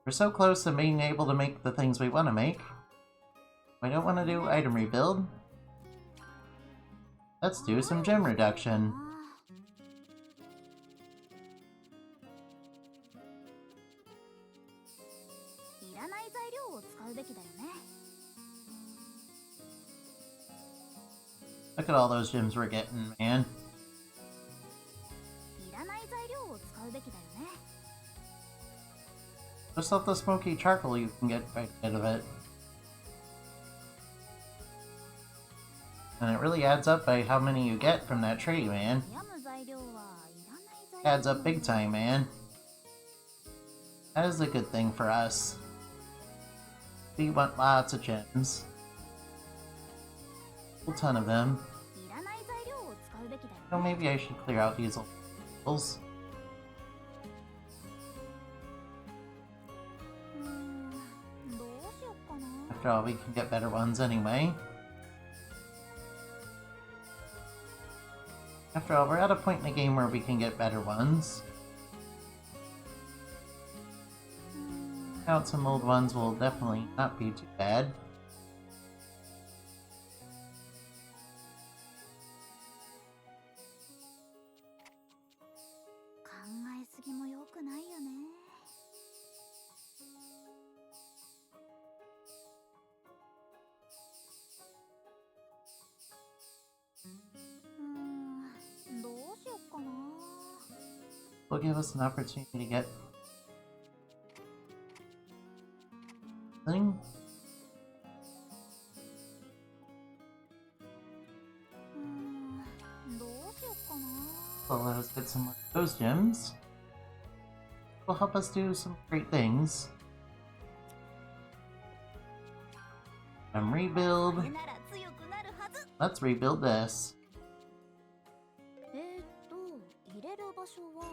We're so close to being able to make the things we want to make. I don't want to do item rebuild. Let's do some gem reduction. Look at all those gems we're getting, man. Just off the smoky charcoal you can get quite a bit of it. And it really adds up by how many you get from that tree, man. Adds up big time, man. That is a good thing for us. We want lots of gems. A ton of them. いらない材料を使うべきだよ。 So maybe I should clear out these old levels. どうしよっかな。 After all, we can get better ones anyway. After all, we're at a point in the game where we can get better ones. Out some old ones will definitely not be too bad. Will give us an opportunity to get thing. Will let us get some more of those gems. Will help us do some great things. Rebuild. Let's rebuild this. 入れる場所は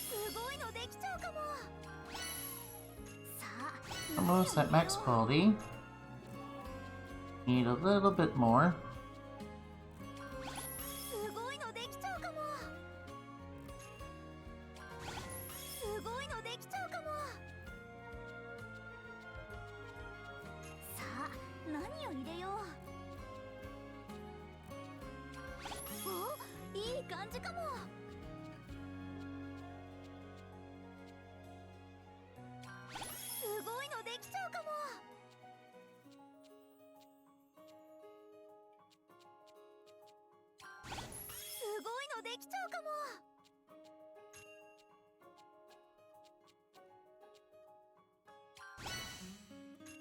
すごいのできちゃうかも。さあ Almost at max quality. Need a little bit more. すごいのできちゃうかも。すごいのできちゃうかも。さあ何を入れよう。お、いい感じかも。すごいのできちゃうかも。すごいのできちゃうかも。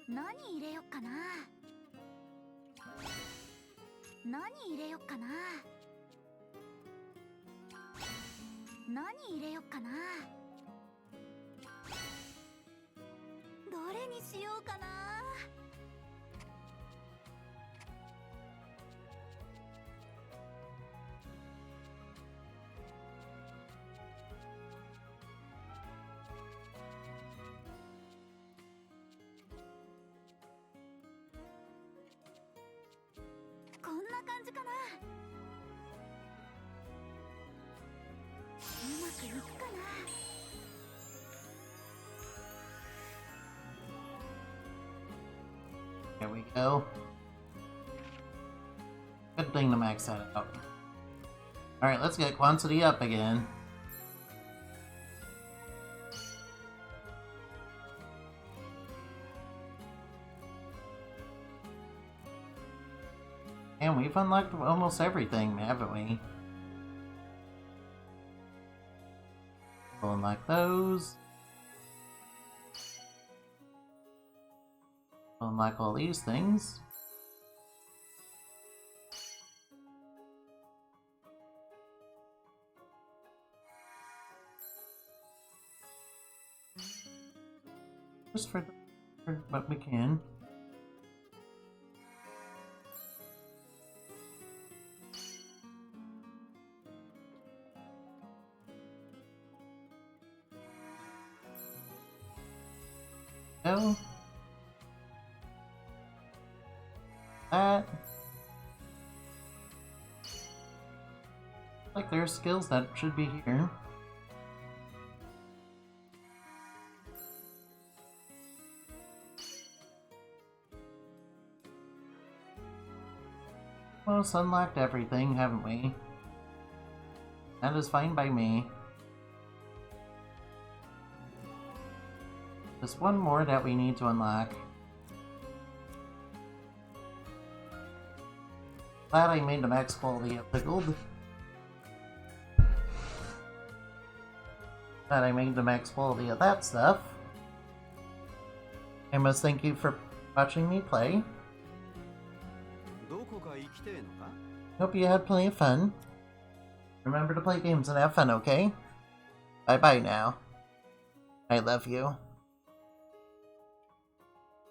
何入れよっかな。何入れよっかな。何入れよっかな。どれにしようかな。こんな感じかな。うまくいくかな。There we go. Good thing to max that out. Alright, let's get quantity up again. And we've unlocked almost everything, haven't we? We'll unlock those. We'll unlock all these things. Just for what we can. Go. That. Like there are skills that should be here. Almost unlocked everything, haven't we? That is fine by me. There's one more that we need to unlock. Glad I made the max quality of pickled. Glad I made the max quality of that stuff. I must thank you for watching me play. Hope you had plenty of fun. Remember to play games and have fun, okay? Bye-bye now. I love you.